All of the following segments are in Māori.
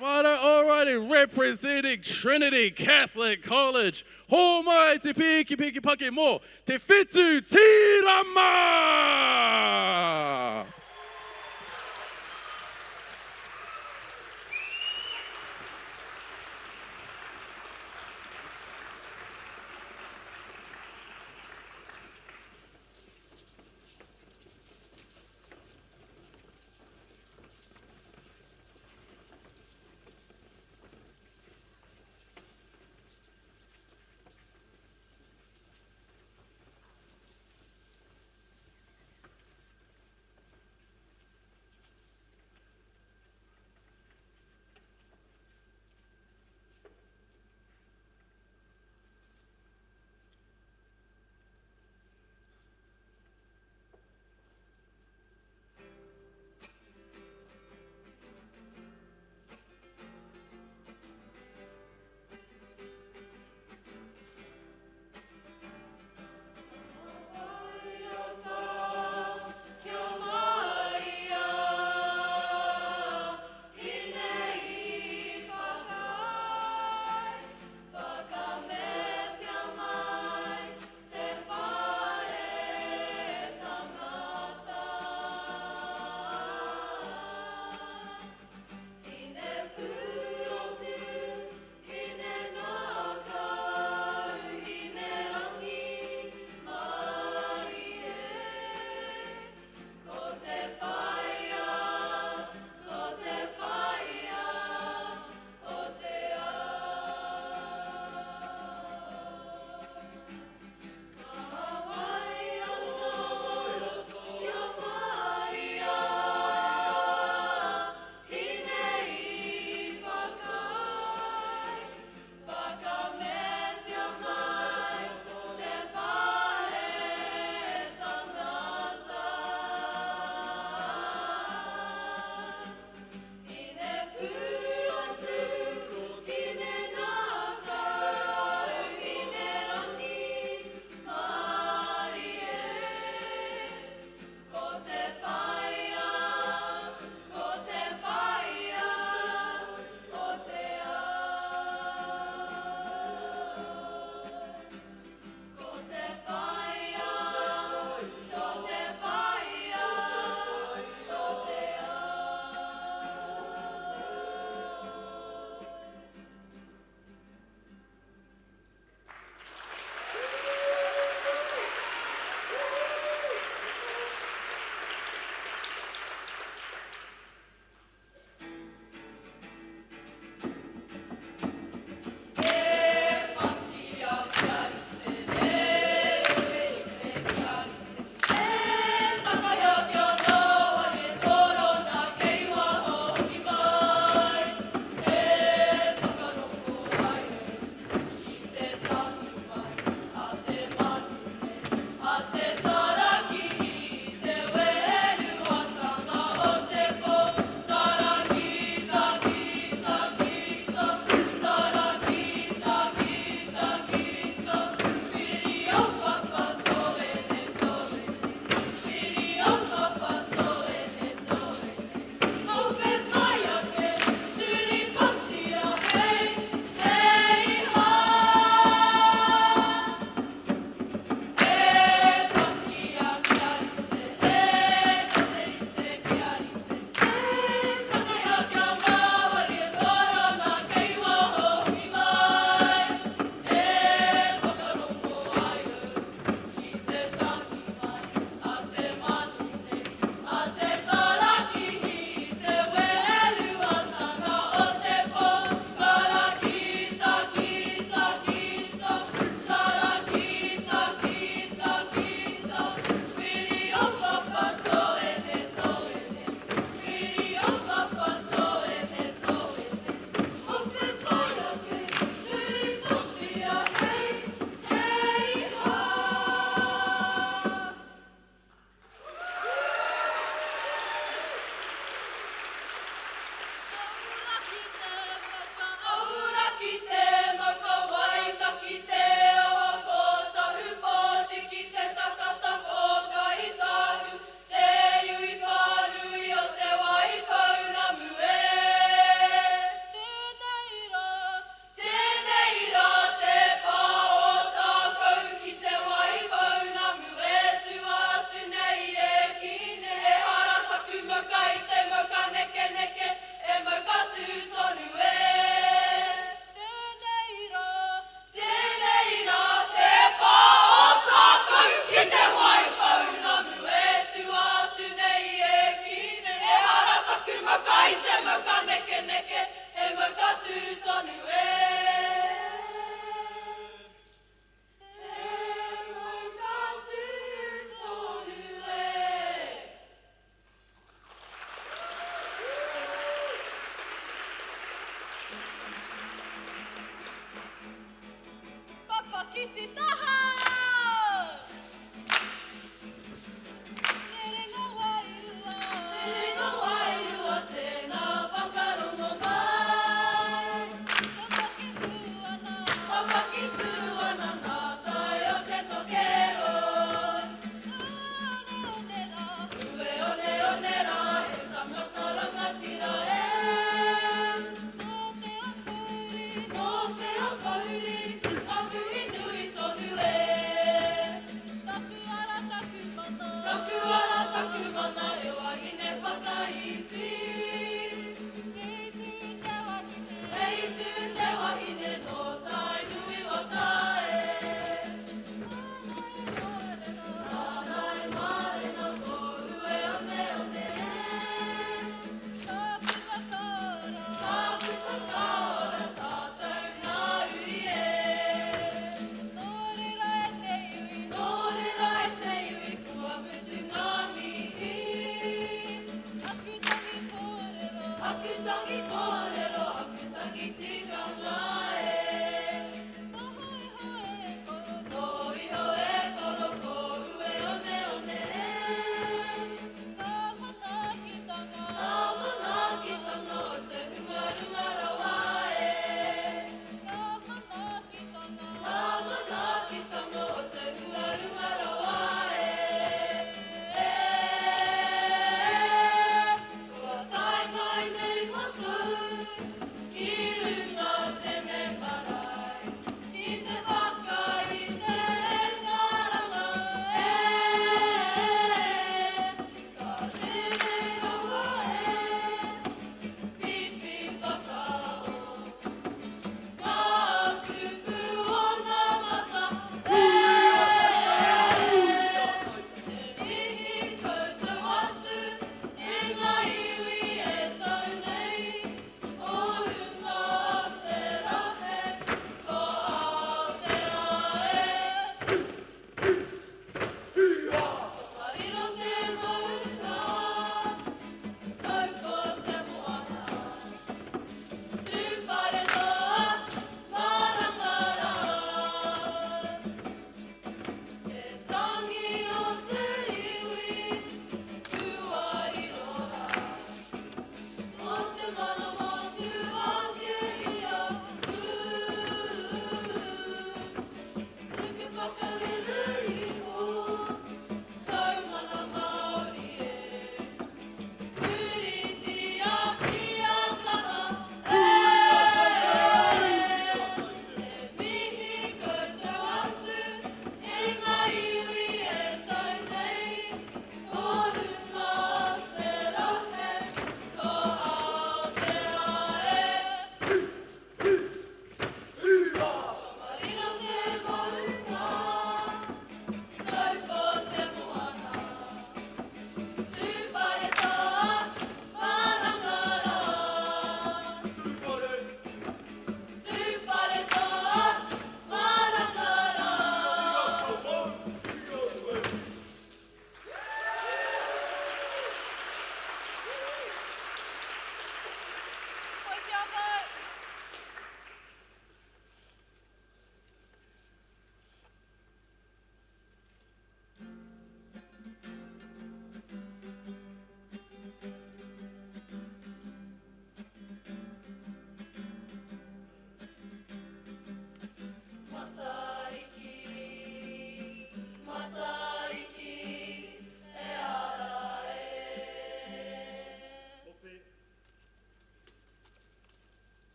Whānau, alrighty, representing Trinity Catholic College. Ho mai te piki piki pake mo, te whitu tirama!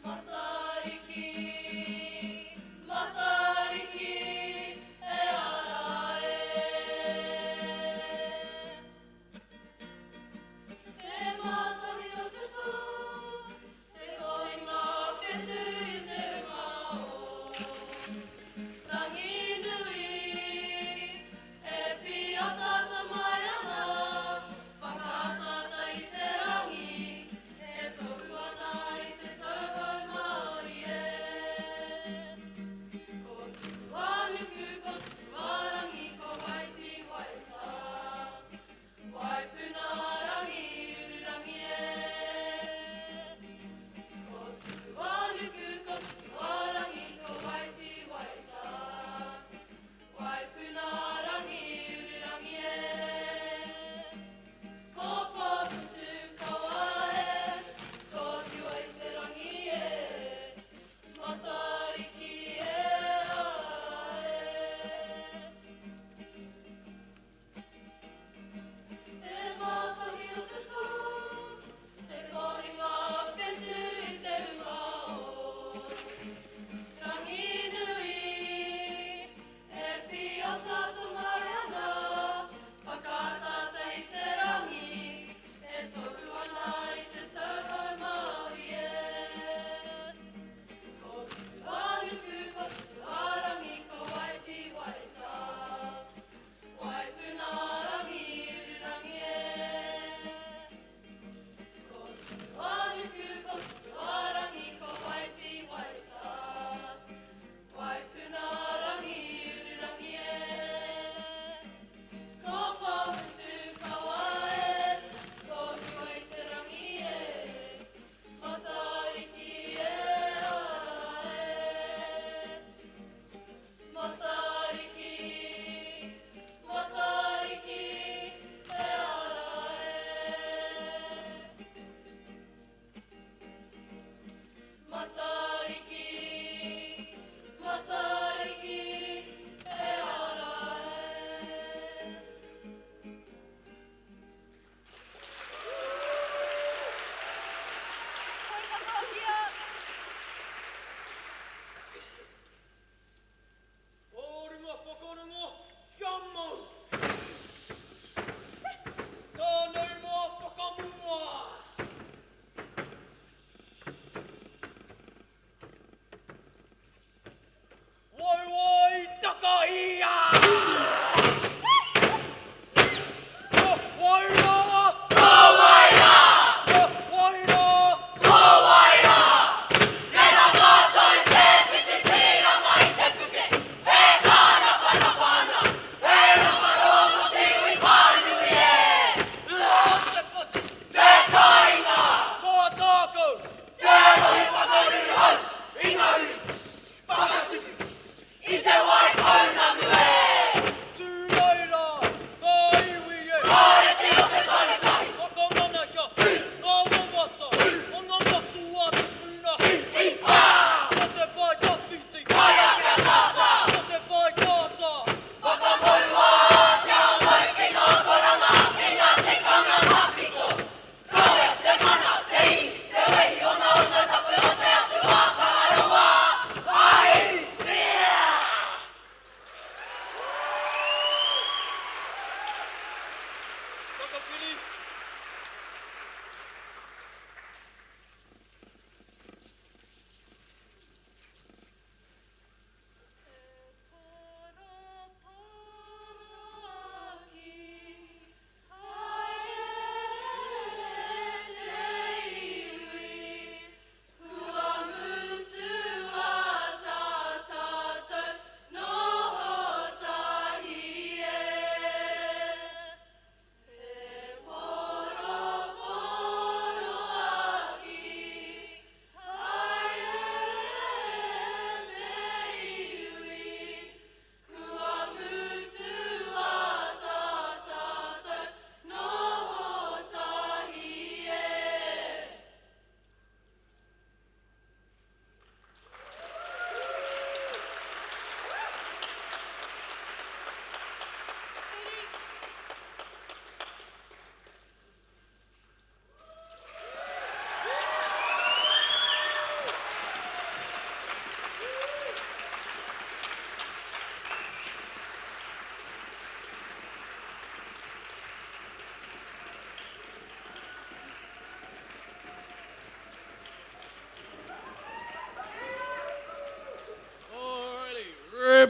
Matariki,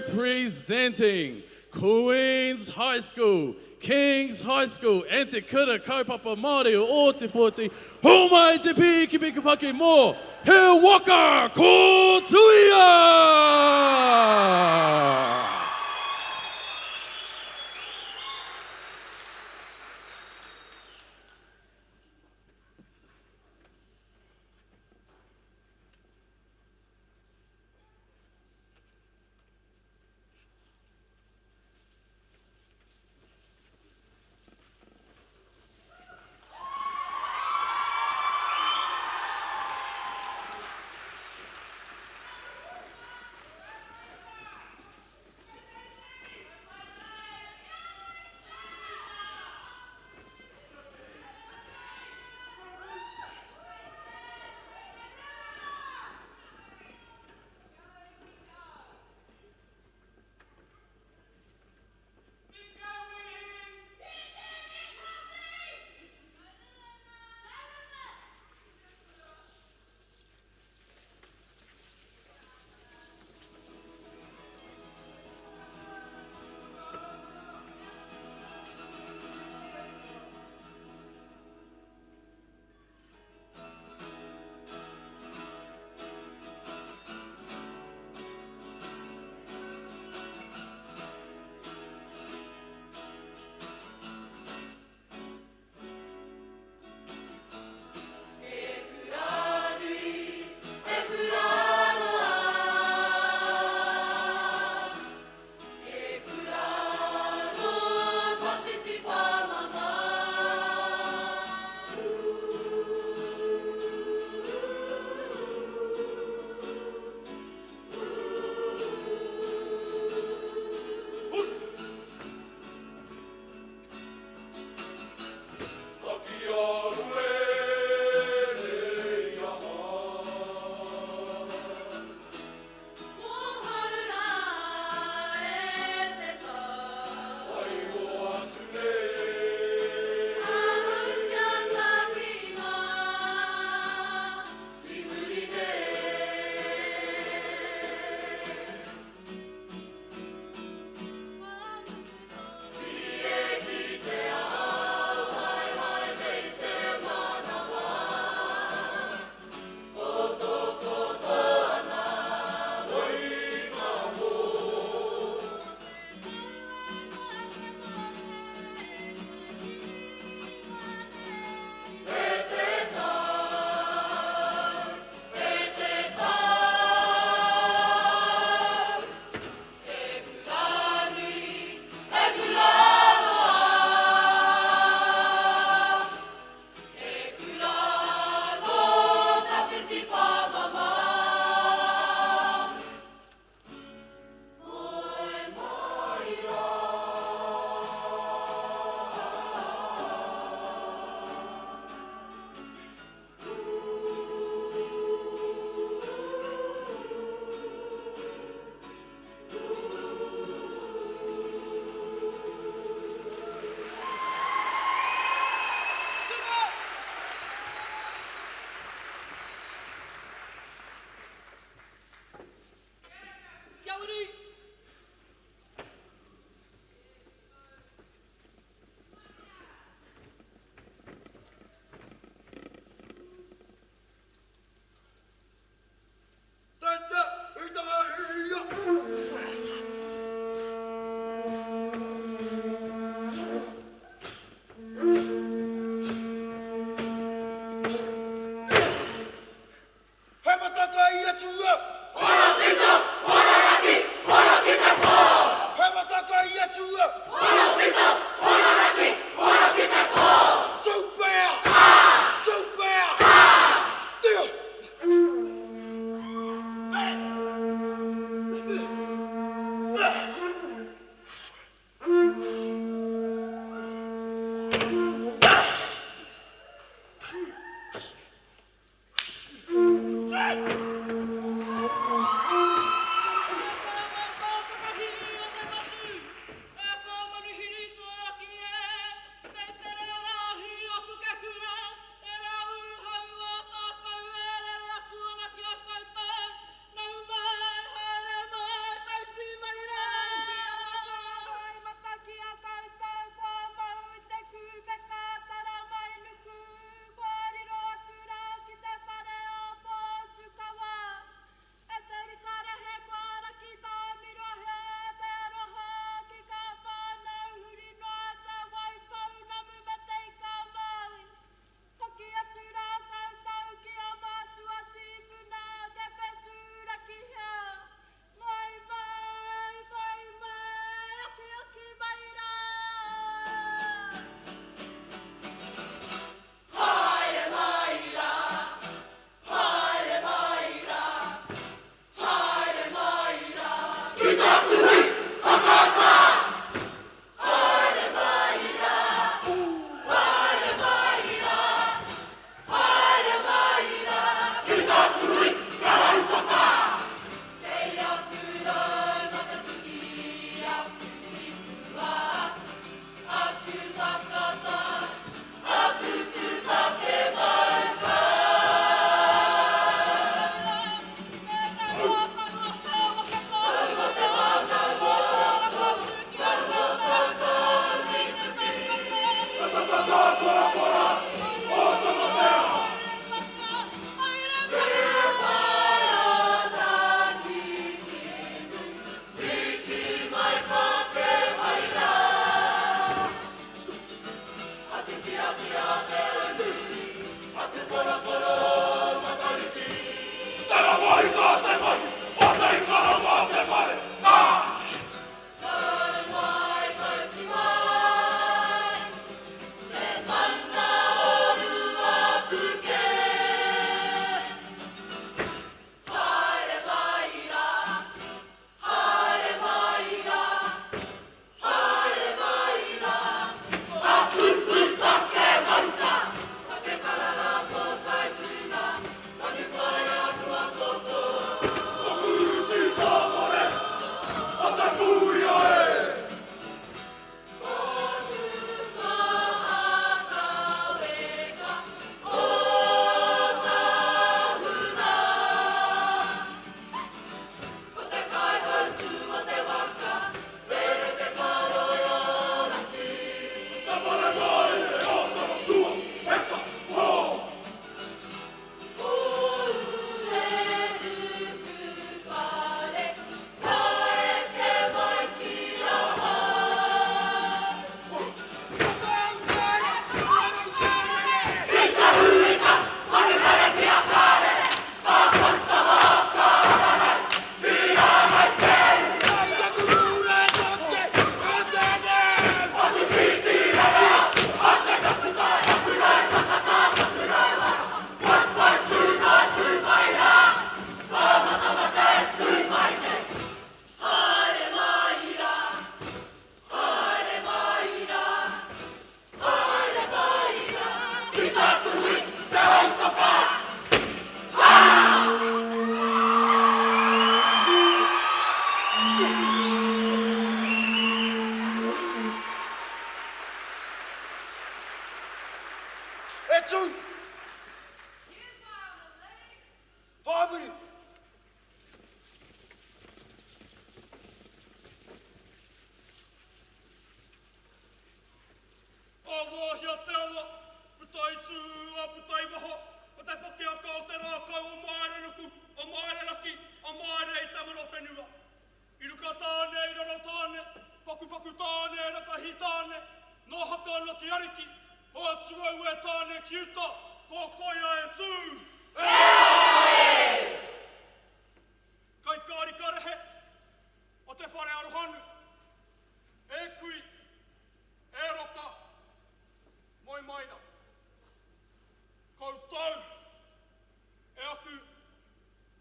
representing Queen's High School, King's High School, and Te Kura Kaupapa Māori o Ōtepoti, Homai Te Piki Piki Paki Mō, He Waka Kłtuia! Two. 5 minutes. Awahia te awa, putai tū a putai waho, ko te poke a kau te rākau o maere nuku, o maere raki, o maere i tamaro whenua. Iruka tāne, i raro tāne, paku paku tāne, rakahi tāne, no haka no ki ariki, hoa tuau e tāne ki uta, ko koia e tū. Kai kāri karehe, o te whare arohanu, e kui, e roka, moi maina. Koutou, e aku,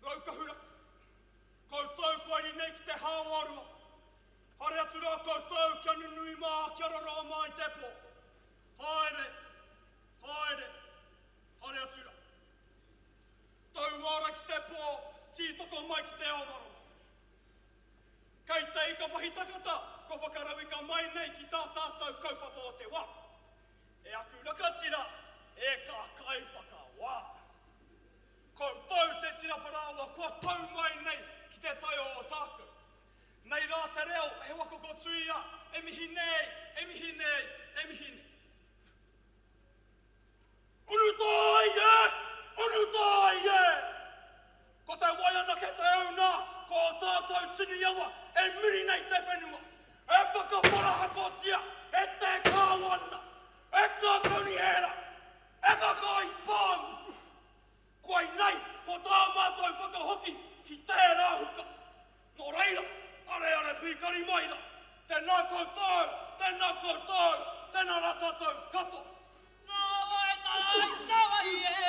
raukahura. Koutou koini nei ki te hāwarua. Hare atu rā koutou kia nunui mā, kia rara mai te po. Haere, haere, hare atu rā. Tau wāra ki te po, tītoko mai ki te awaroa. Kei te ika mahi takata, ko whakarawika mai nei ki tā tātou kaupapa o te wā. E aku rakatira, e ka kai whakawā. Koutou te tira parawa, kua tau mai nei ki te tai o Ōtākou. Nei rā te reo, he waka Kłtuia, e mihi nei, e mihi nei, e mihi nei. Unutāie! Unutāie! Ko te waiana ke te auna, ko Ōtākou tini awa, e muri nei te whenua. E whakapara hakotia, e te kāwana. E ka kauni hera, e ka kai pāng. Koai nei, ko tā mātou whakahoki ki tērā huka. Nō reira, are pīkari maira. Tēnā koutou, tēnā koutou, tēnā rā tātou kato. Nā wai tai, nā wai e.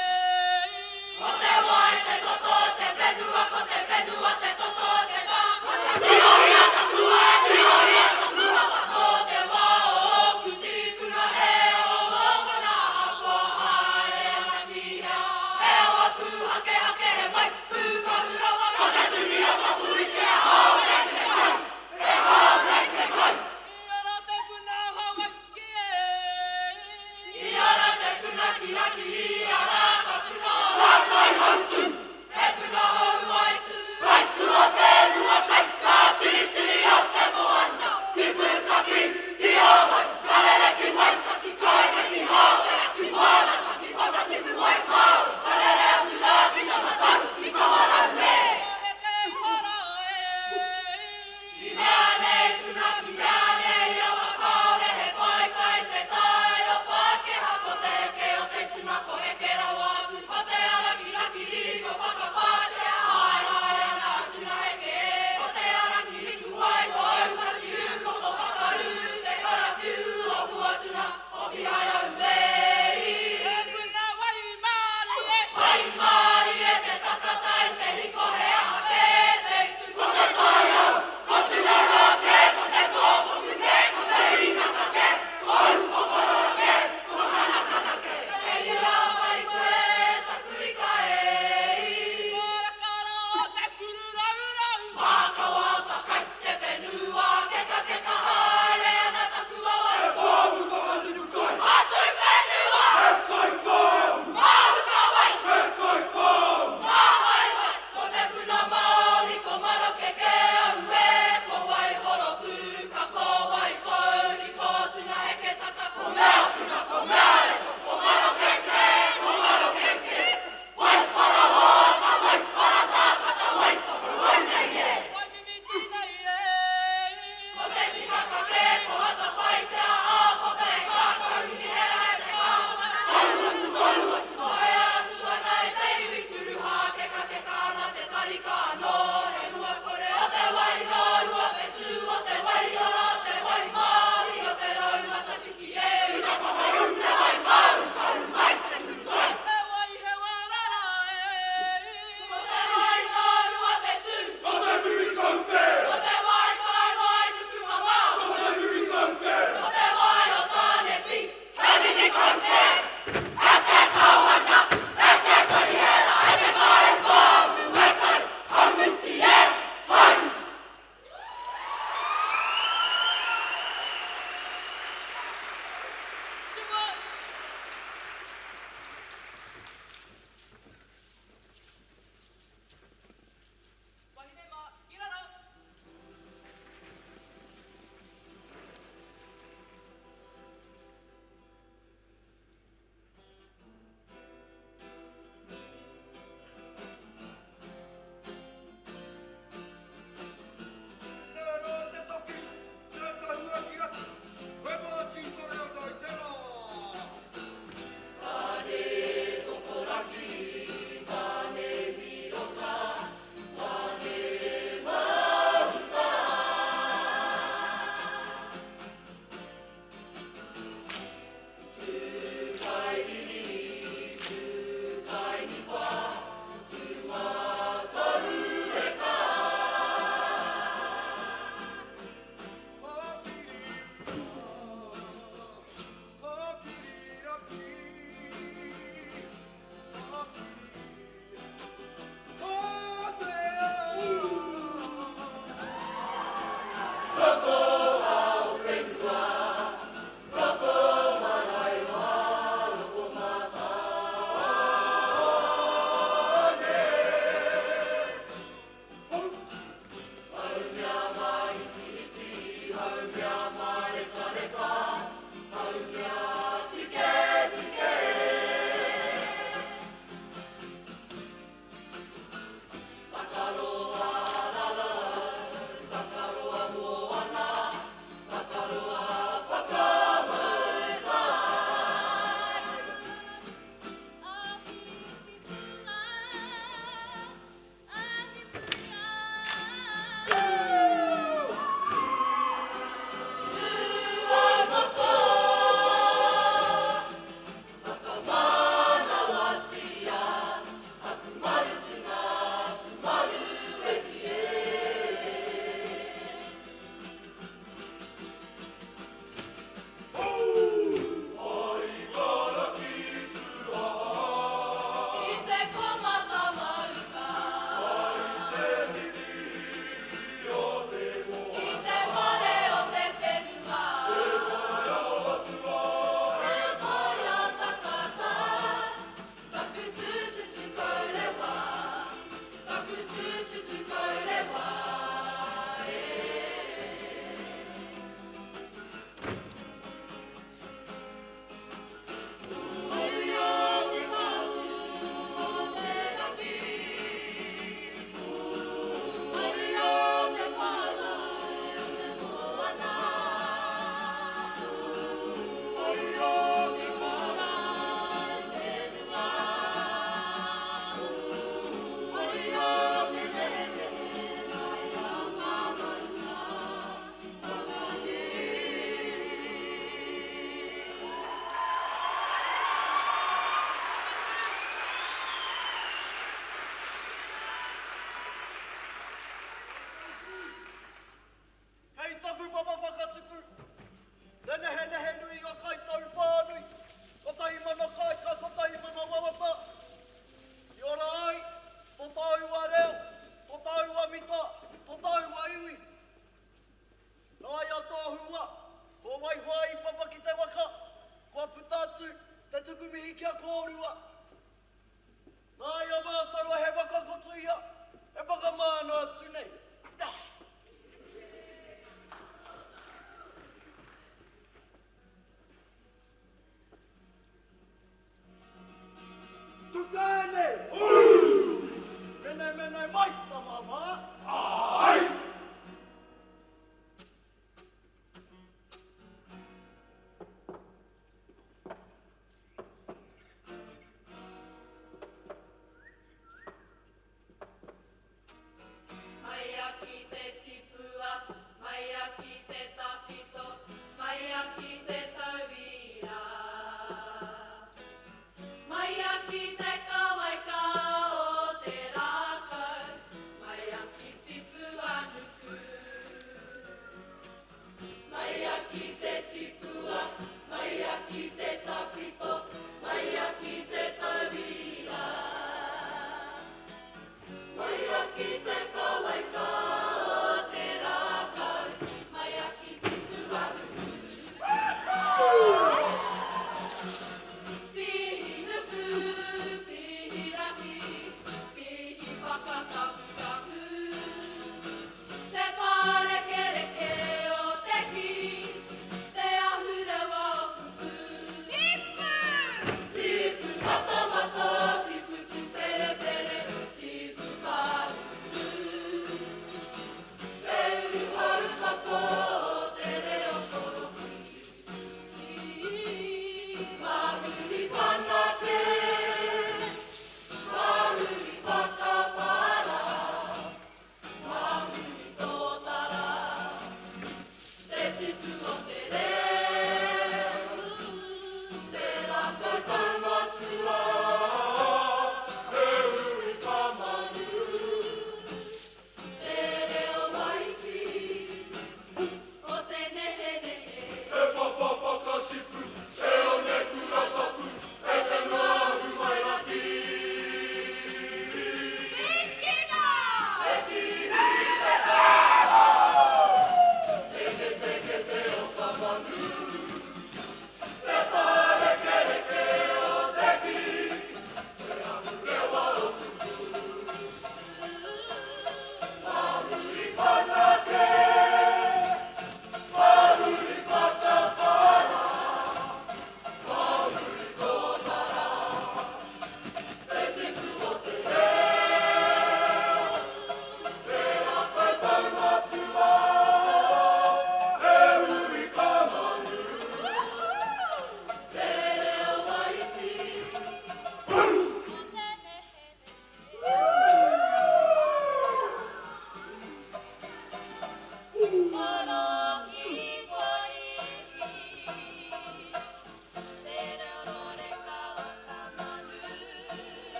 Ko te wai te toto, te whenua, ko te whenua, te toto, te tā. Tiroria takua, tiroria takua. Ko te wā o oku tīpuna he.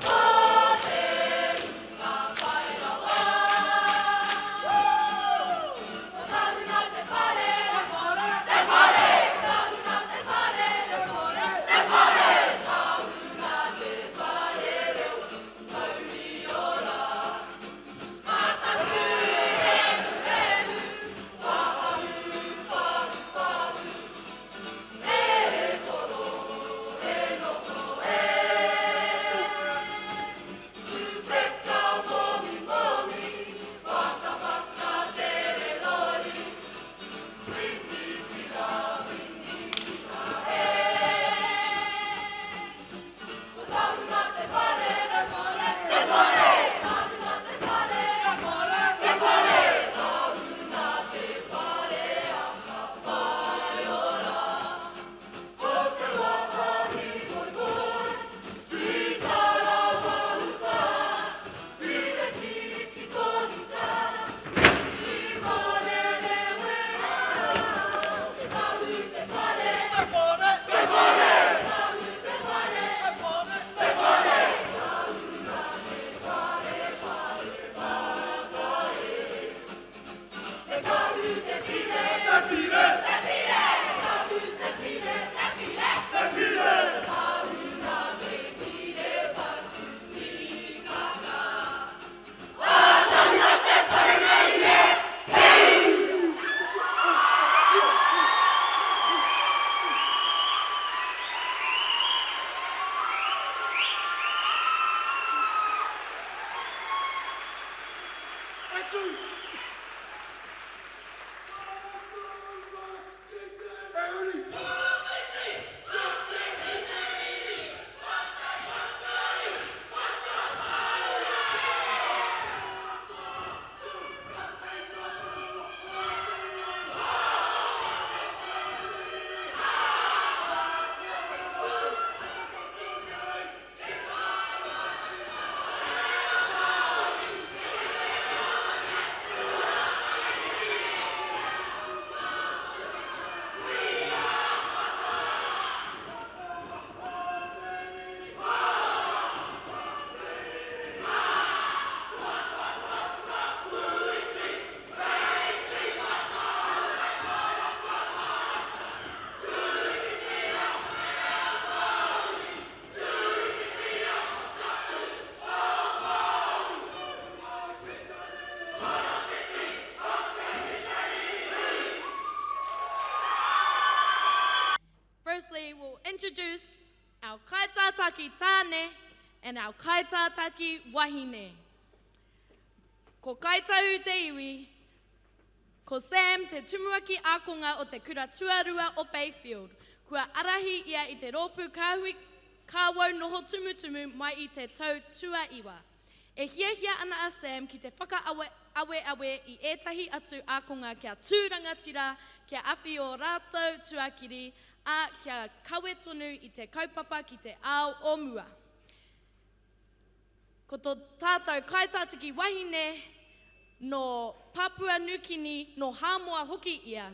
Oh! will introduce our kaitātaki tāne and our kaitātaki wahine. Ko kaitau te iwi, ko Sam te tumuaki ākonga o te kura tuarua o Bayfield. Kua arahi ia I te rōpū kāhui kāwau noho tumutumu mai I te tau tuaiwa. E hiahia ana a Sam ki te whakaawe awe I ētahi atu ākonga kia tūrangatira, kia awhi o rātou tuakiri, a kia kawe tonu I te kaupapa ki te ao o mua. Ko tō tātou kaitātaki wahine, no Papua Nukini, no Hamoa hoki ia.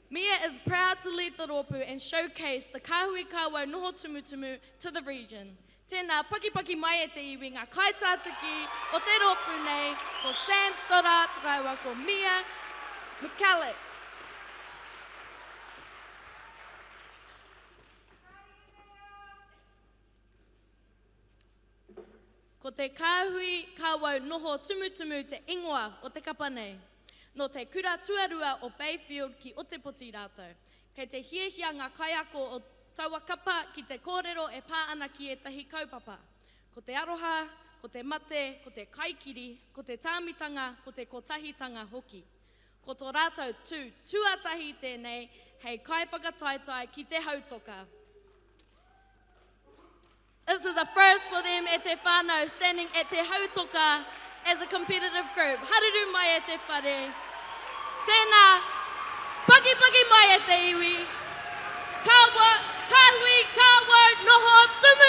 Mia is proud to lead the rōpū and showcase the kāhui kāwau noho tumutumu to the region. Tēnā pakipaki mai e te iwi ngā kaitātaki o te rōpū nei, ko Sam Stoddart, rāua ko Mia McCallum. Ko te kāhui kāwau noho tumutumu te ingoa o te kapa nei, no te kura tuarua o Bayfield ki Otepoti rātou. Kei te hiehia ngā kaiako o taua kapa ki te kōrero e pā ana ki ētahi kaupapa. Ko te aroha, ko te mate, ko te kaikiri, ko te tāmitanga, ko te kotahitanga hoki. Ko tō rātou tuatahi tēnei, hei kai whakataetai ki te Hautoka. This is a first for them e te whānau standing at te Hautoka as a competitive group. Hararu mai e te whare. Tēnā, paki mai e te iwi. Kāhui, kāwau, noho, tumu.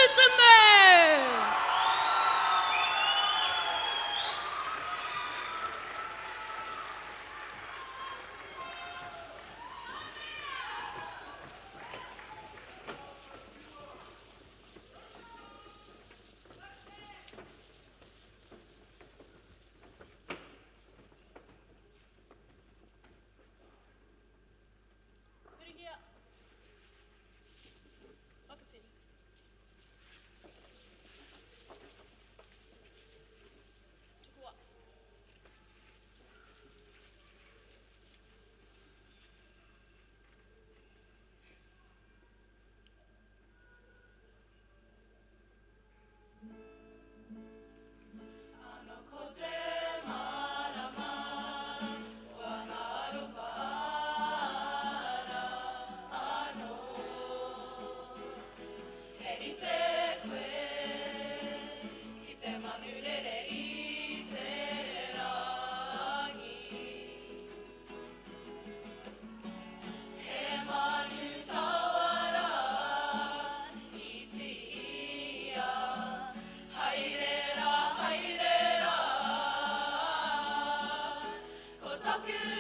Ōtākou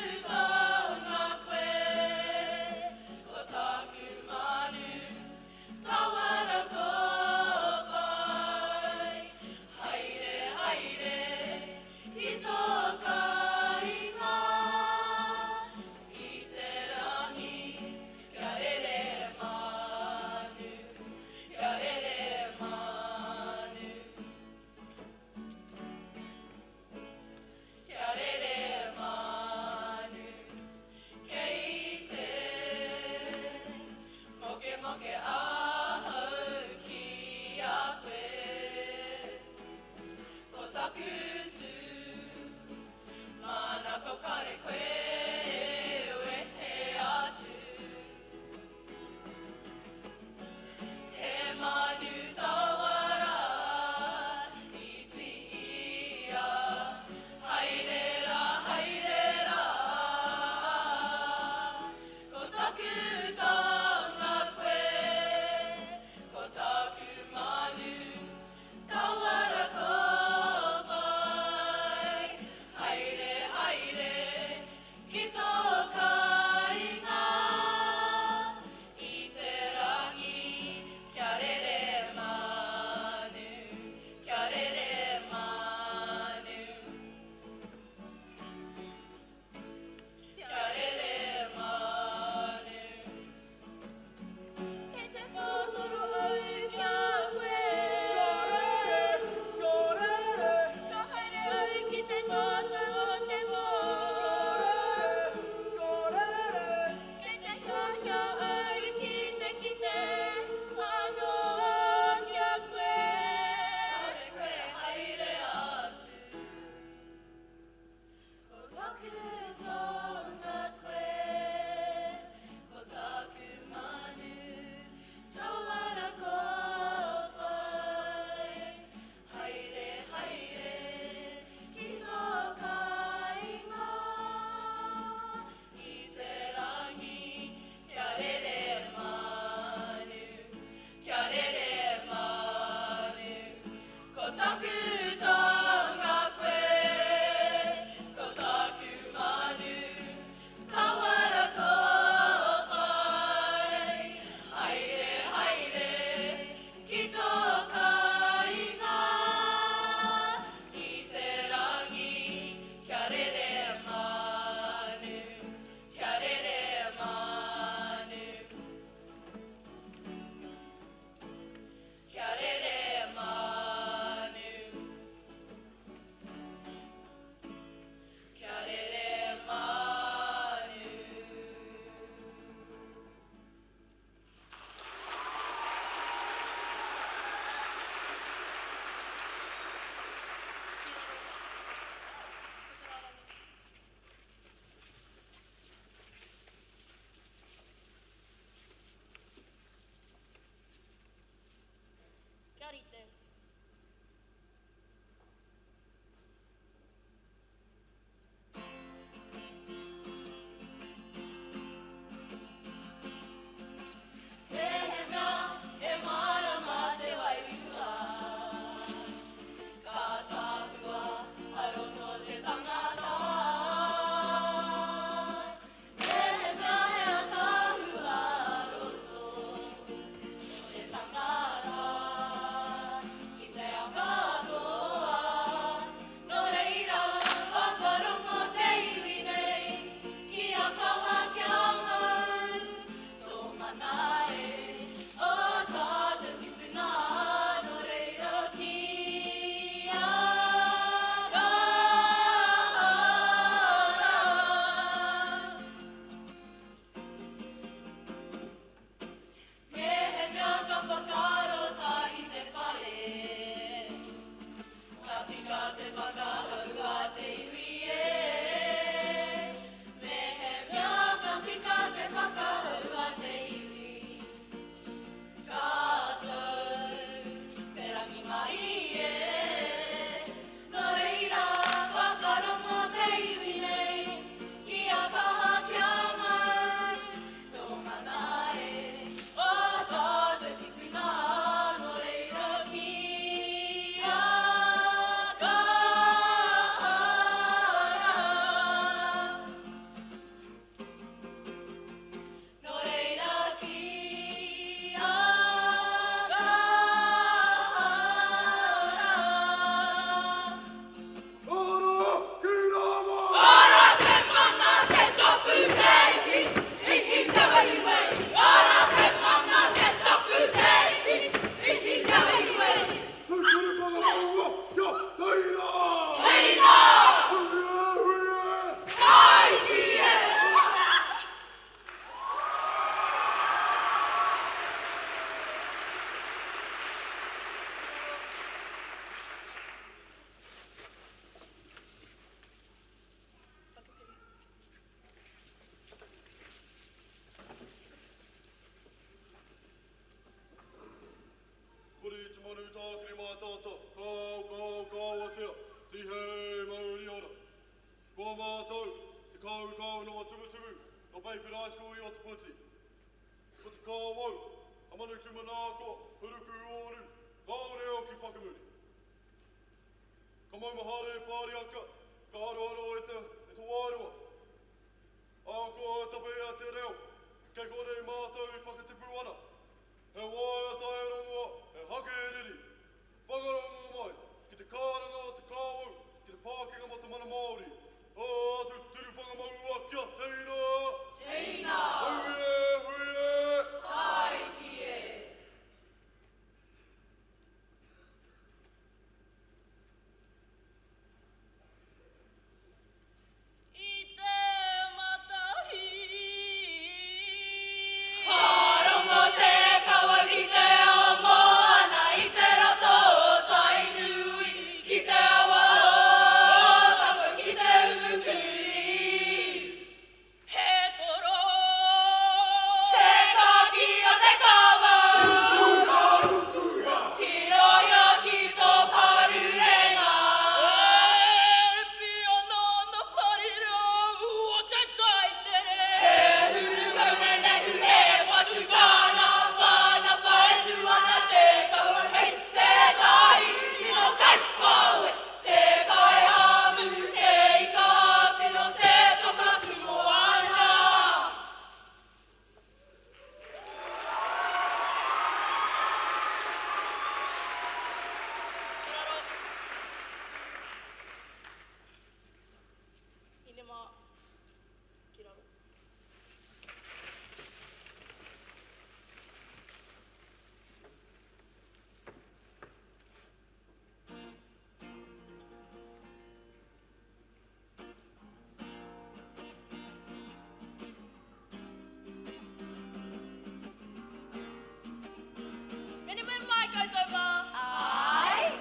Tihei mauri ora. Ko mātou, te kau no tumutumu, no Bayfield High School I Ōtākou. Ko te kāwau, a manu tumanāko, huruku ōnu, Gore o ki whakamuri. Ka maumahare pāri aka, ka haroharo e te wairua. Ako tapea te reo, kei konei mātou I whakatipu ana. He waia tae rongoa, he hake e riri. Whakarongo mai, ki te kāranga o te kāwau, ki te pākinga mo te mana Māori. O atu turu whangamau kia teina! Teina! Huie! Taikie! I te matahi. Harongo te kawa ki te ao moana I te rato o tainui ki te awa o tapu ki te umukuri. He toro. Te kaki o te kawau. Tiroia ki tō parurenga. Pio no pariro o te taitere. E huru kaumene e watu kāna whana paetu ana te kaua hei te tahi tino kai maue. Te kai hamu te I ka whino te toka tumo ana. Inema. Kiraro. Many men mai koutou wā. Ai.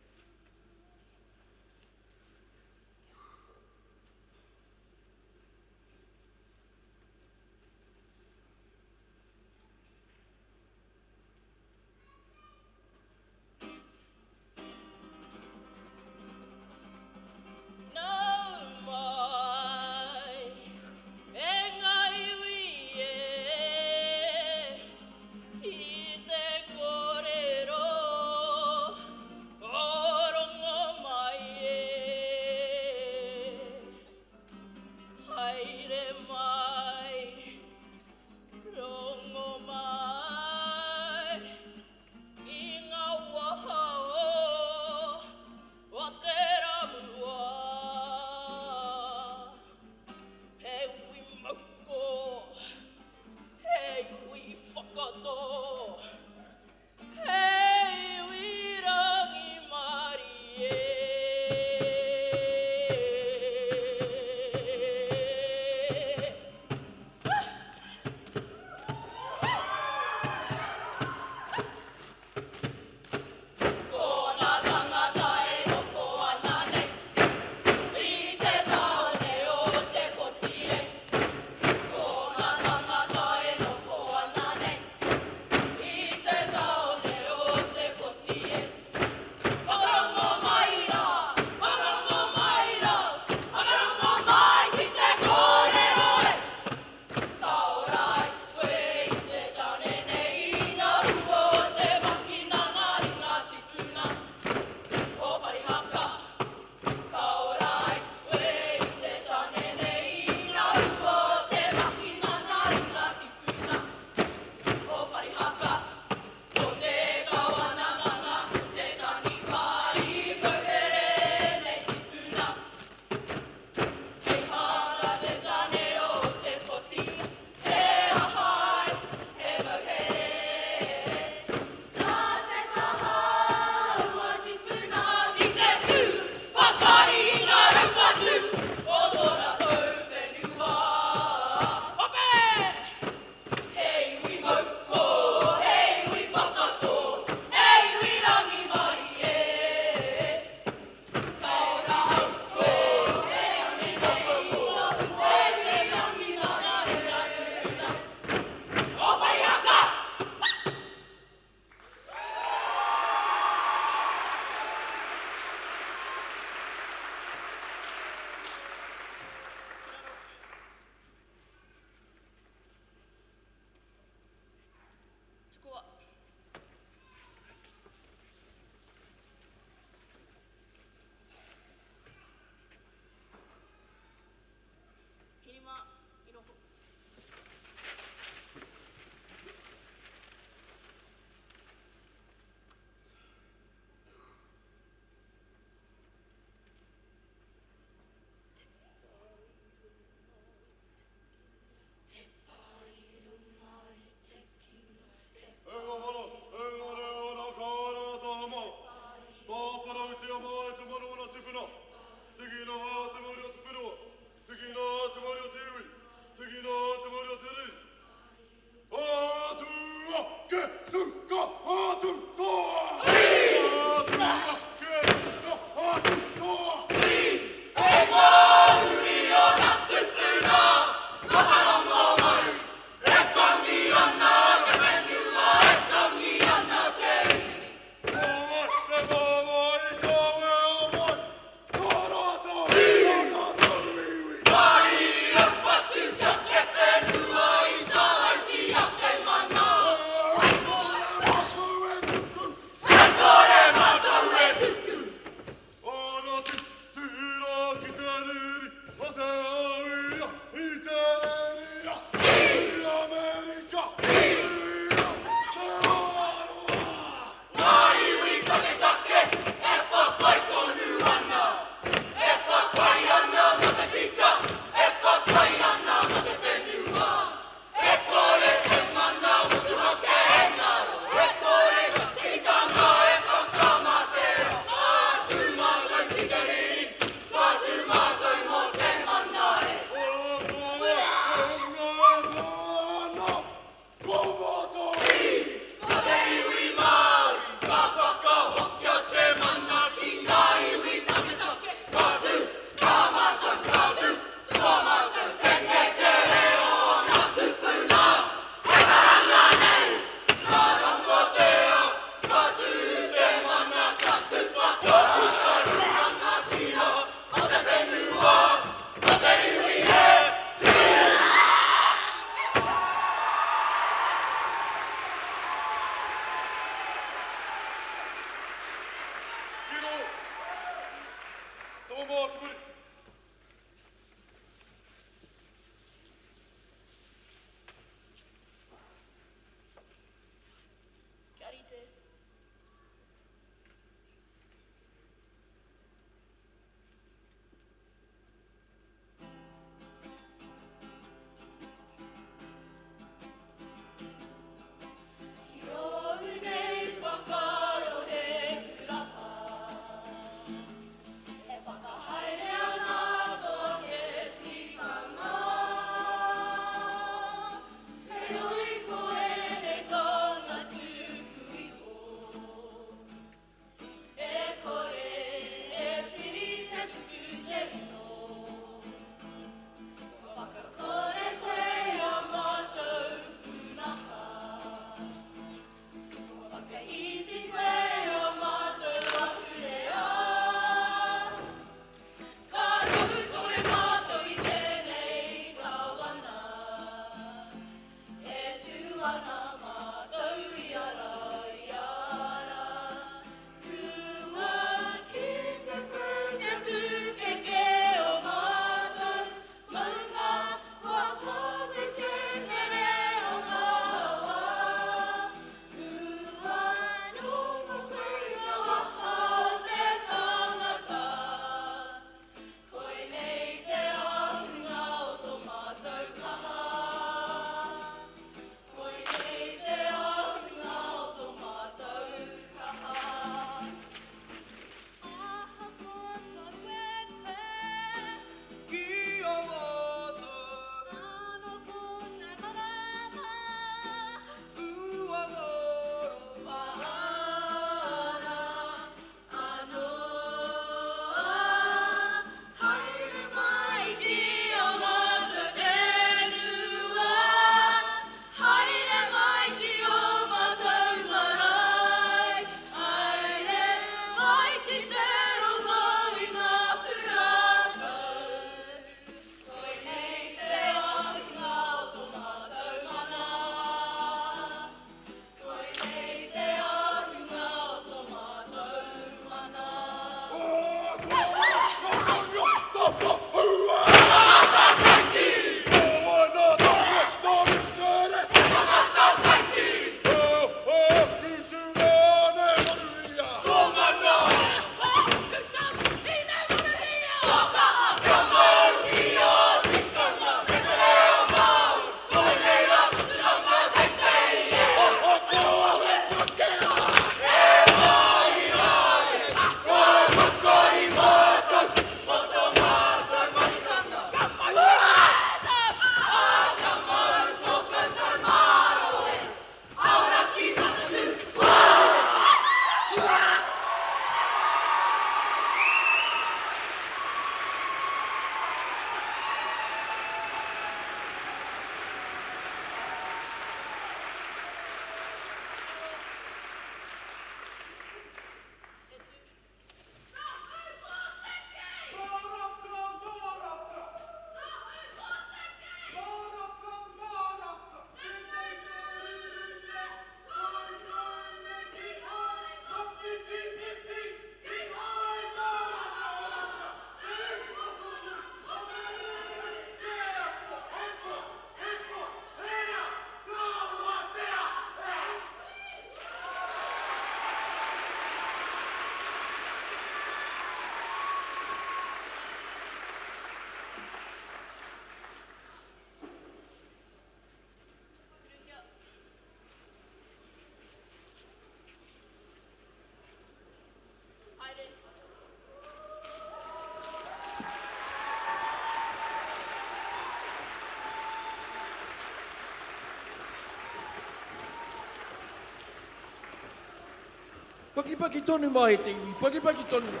Paki tonu mai te iwi, paki tonu mai.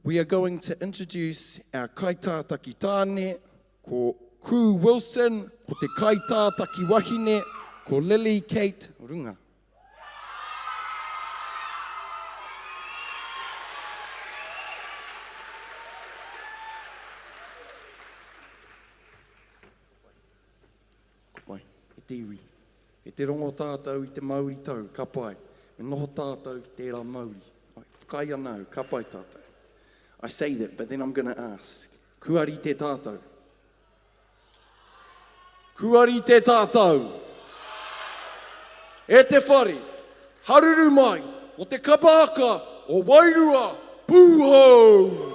We are going to introduce our kaitātaki tāne, ko Crew Wilson, ko te kaitātaki wahine, ko Lily Kate Runga. Mai, e te iwi. E te rongo tātou i te Māori tau, ka pai. Me noho tātou ki tērā Māori. Ai, whakai anau, ka pai tātou. I say that, but then I'm going to ask. Kuari te tātou. Kuari te tātou. E te whare, haruru mai, o te Kapa Haka, o wairua, pūhou!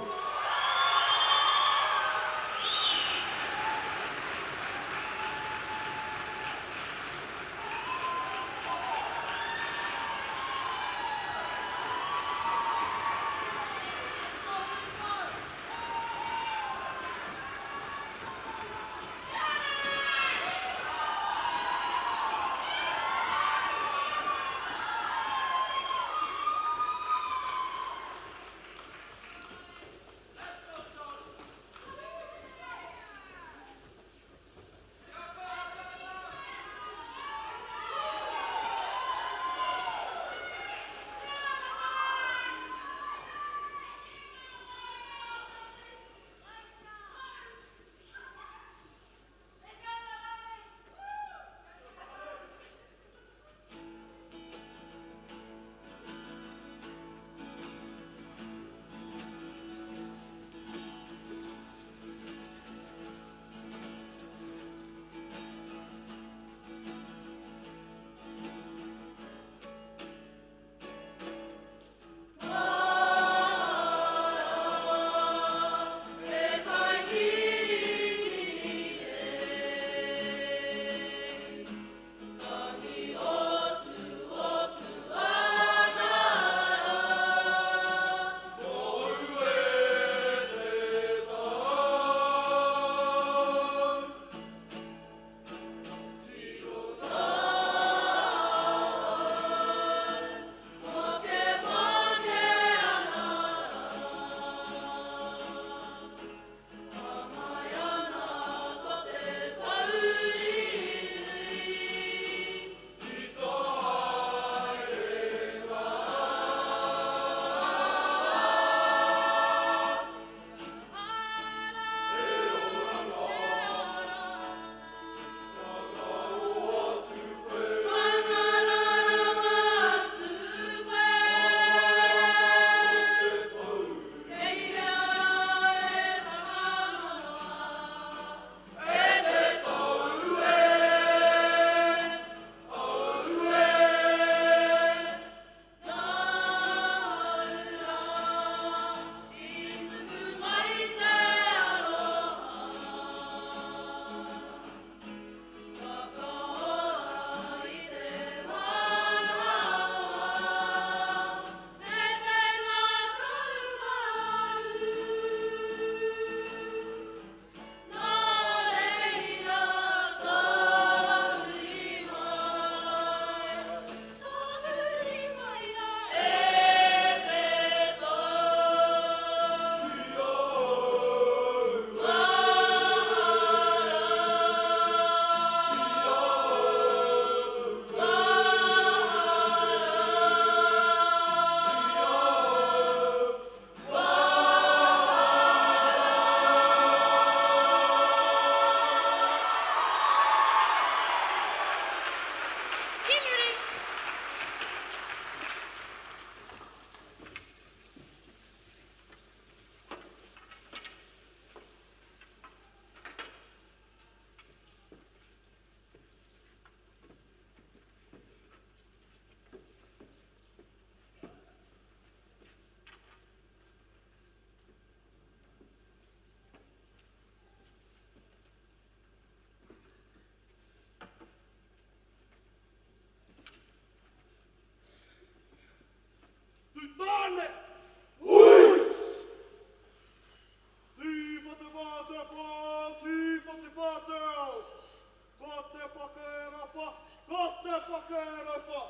pā.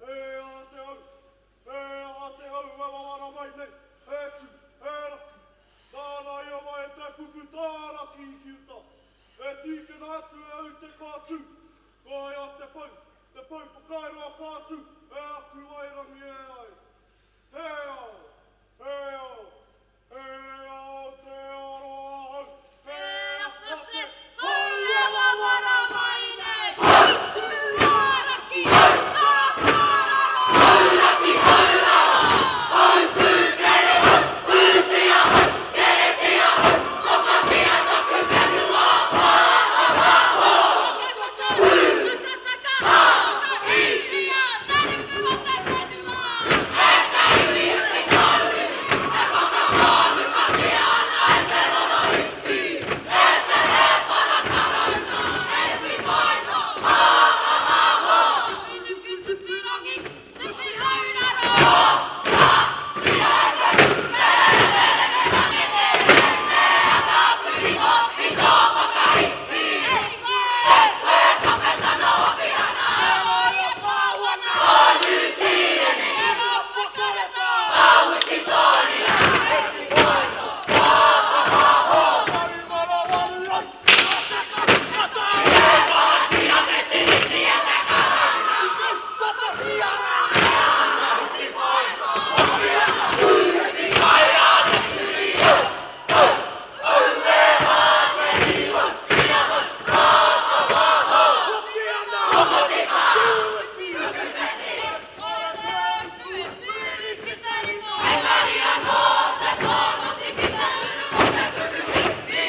E a te au. E a te au, e wawara mai nei. E tū, e raki. Tāna ia mai e te pupu tāraki I ki uta. E tīkena atu e au te kātū. Ko ia te pau pakairo a kātū. E aku wairangi e ai. He au, he au, he au te aroa au. He a te hau e wawara mai nei. Tū āraki, tā kāraro. Hauraki, hauraro. Hau pūkere, pūtia, keretia, topatia, taku whenua. Pāpaho. Kakataka, kakataka, itia, taruku o te whenua. E te ui, te kauri, te whakakaru, ka te ana e te roro hipi. E te he parakarauka, e whiwaino. Pāpaho. Tuku tupurangi, tuku hauraro. Tia e te mere rangi he, e ata puriho, I tō whakahipi. E koe kapetana o piana. E oi e pāwana. O nūtirene. E o whakarata. A wiki tōria. E whiwaino. Pāpaho. Warimara waruai. Kata. E pātia te Trinity e te karanga. Papatia. E ana huki poeko. Hokianga. Huki kaira te kuria. Ue a te niwa. Ia hoi. Pāpaho. Hokianga. Hokianga. E kari anō te tono tiki te uru o te kuru hipi.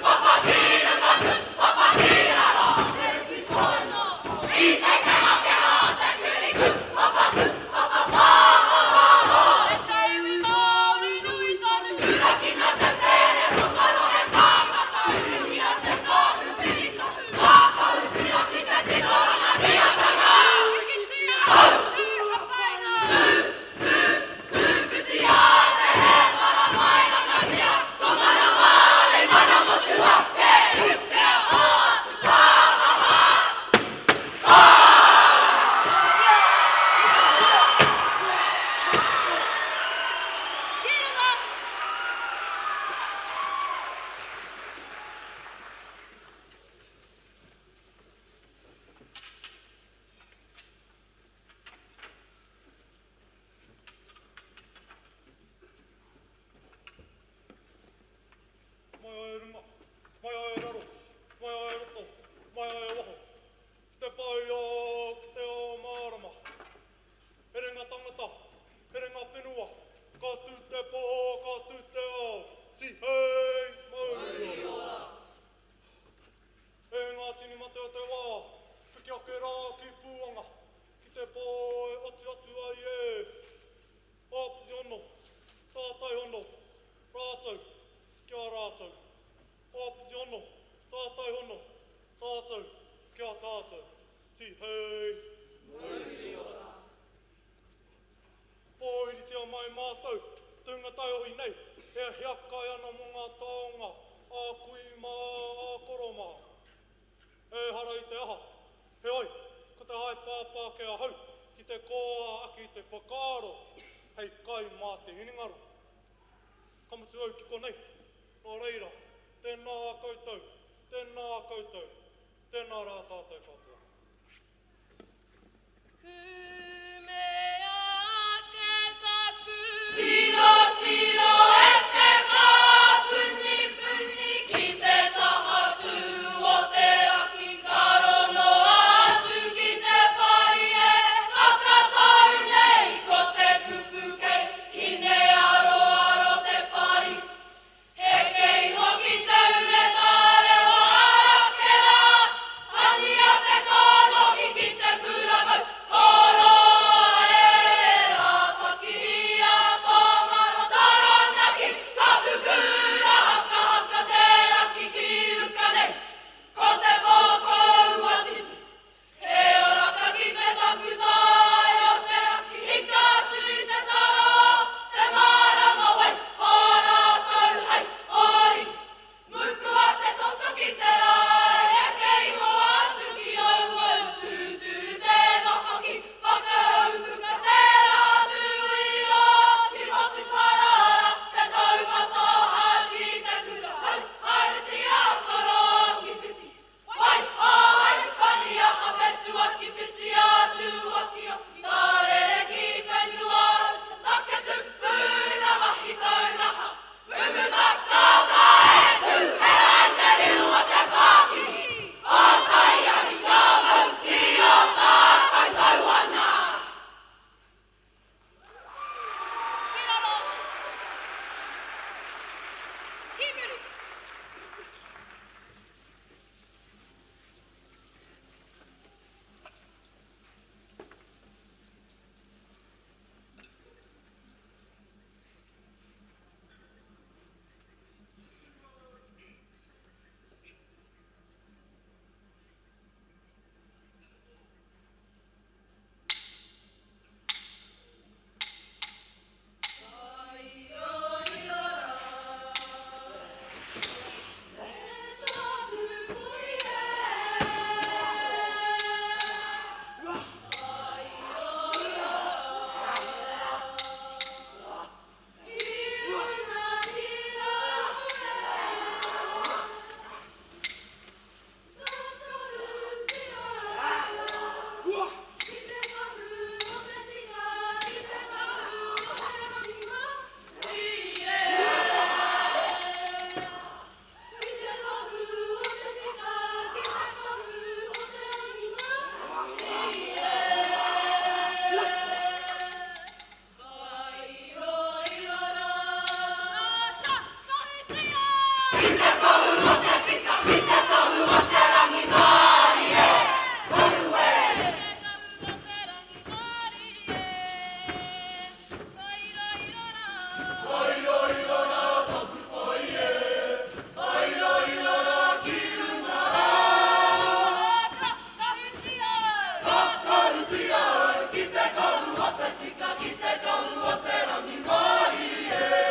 Papakira katu, papakira ro. E whiwaino. I te keha te kuriku. Papaku, papapaho. E te iwi Māori nui tonu. Hurakina te pere, whakaro he tāngata. Uruhia te kāhu pirikahu. Wākau tia ki te tino rangatiatanga. Wikitia. Tū hapaina. Tū whitia te he mara mai rangatia. Ko mana male mana motua. Te hukea atu pāhaha. Kiranga. Mai ai runga, mai ai raro, mai ai roto, mai ai waho. Te whai o ki te o marama. He renga tangata, he renga whenua. Ka tū te pō, ka tū te o. Ti hei, mauri ora. E ngā tini mate o te wā. Whiki ake rā ki pūanga. Ki te pō e oti atu ai e. Āpiti ono, tātai ono, rātou, kia rātou. Āpiti ono, tātai ono, tātou, kia tātou. Ti hei. Mauri ora. Pōiritia mai mātou, tunga tai ohi nei. E hiakai ana mo ngā taonga, a kui mā, a koro mā. E hara I te aha. He oi, ko te hai pāpā ke a hau, ki te koa aki te whakaaro. Hei kai mā te hiningaru. Kamutu au ki konei. Nō reira, tēnā koutou, tēnā koutou, tēnā rā tātou katoa. Kumea ke taku. Tiro, tiro, e te kā, puni, puni, ki te taha tū o te raki. Karo no atu ki te pari e, whakatau nei ko te kupu kei. Ki ne aro aro te pari. He kei hoki te ure tāre wā ke rā. Hani a te tia oi, ki te kahu o te tika, ki te kahu o te rangi mori e.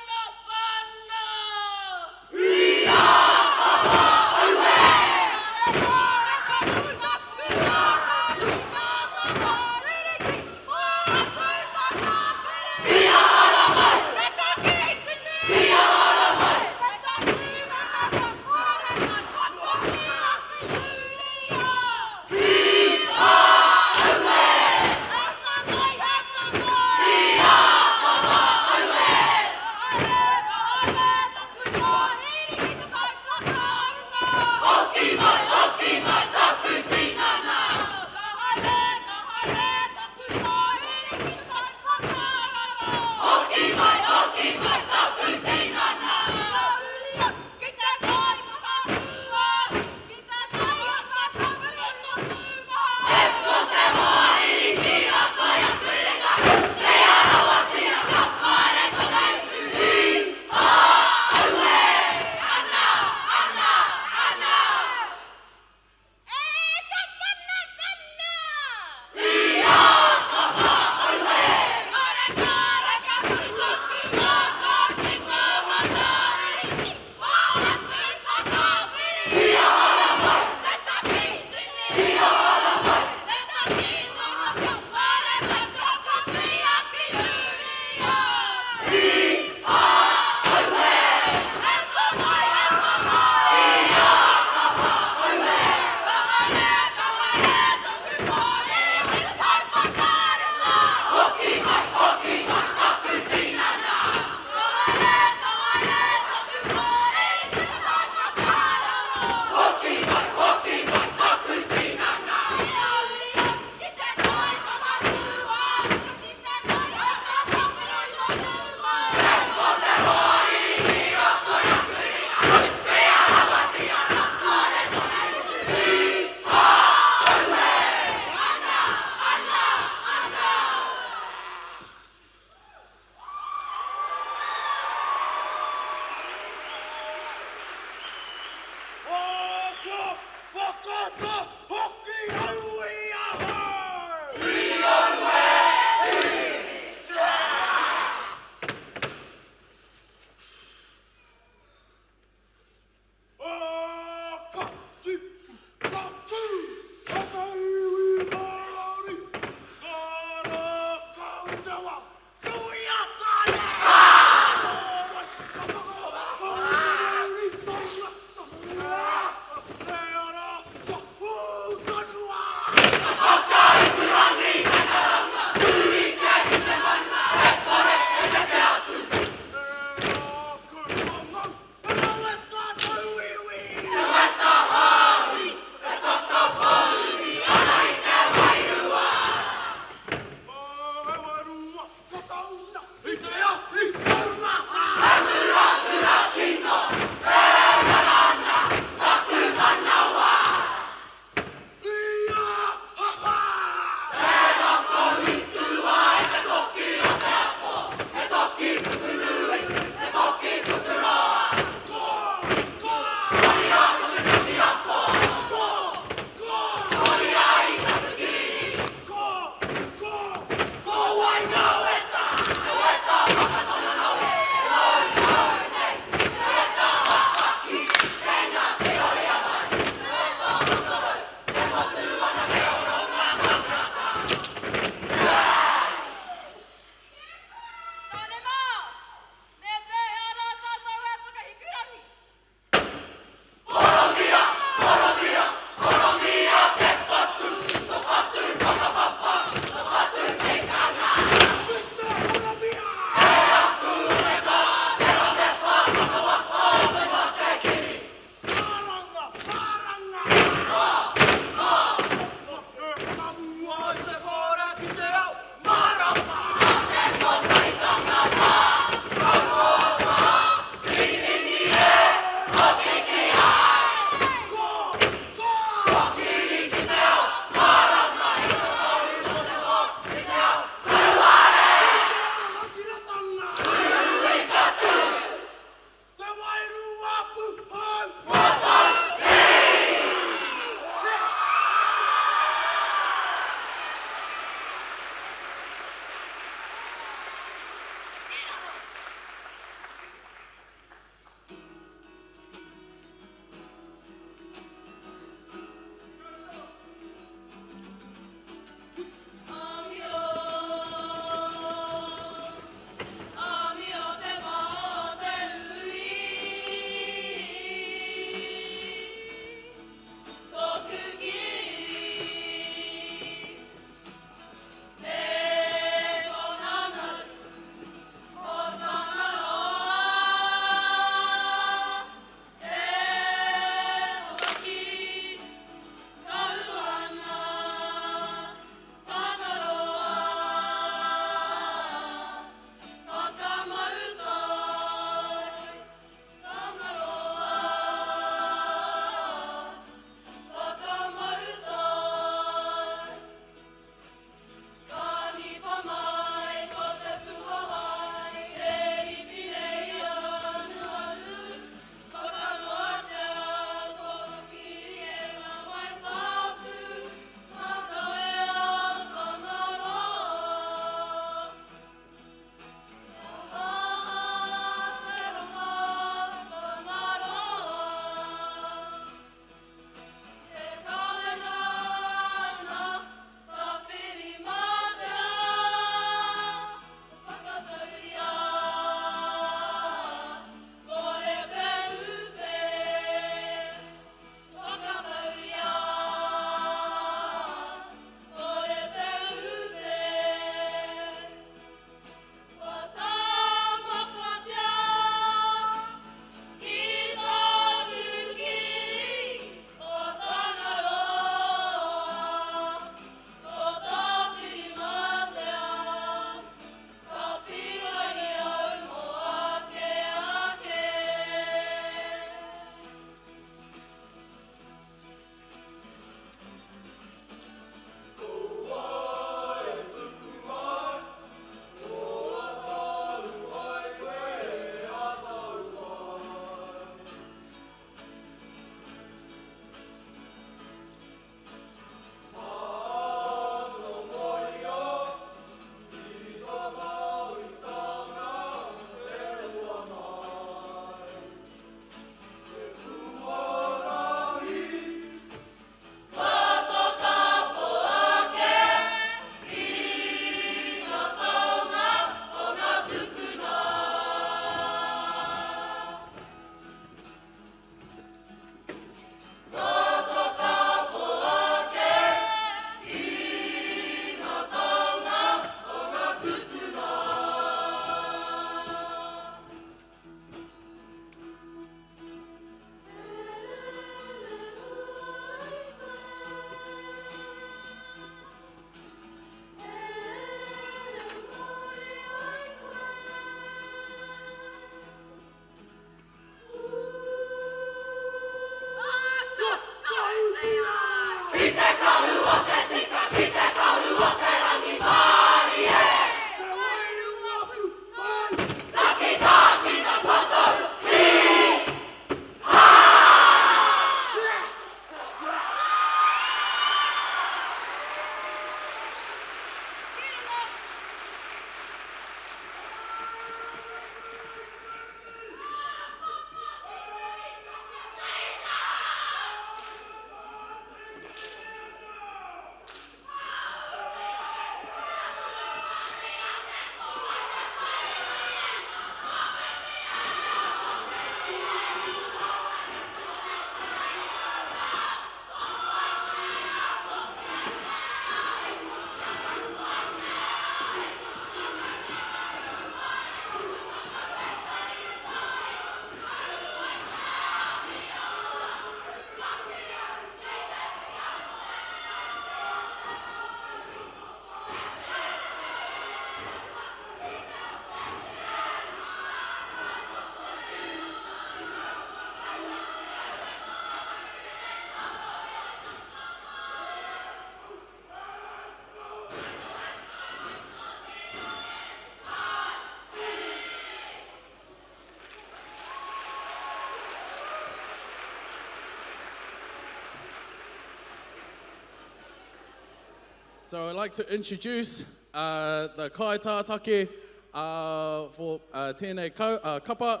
So I'd like to introduce the kaitātaki for tēnei kapa,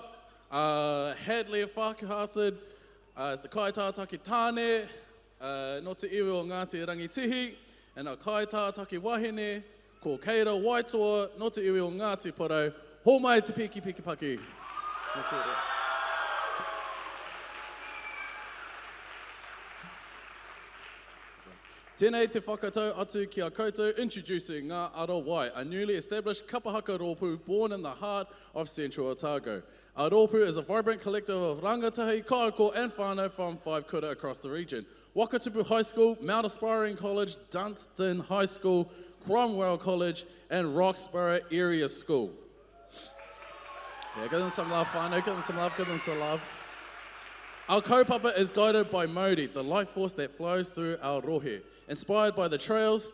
Hadley whakahasid, the kaitātaki tāne, no te iwi o Ngāti Rangitihi, and a kaitātaki wahine, ko Keira Waitoa, no te iwi o Ngāti Porou, ho mai te piki piki paki. Tēnei te whakatau atu ki a koutou, introducing Ngā Ara Wai, a newly established Kapa Haka rōpū born in the heart of central Ōtākou. Our rōpū is a vibrant collective of rangatahi, kāko and whānau from 5 kura across the region. Waka High School, Mount Aspiring College, Dunstan High School, Cromwell College, and Roxburgh Area School. Yeah, give them some love, whānau, give them some love, give them some love. Our kaupapa is guided by Mauri, the life force that flows through our rohe. Inspired by the trails,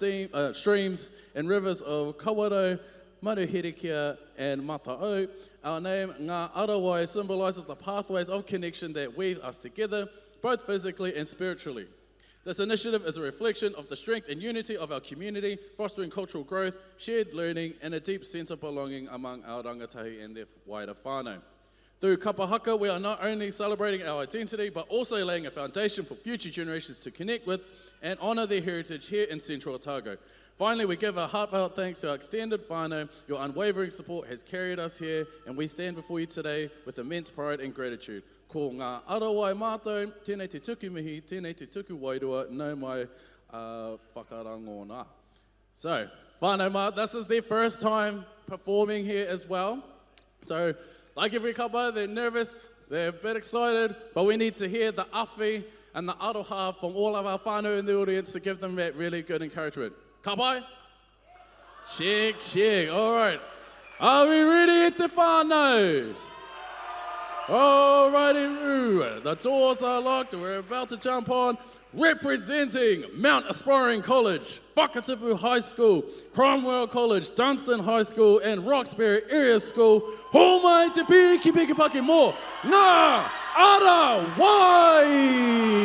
streams, and rivers of Kawarau, Maruhirikia, and Mata'o, our name, Ngā Ara Wai, symbolises the pathways of connection that weave us together, both physically and spiritually. This initiative is a reflection of the strength and unity of our community, fostering cultural growth, shared learning, and a deep sense of belonging among our rangatahi and their wider whānau. Through Kapa Haka, we are not only celebrating our identity, but also laying a foundation for future generations to connect with and honour their heritage here in Central Ōtākou. Finally, we give a heartfelt thanks to our extended whānau. Your unwavering support has carried us here, and we stand before you today with immense pride and gratitude. Ko ngā ara wai mātou, tēnei te tuku mihi, tēnei te tuku wairua, nau mai whakarangona. So, whānau mā, this is their first time performing here as well. So, like every kapa, they're nervous, they're a bit excited, but we need to hear the awhi and the aroha from all of our whānau in the audience to give them that really good encouragement. Kapai? Check. All right. Are we ready at the whānau? All righty, the doors are locked. We're about to jump on. Representing Mount Aspiring College, Whakatipu High School, Cromwell College, Dunstan High School, and Roxbury Area School, ho mai te piki piki paki mō, Ngā Ara Wai!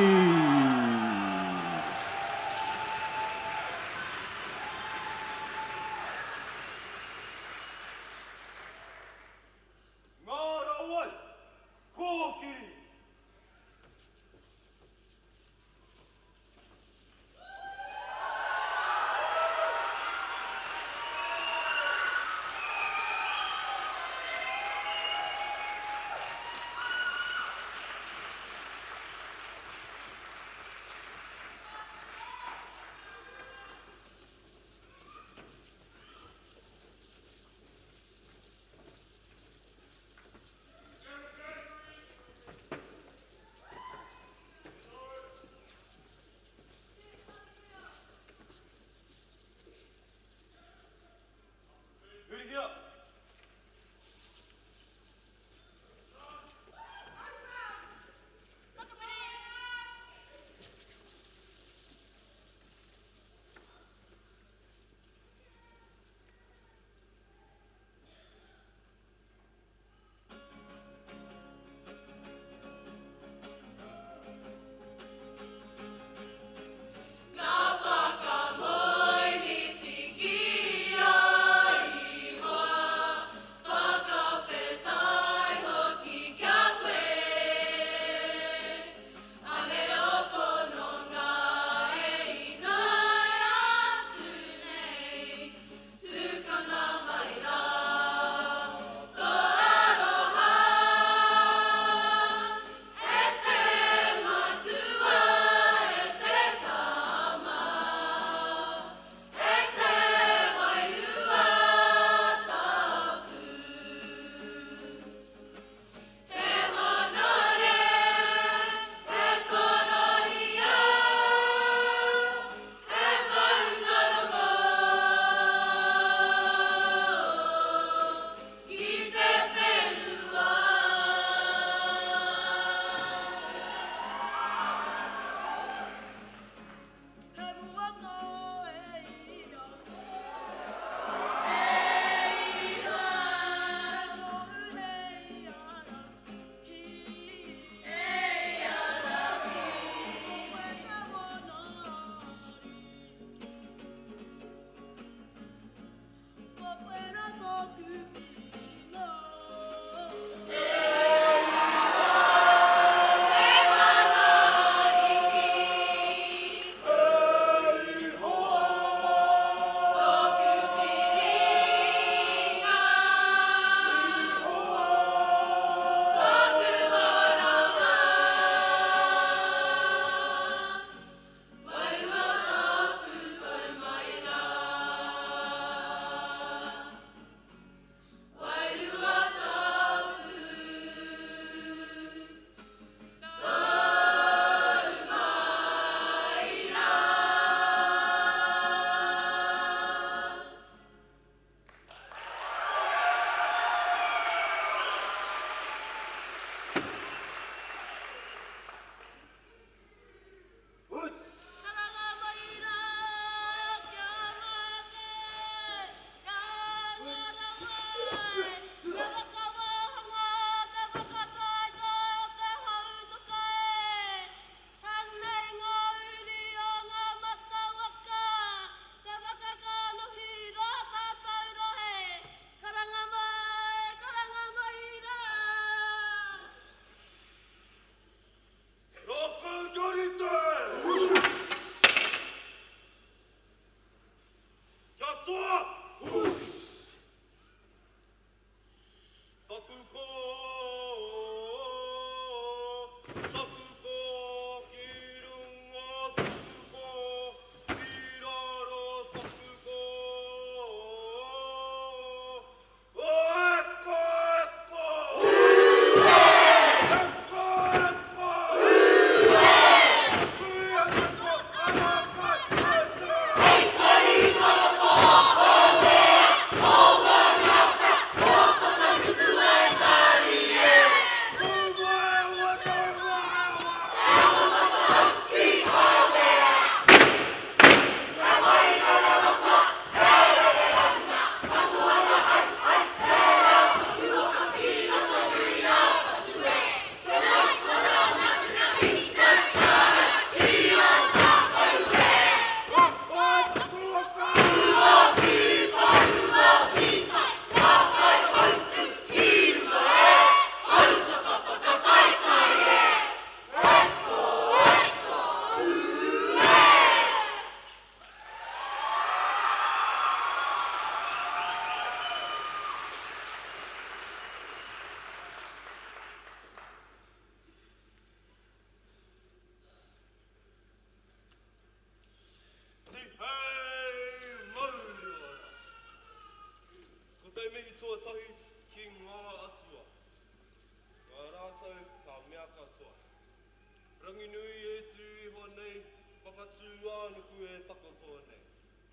ānuku e takotoa nei.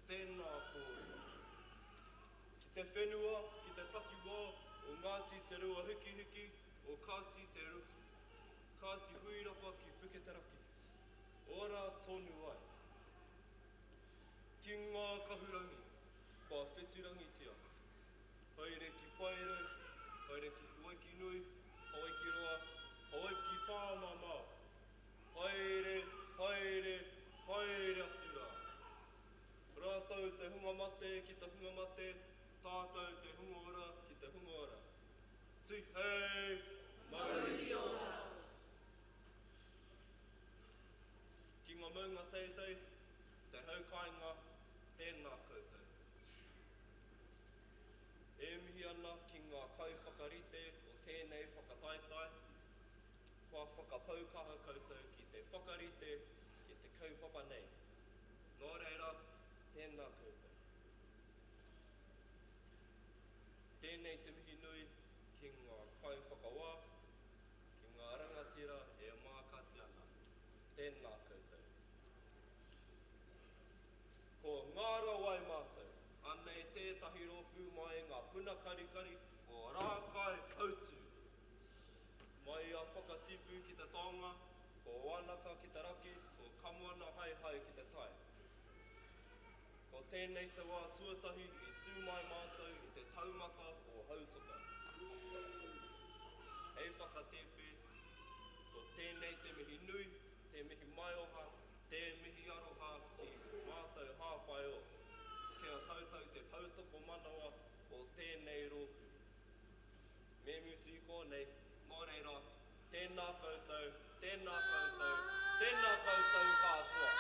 Tēnā kōrua. Ki te whenua, ki te takiwā, o Ngāti te rua hiki, o Kāti te Kāti huirapa ki Puketeraki. Ora tonu ai. Ki ngā kahurangi, pa wheturangi tia. Haere ki Paerau, haere ki Huaiki Nui, haere ki Roa, haere ki Pāmamau. Haere, haere, haere atu rā. Rātou te hunga mate ki te hunga mate, tātou te hunga ora ki te hunga ora. Tui hei, mauri ora. Ki ngā maunga teitei, te haukainga, tēnā koutou. E mihi ana ki ngā kauwhakarite o tēnei whakataitai, kua whakapaukaha koutou ki te whakarite i te kaupapa nei. Nō reira, tēnā koutou. Tēnei te mihi nui ki ngā kauwhakawā, ki ngā rangatira e mākati ana. Tēnā koutou. Ko ngāra wai mātou, anei tētahi rōpū mai ngā puna karikari o rākai hautu. Mai a whakatipu ki te taonga, ko wānaka ki te raki, ko kamuana hai ki te tai. Ko tēnei te wā tuatahi i tū mai mātou i te taumata o Hautoka. Hei whakatepe, ko tēnei te mihi nui, te mihi maioha, te mihi aroha ki mātou hāwhai o. Kia tautau te pautoko manawa o tēnei rōpū. Me mutu i kōnei, nō reira, tēnā koutou, tēnā koutou, tēnā koutou kātua.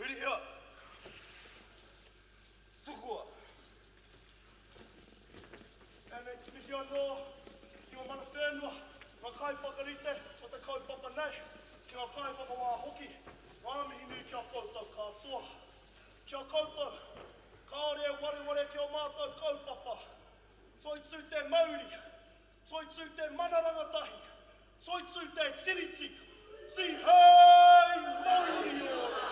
Whirihia. Tukua. Ene tihi anō, ki o mana whenua, ngā kai whakarite o te kaupapa nei, ki ngā kai whakawā hoki, āmihi nui kia koutou katoa. Kia koutou, kāore ware ki o mātou kaupapa. Toitū te Māori, toitū te mana rangatahi, toitū te Trinity, si hei Māori ora.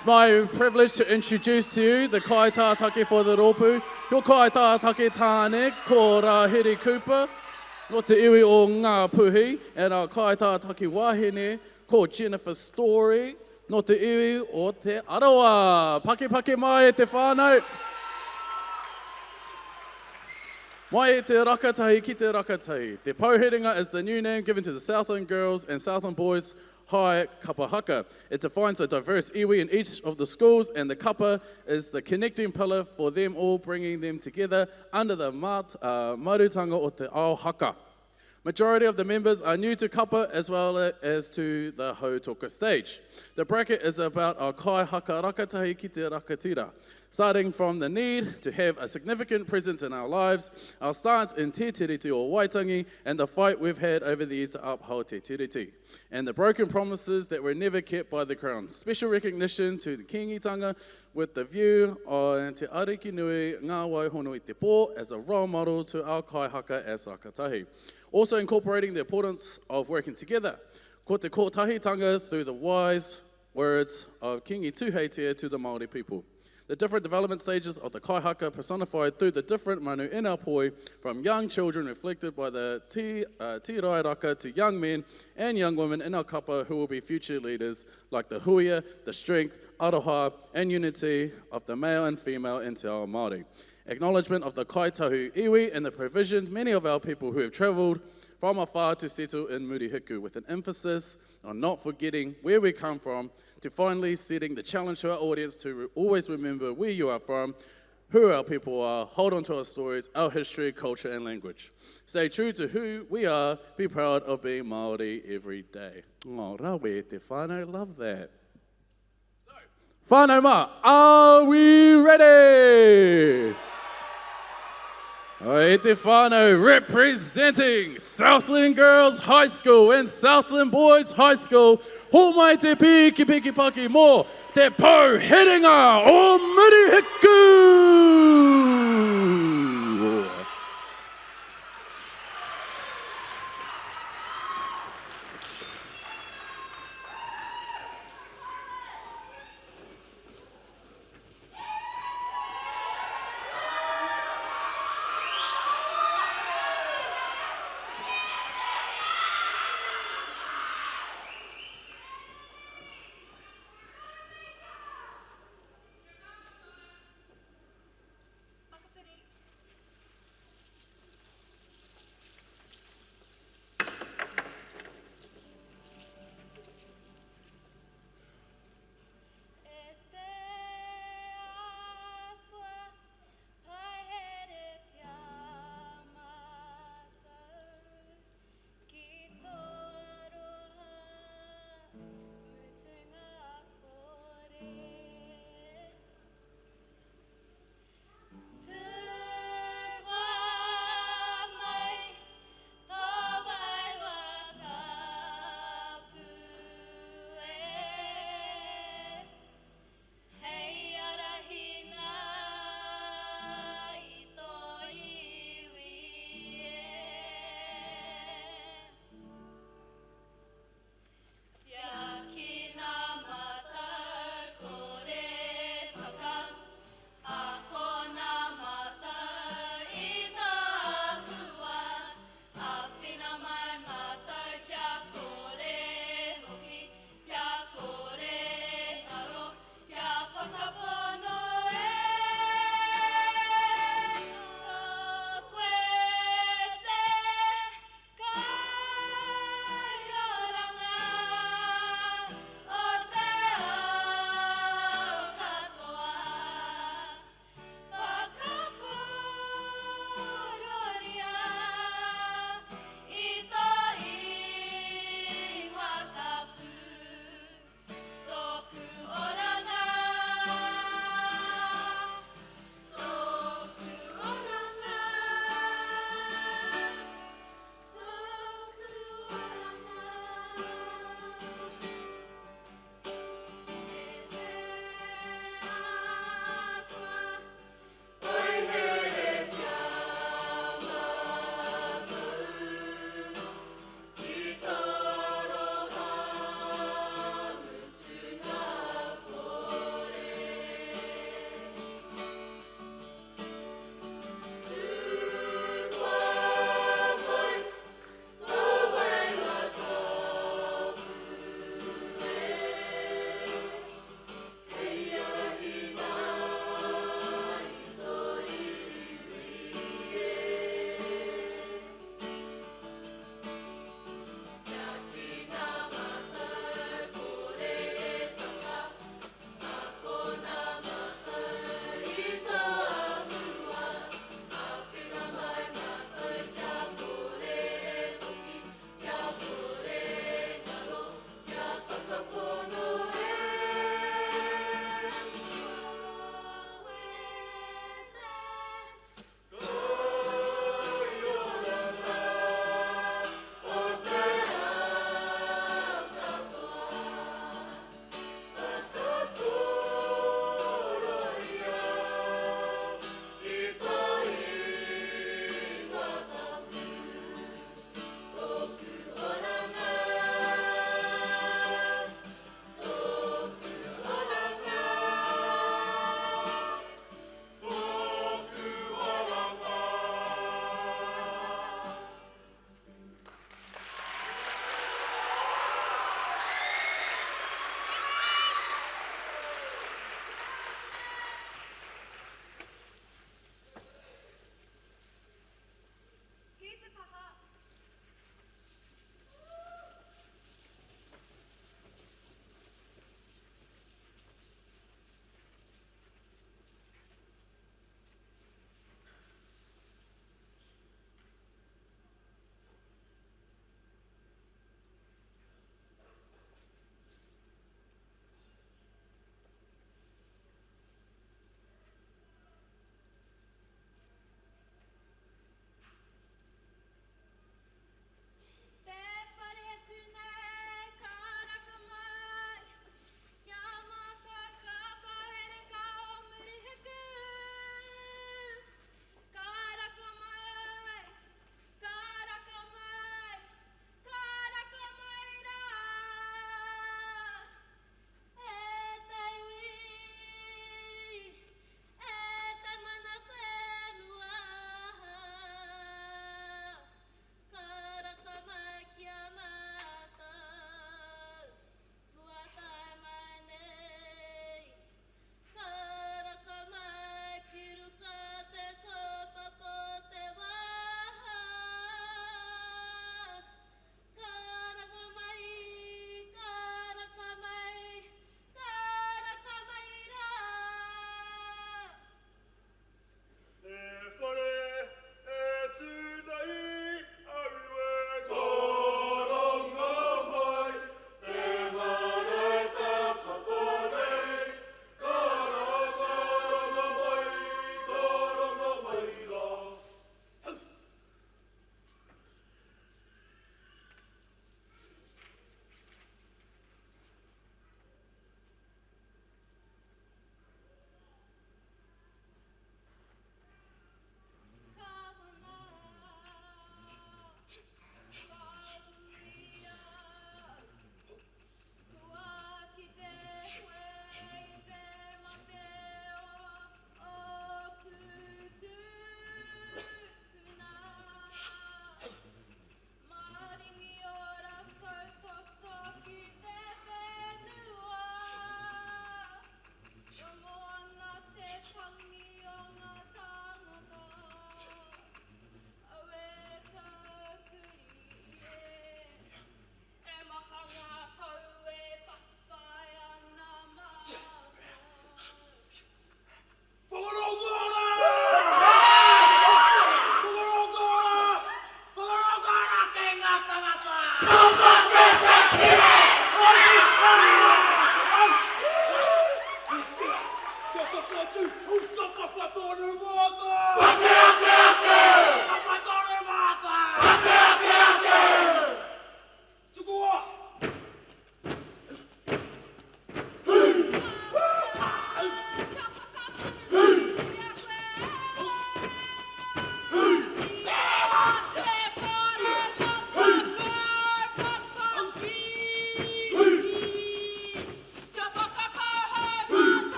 It's my privilege to introduce to you the kai tātake for the rōpū. Your kai tātake tāne, ko Rahiri Cooper, no te iwi o ngā puhi, and our kai tātake wahine, ko Jennifer Story, no te iwi o te arawa. Pake mai e te whānau. Mai e te rakatahi ki te rakatahi. Te Pauherenga is the new name given to the Southland Girls and Southland Boys High Kapa Haka. It defines the diverse iwi in each of the schools, and the kapa is the connecting pillar for them all, bringing them together under the marutanga o te ao haka. Majority of the members are new to kapa as well as to the Hautoka stage. The bracket is about our kai haka rakatahi ki te rakatira. Starting from the need to have a significant presence in our lives, our stance in te tiriti o Waitangi, and the fight we've had over the years to uphold te tiriti, and the broken promises that were never kept by the Crown. Special recognition to the kingitanga with the view on te ariki nui ngā waihono i te pō as a role model to our kai haka as rangatahi. Also incorporating the importance of working together. Ko te kōtahitanga through the wise words of Kingi Tuheitia to the Māori people. The different development stages of the kai haka personified through the different manu in our poi, from young children reflected by the ti rairaka to young men and young women in our kapa who will be future leaders, like the huia, the strength, aroha, and unity of the male and female in te ao Māori. Acknowledgement of the kai tahu iwi and the provisions many of our people who have travelled from afar to settle in Murihiku, with an emphasis on not forgetting where we come from, to finally setting the challenge to our audience to always remember where you are from, who our people are, hold on to our stories, our history, culture, and language. Stay true to who we are, be proud of being Māori every day. Oh, rawe te whānau, love that. So, whānau mā, are we ready? Oi te whānau, representing Southland Girls High School and Southland Boys High School, ho mai te piki piki paki mō te Pouherenga o Murihiku!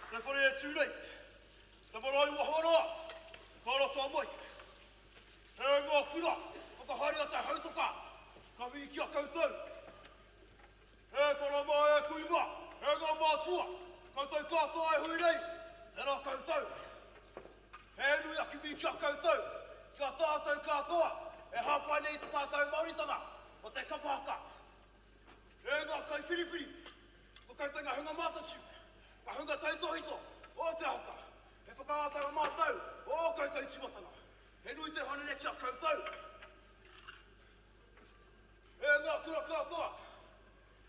Te whare e tūrei. Te marae ua horoa. Kāra tā mai. He ngā kura. Whakahari a te Hautoka. Ka wiki a koutou. He kora mai e kui ma. He ngā mātua. Koutou katoa e hui nei. Tērā koutou. He nui a ki wiki a koutou. Kia tātou katoa. E hapai nei te tātou mauritanga. O te Kapa Haka. He ngā kai whiriwhiri. Ko koutou ngā hunga mātatu. Ka hunga tautohito. O te haka. He whakaatanga mātou. O koutou timatanga. He nui te haneneti a koutou. E ngā kura katoa.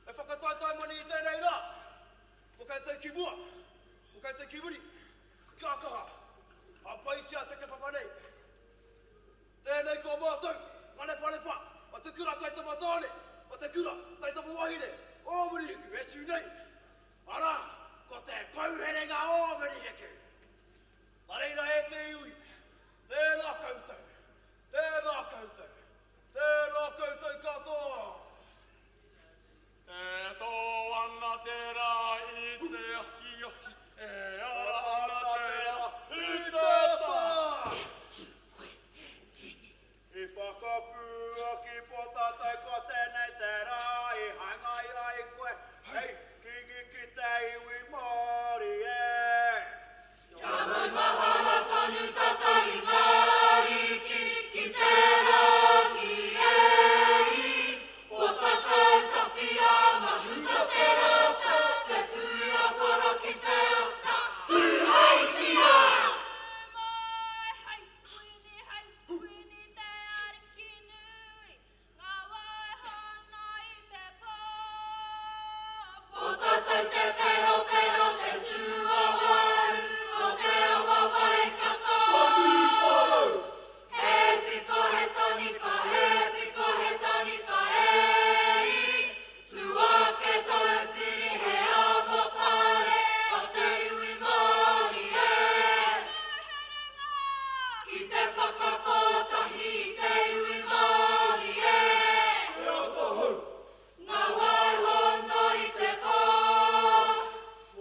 E whakataitai mani i tēnei rā. Ko koutou ki mua. Ko koutou ki muri. Kia kaha. A paitia te ke papanei. Tēnei kua mātou. Mane panepa. O te kura taita matāne. O te kura taita muahine. O Murihiku e tū nei. Ara, ko te pauherenga o Murihiku. Tareira e te iwi. Tēnā koutou. Tēnā koutou. Tēnā koutou katoa. E tō ana te rā i te aki aki. E ara ana te rā i te tā. I whakapu aki po tātou ko tēnei te rā i hangai ai koe. Hei, kingi ki te iwi Māori e. Kia mai mahalo tonu tātou i Māori ki te rangi e i. O tātou tawhia mahuta te rata, te pua kora ki te ota. Tūheitia! Hei puini te ariki nui, ngā waihana i te pō. O tātou te whero te tua waru, o te awa wai katoa. He piko he taniwha e i. Tua ke taupiri he amo whare, o te iwi Māori e. Ki te whakakotahi te iwi Māori e. Ngā waihono i te pō.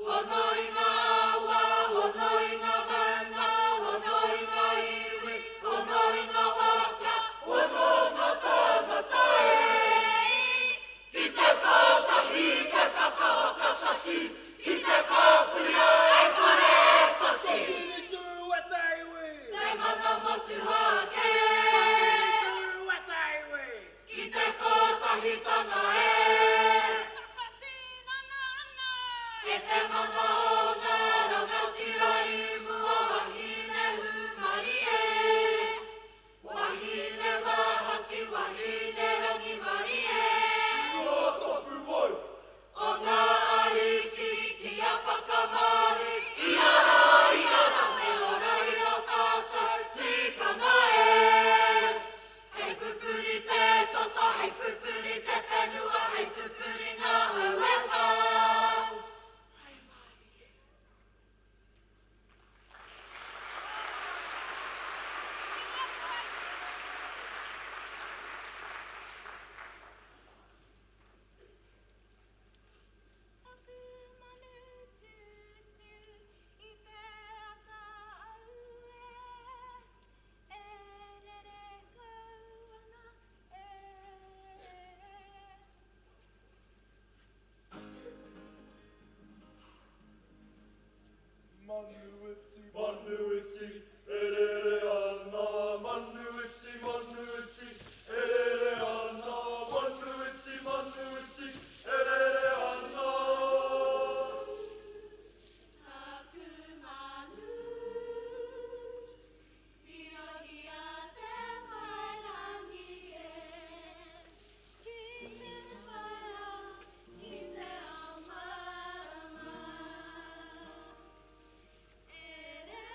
Hono i ngā awa, hono i ngā maunga, hono i ngā iwi, hono i ngā waka, hono ngā tāngata e. Ki te kātahi, te kakahaka whati, ki te kāpuia e kore e whati. Ki tū e te iwi. Te mana motu hake. Tū e te iwi. Ki te kōtahitanga e. E te mana o ngā rangatira i mua wahine humari e. Wahine wahaki, wahine rangiwari e. Ngā tapu wai. O ngā ariki ki a whakamahi. I ara me ora i o tātou tikanga e. Hei pupuri te toto, hei pupuri te whenua, hei pupuri ngā hauewa. Aku manu tutu i te ata aue. E rere kauana e. Manuiti, manuiti, erere ana. Manuiti, manuiti, erere ana. Manuiti, manuiti, erere ana. Aku manu, tirohi a te wairangi e. Ki te whaia, ki te amarama. E rere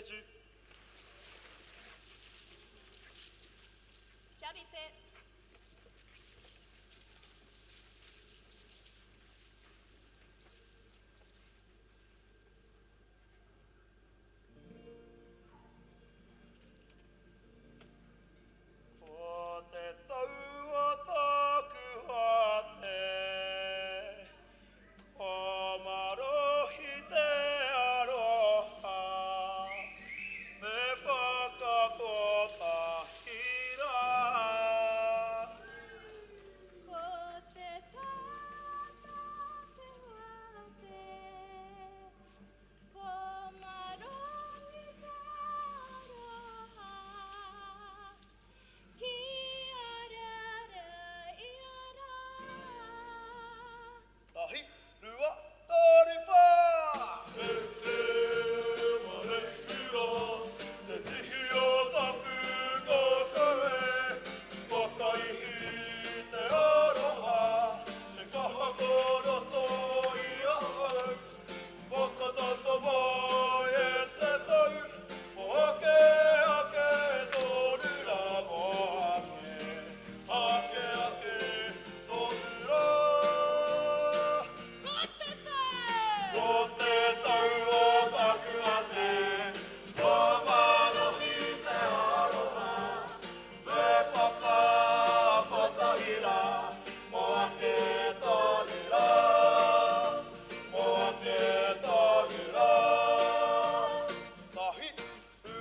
Jesu. Kia rite. O te tau Ōtākou hate, o marohi te aroha, me whakakota hira. Ko te tata te wate, ko marohi te aroha, ki arara i ara. Tahi, rua, tori whā! Te mare kura, te tihi Ōtākou ko koe, whakaihi te aroha, te kaha koroto i ahau, whakatata mai e te tau, mo ake ake tonu rā mo ake tonu rā. Ko te tau! Ko te tau Ōtākou ate, ko marohi te aroha, me whakakotahira, mo ake tonu rā, mo ake tonu rā. Tahi,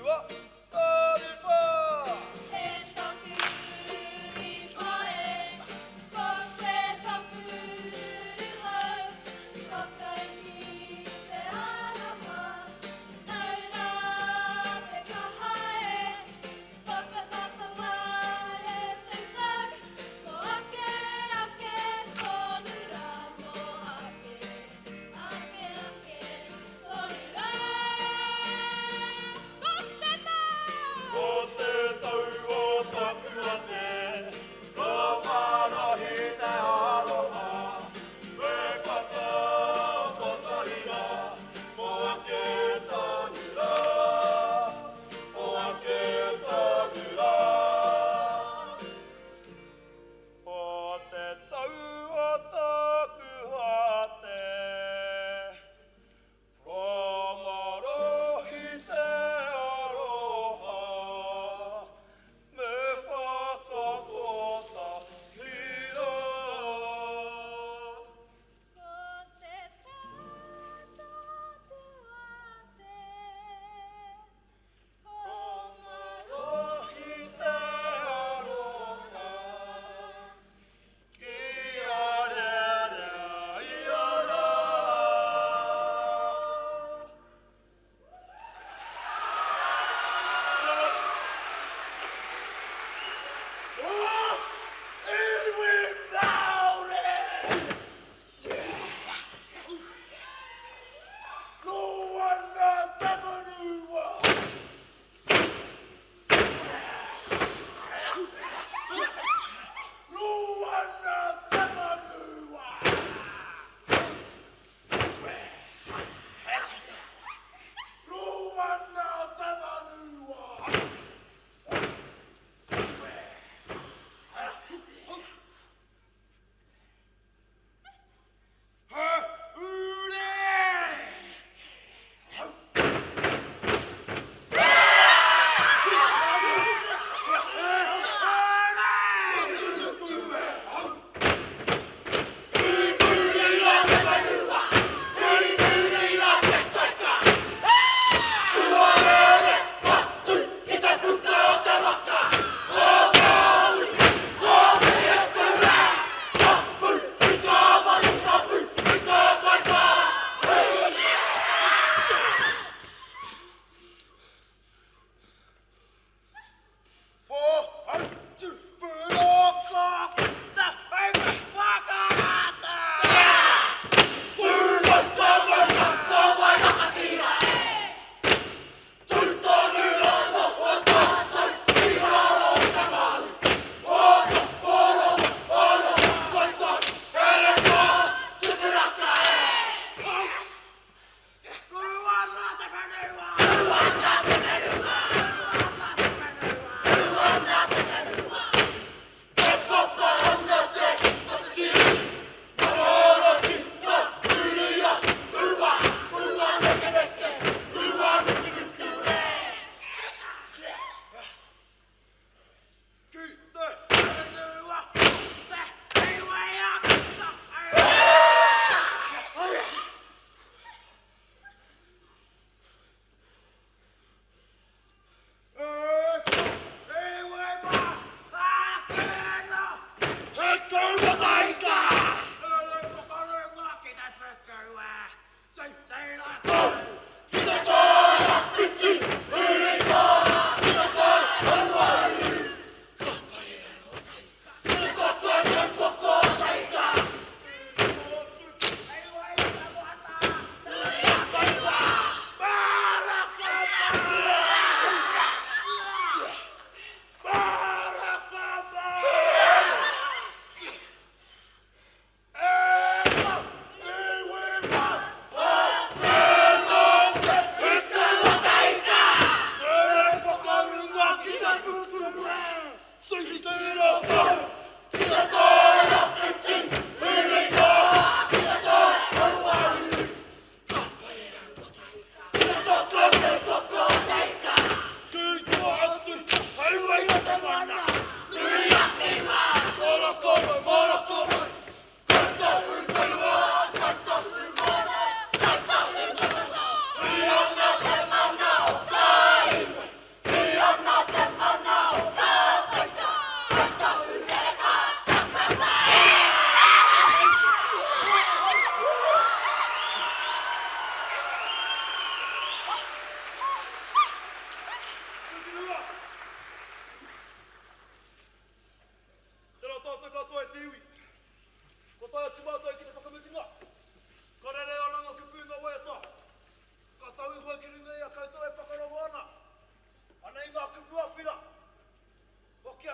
ua, tari whā! E toku uri koe, ko se toku uri hau, whakaihi te aroha, nau rā te kaha e, whakatata mai e te tau, ko ake tonu rā, mo ake tonu rā. Ko te tau! Ko te tau Ōtākou ate, ko whārahi te aroha, me whakakotahira, mo ake tonu rā, mo ake tonu rā. Ko te tau Ōtākou ate, ko marohi te aroha, me whakakota hira. Ko te tata te wate, ko Marohi te aroha, ki arere i ara.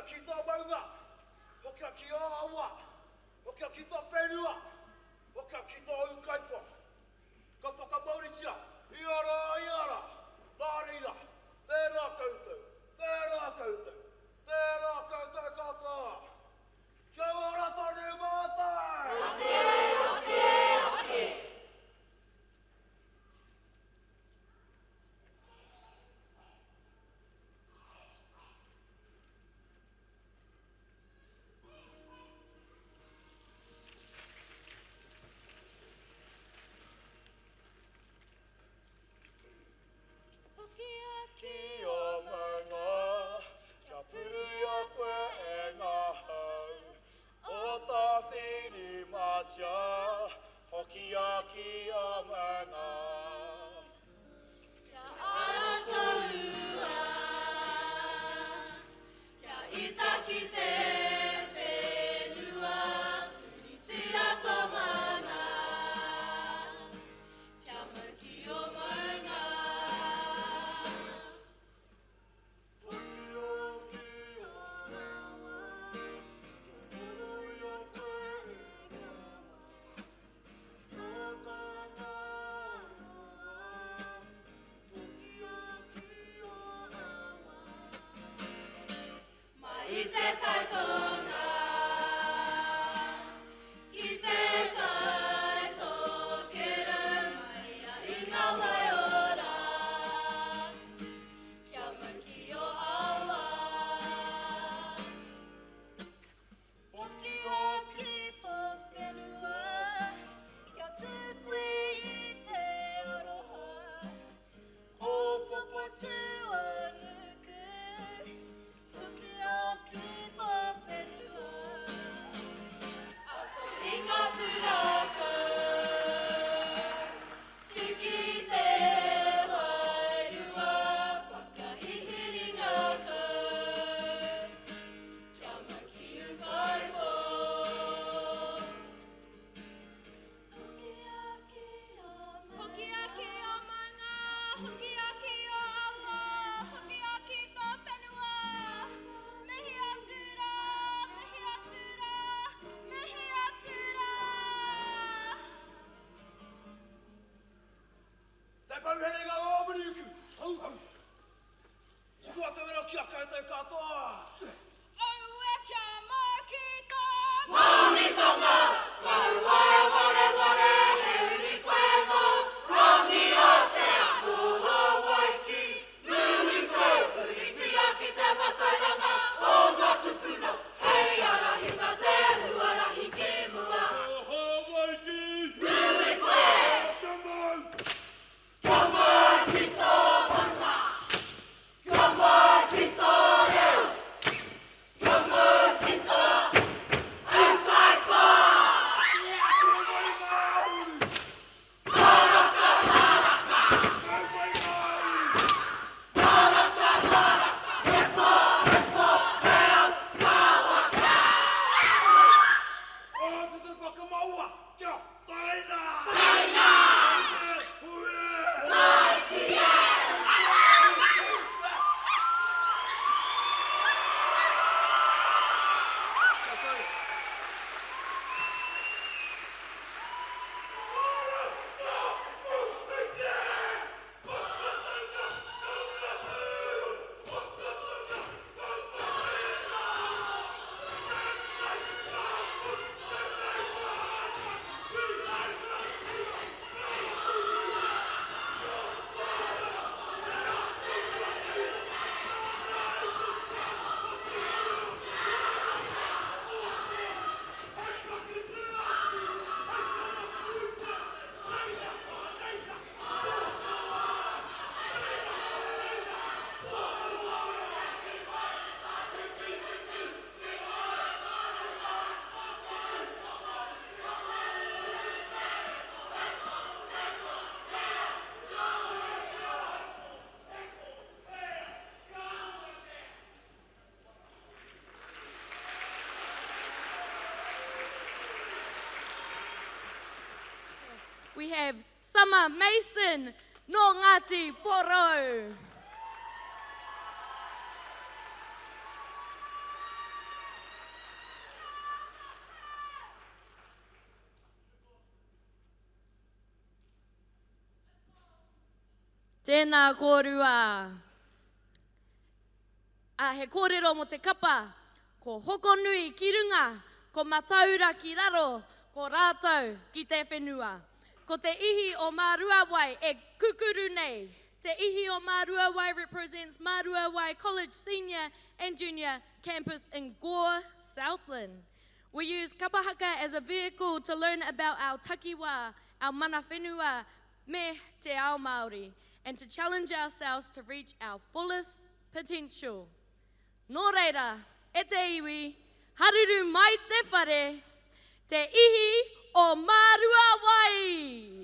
ki tō maunga, hokia ki o aua, hokia ki tō whenua, hokia ki tō ukaipua. Ka whakamaurisia, iara, mārira, tērā koutou, tērā koutou katoa. Kia ora tonu mātai! Ake. Ki o maunga, kia puru o koe e ngā hau. O tā whiri mātia, hoki a ki o maunga. Kia ara taurua, kia ita ki te whenua, puritia tō mana. Kia mau ki o maunga. I te taitonga, ki te taitokera, mai a i ngā waiora, kia mau ki o awa. Hoki tō whenua, kia tukui i te aroha, o popo tua nuku. Inga puraka, tiki te wairua, whakahihiringaka, kia mau ki ukaipo. Hoki aki o manga, hoki aki o awa, hoki aki tō whenua. Mihi atura, mihi atura, mihi atura. Te pauherenga o Murihiku, hau. Tuku atu wera ki a koutou katoa. Aue kia maki tō Mauritonga, karuara ware, he uri koe mo, rongi o te aku o waiki. Nui koe puritia ki te matairanga, o ngā tupuna, hei arahinga te huarahi ki mua. Oho waiki! Nui koe, kia mai ki tō manga, kia mai ki tō reo, kia mai ki tō ukaipa. O te te whakamaua, kia taina! We have Summer Mason, no Ngāti Poro. Tēnā kōrua. He kōrero mo te kapa, ko hoko nui ki runga, ko mataura ki raro, ko rātou ki te whenua. Ko te ihi o Mārua Wai e kukuru nei. Te ihi o Mārua Wai represents Mārua Wai College Senior and Junior Campus in Gore, Southland. We use Kapa Haka as a vehicle to learn about our takiwā, our mana whenua, me te ao Māori, and to challenge ourselves to reach our fullest potential. Nō reira, e te iwi, haruru mai te whare, te ihi o Mārua Wai.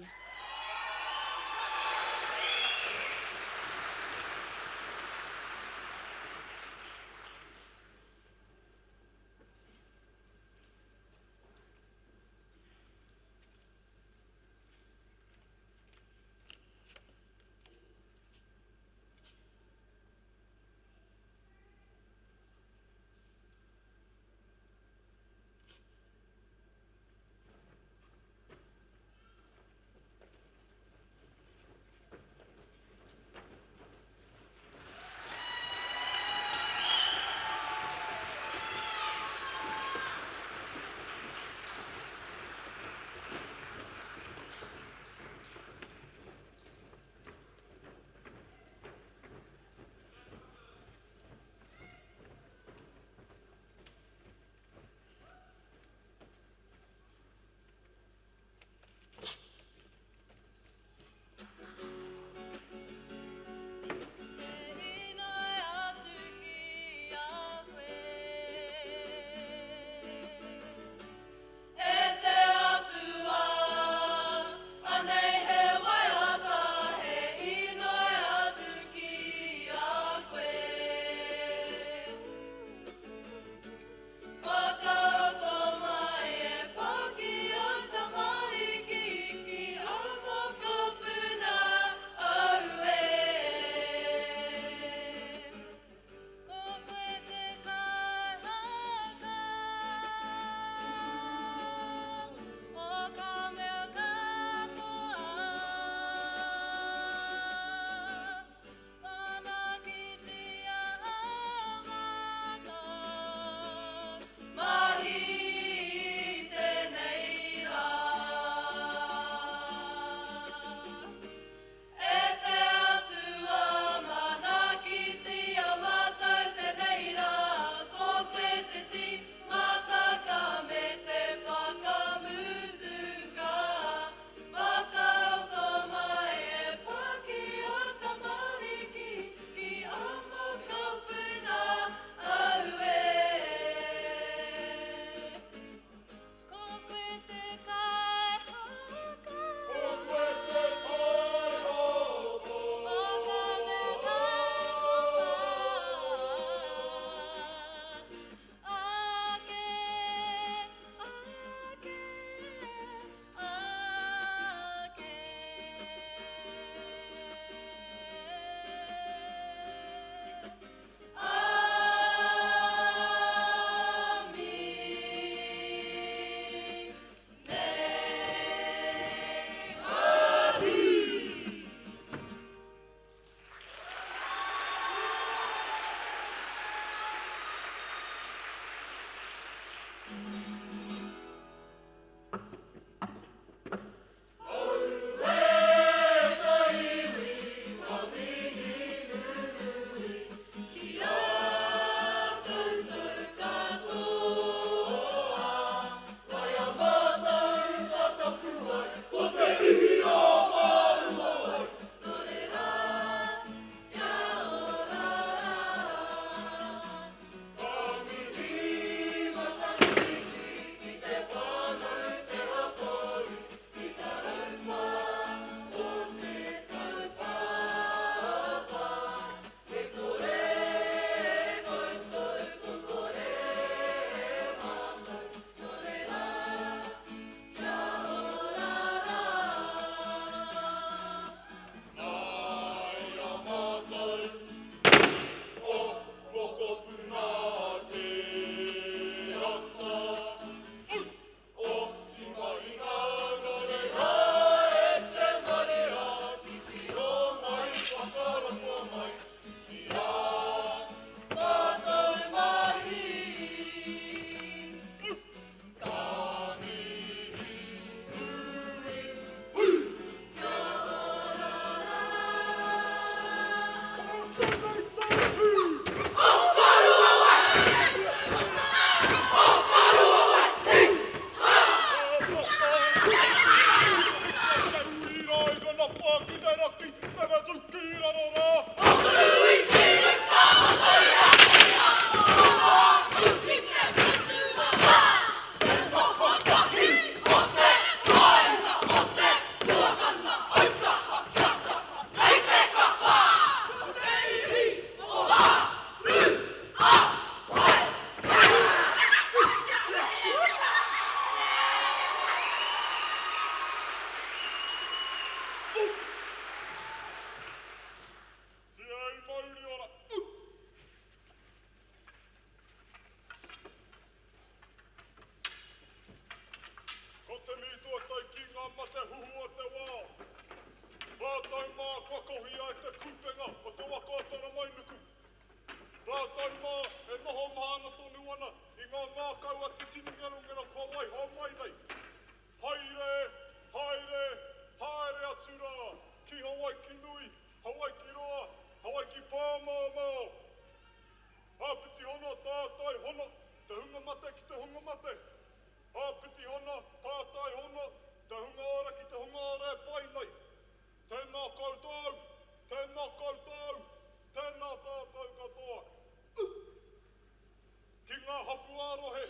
hapu arohe,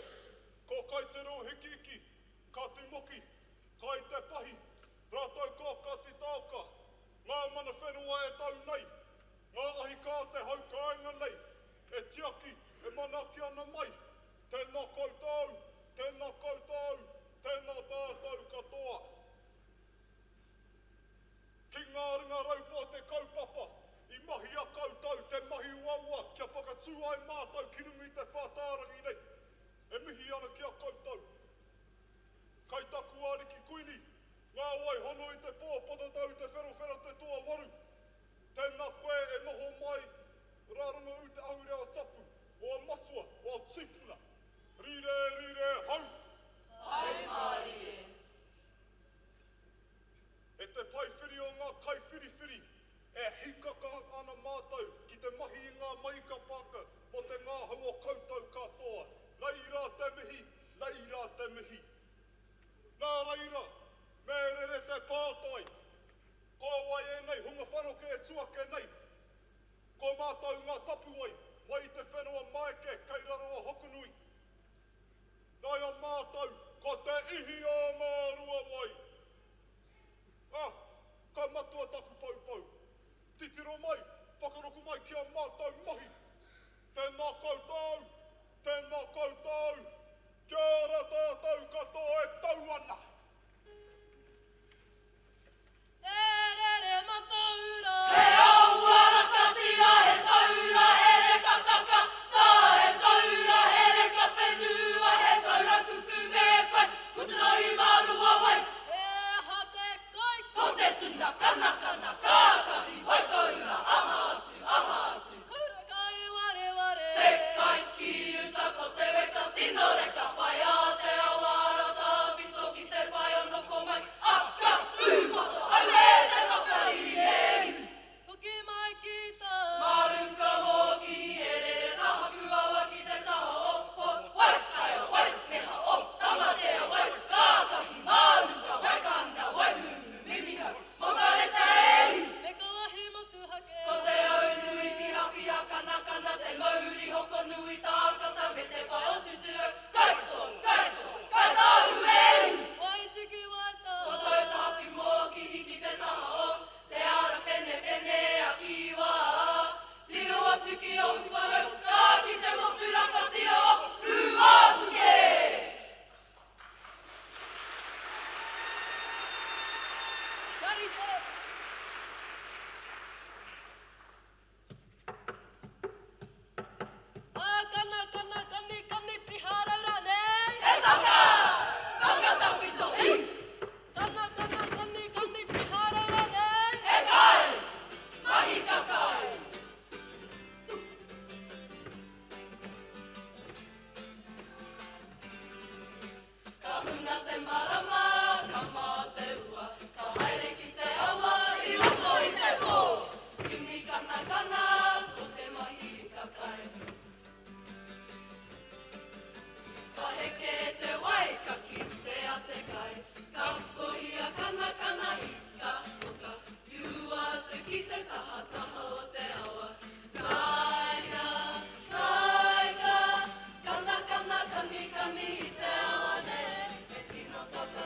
ko kai te ro hiki, ka te moki, kai te pahi, rātou ko ka te tāka, ngā mana whenua e tau nei, ngā ahi kā te haukainga nei, e tiaki, e manaki ana mai, tēnā koutou, tēnā koutou, tēnā tātou katoa. Ki ngā ringa raupō te kaupapa, I mahi a koutou, te mahi uaua, kia whakatū ai mātou ki rungi te whātārangi nei. E mihi ana ki a koutou. Kai taku ariki kuini, ngā wai hono I te pō potatau te whero te toa waru. Tēnā koe e noho mai, rārunga u te ahurea o tapu, o a matua, o a tūpuna. Rire, rire, hau! Hai marire. E te pai whiri o ngā kai whiri, e hikaka ana mātou ki te mahi I ngā maika pāka o te ngā hau o koutou katoa. Leira te mihi, leira te mihi. Nā reira, me rere te pātai. Ko wai e nei, hunga whanoke e tuake nei. Ko mātou ngā tapu ai, mai te whenua maike kei raro a hokunui. Nai a mātou, ko te ihi o ngā rua wai. Ka matua taku paupau. Titiro mai, whakaroku mai ki a mātou mahi. Tēnā koutou, tēnā koutou. Kia ora tātou katoa e tau ana. E rere mataura. He aua rakatia, he taura, he re kakaka. Tā he taura, he re ka whenua, he taura kuku me kai. Kutuna I marua wai. E hate kai. Ko te tuna kana, kākahi, wai taura, aha atu. Kura kai ware. Te kai ki uta ko te weka tino reka whai a te awara tāwito ki te pai ono ko mai. Aka tūmato, au he te makari e. Hoki mai ki tā. Marunka mō ki he rere tahaku awa ki te taha o. Wai kai o, wai meha o, tamatea wai. Kākahi, marunka, wai kanga, wai munu, mimihau. Mokare te ei. Me ka wahi motu hake. Ko te au nui piha kana, te mauri hoko nui tākata me te pai o tuturau. Kaitau ei! Wai tiki wai tā. Ko tau tapu mō ki hiki te taha o, te ara whene a kiwa. Tiro atu ki o whanau, ka ki te motu raka tiro o ruapuke! Karite. Kani piharaura nei. E taka! Taka tawhito hi! Kani piharaura nei. E kai! Mahi ka kai! Ka huna te marama, ka mā te ua, ka haere ki te awa, I roto I te pō. Kimi kana, ko te mahi ka kai. Ka heke te wai, ka kite a te kai. Ka pohia kana hika toka. Whiu atu ki te taha o te awa. Kaika, kana, kani I te awa nei. E tino taka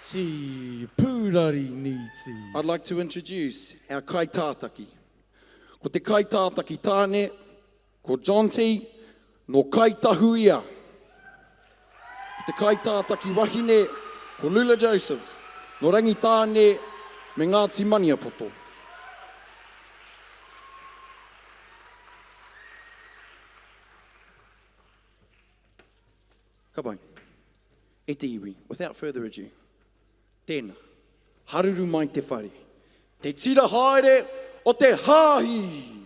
Gee, pūrari niti. I'd like to introduce our kaitātaki. Ko te kaitātaki tāne, ko John T, no Kaitāhuia. Ko te kaitātaki wahine, ko Lula Josephs, no rangi tāne, me Ngāti Maniapoto. Ka pai, e te iwi, without further ado, tēnā, haruru mai te whare, te tira haere o te hāhi.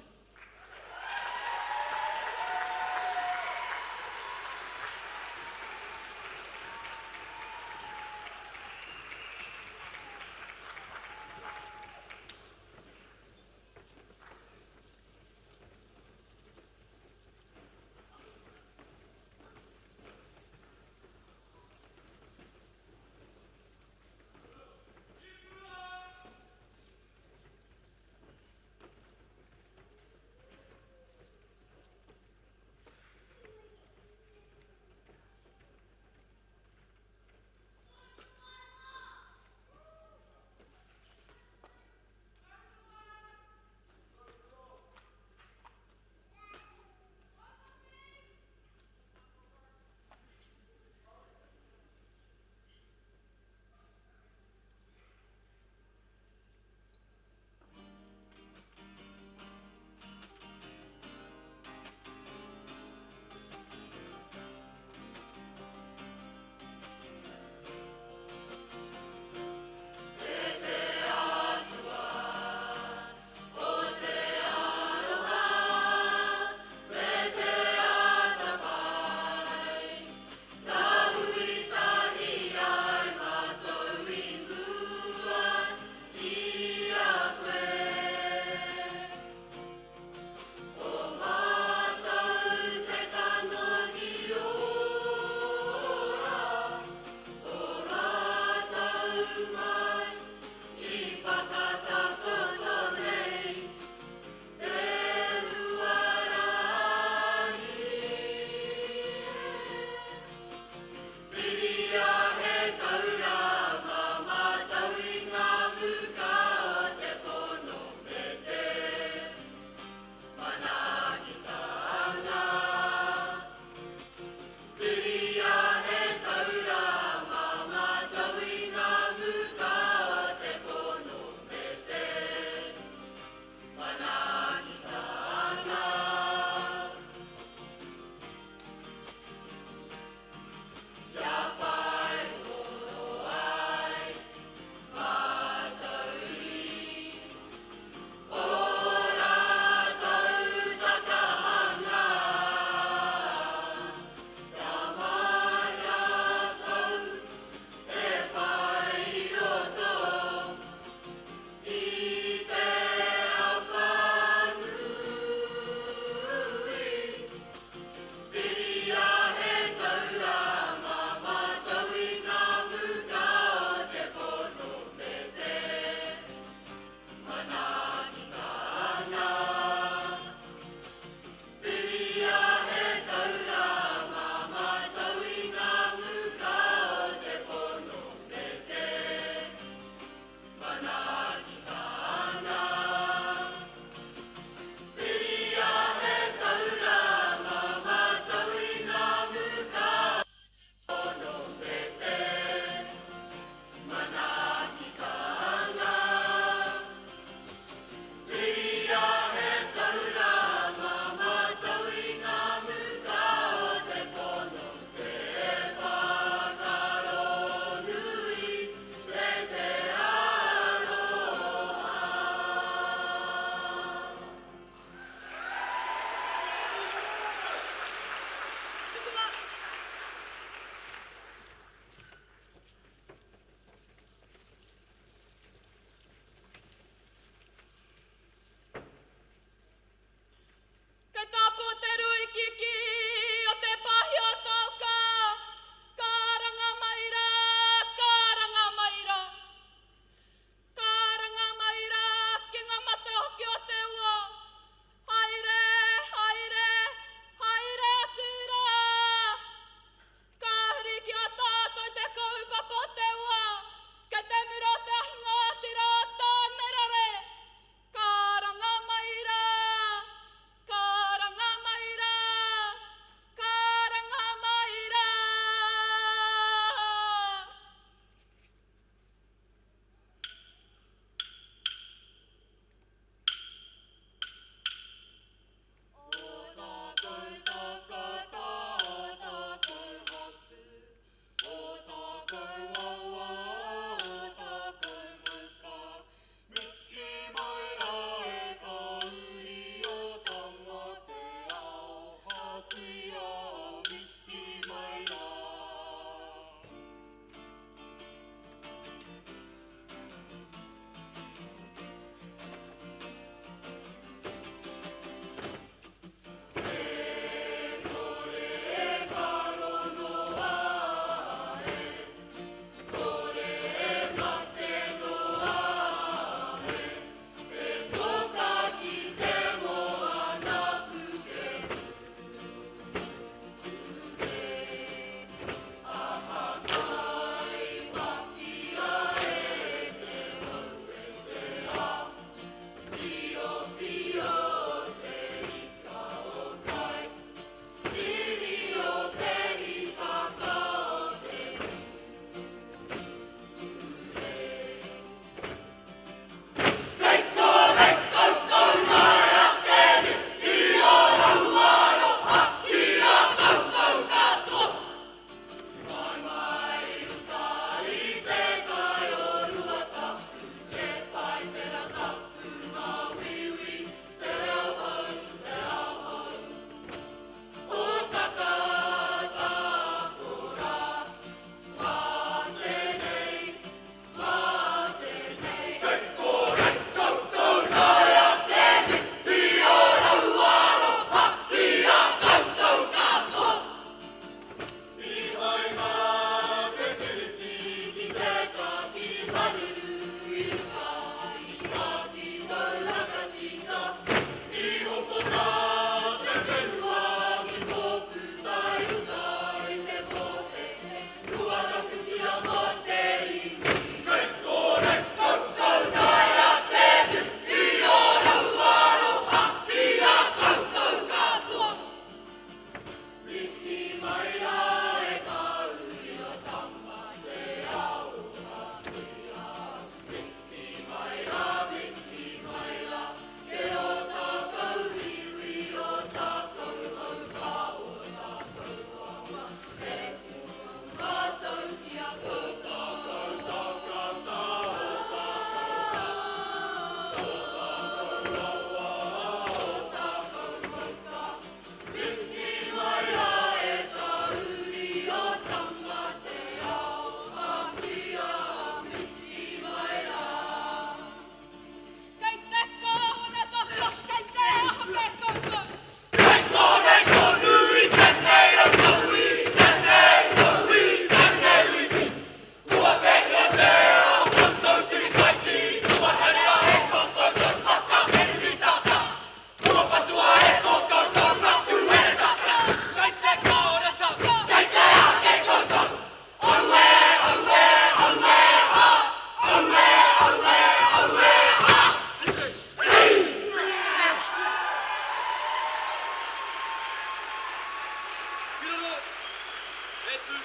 E tū.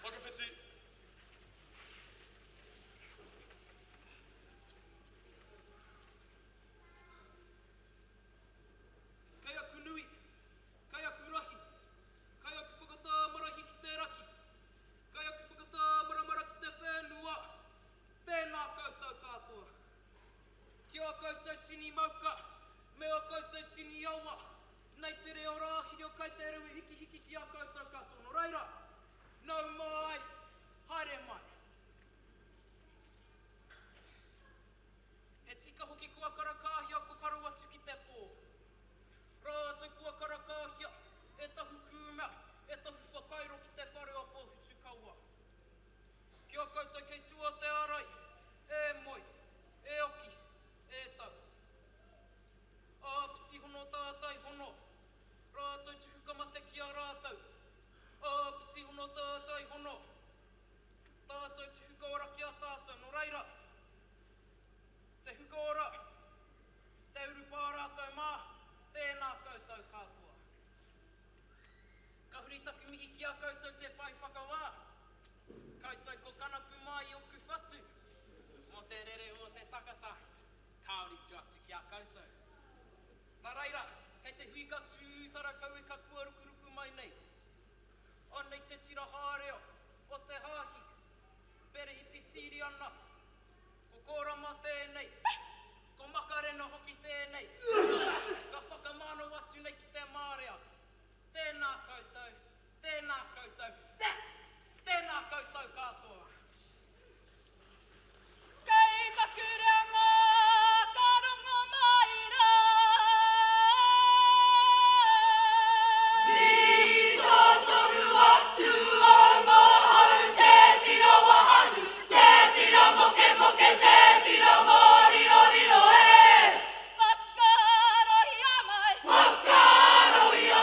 Whakawhiti. Kai aku nui, kai aku rahi, kai aku whakatā marahi ki te raki, kai aku whakatā maramara ki te whenua, tēnā koutou katoa. Kia koutou tini mauka, mea koutou tini awa, nei te reo rāhi reo kai te rewi hiki hiki ki a koutou katoa. No reira, nau mai, haere mai. He tika hoki kua karakahia ko karu atu ki te pō. Rātou kua karakahia, e tahu kūmea, e tahu whakairo ki te whare o pōhutu kaua. Kia koutou kei tua te arai, e moi, e oki, e tau. Āpiti hono tātai hono, rātou tuhukamate ki a rātou. Āpiti hono tātai hono, tātou tuhukaora ki a tātou. No reira, te hukaora, te urupā rātou mā, tēnā koutou katoa. Ka huri taku mihi ki a koutou te whai whakawā. Koutou ko kanapu mai i oku whatu. Mo te rere o te takata, kaori tu atu ki a koutou. Nā reira, kei te hui ka tūtara kau e ka kua rukuruku mai nei. O nei te tira hāreo, o te hāhi, perehi pitiri ana. Ko kora ma tēnei, ko makarena hoki tēnei. Ka whakamano atu nei ki te mārea. Tēnā koutou, tēnā koutou, tēnā koutou katoa. Kei takureanga, ka rongo mai rā. Tino toru atu o mohau, te tira wahanu, te tira moke moke, te tira mōriro riro e. Whakarohi a mai. Whakarohi a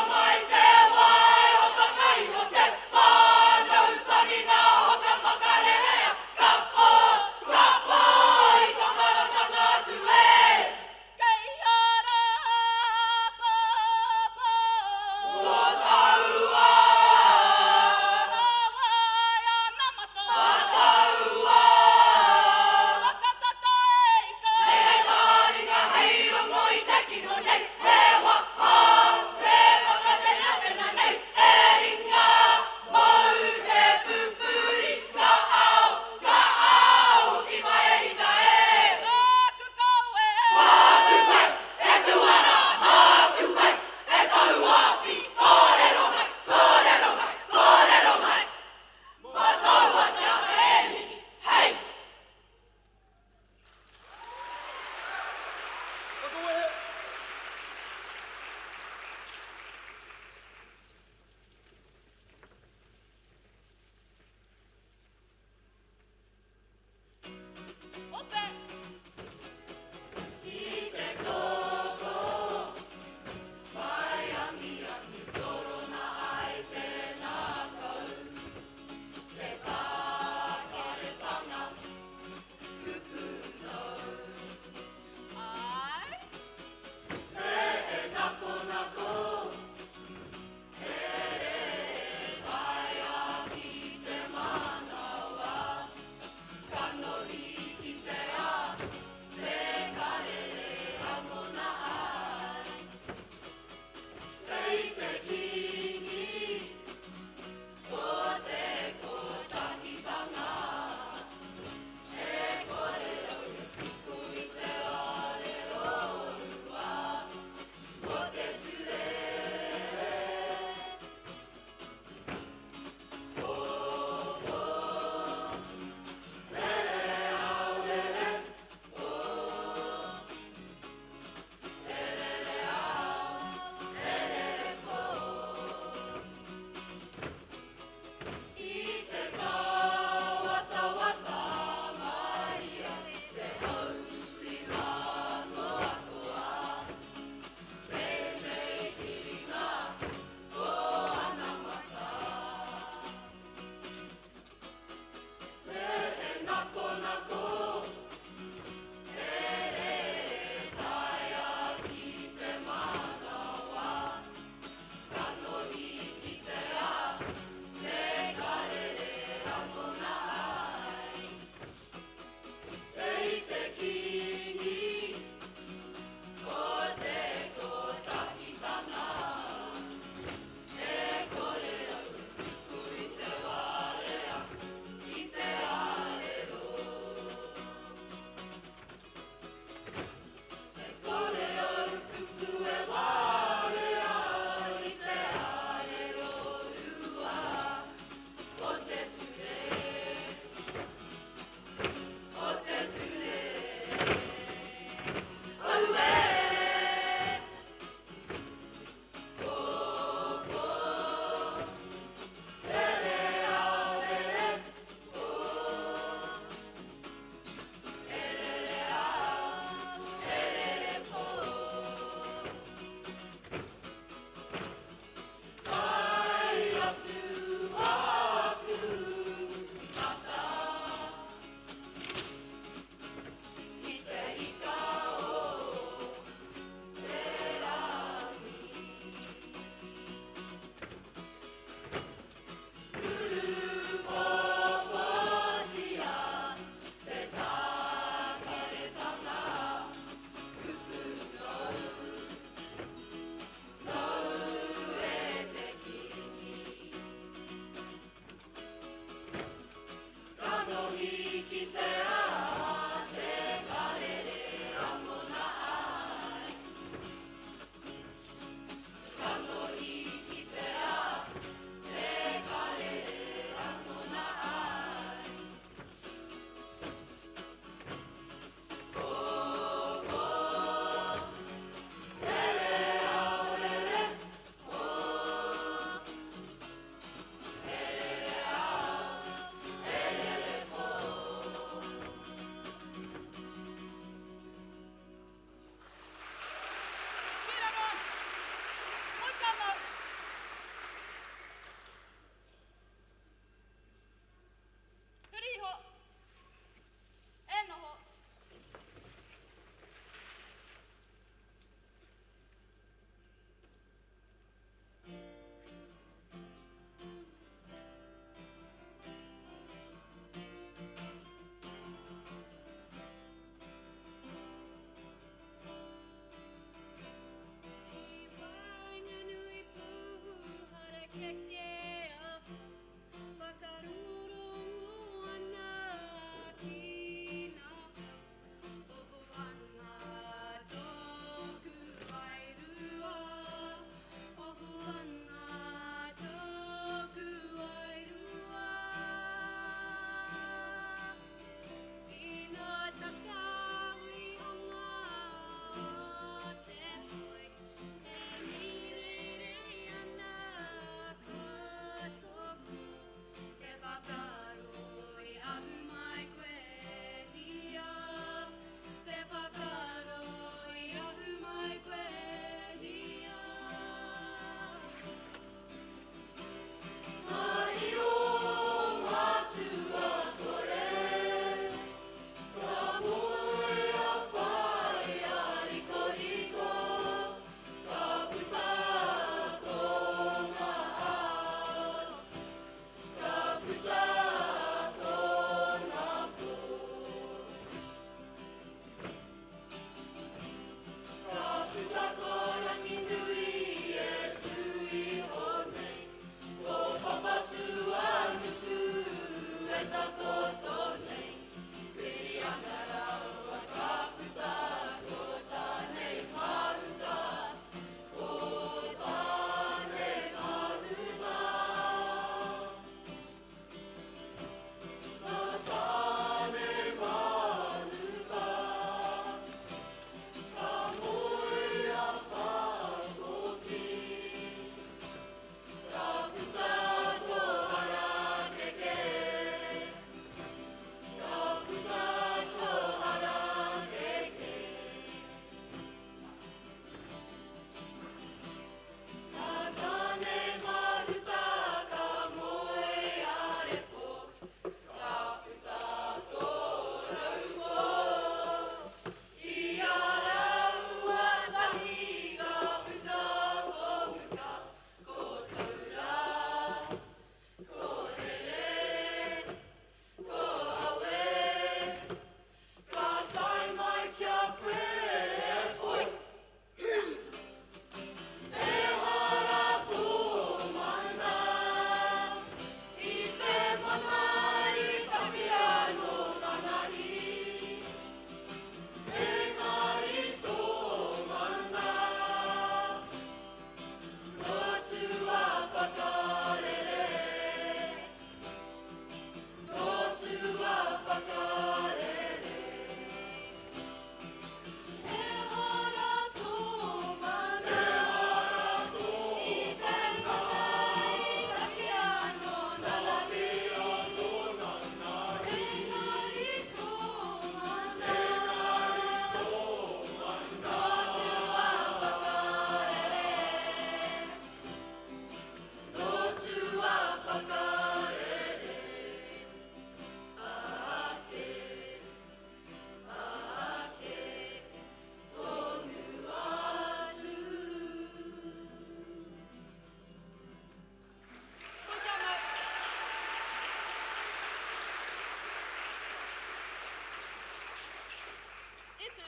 too.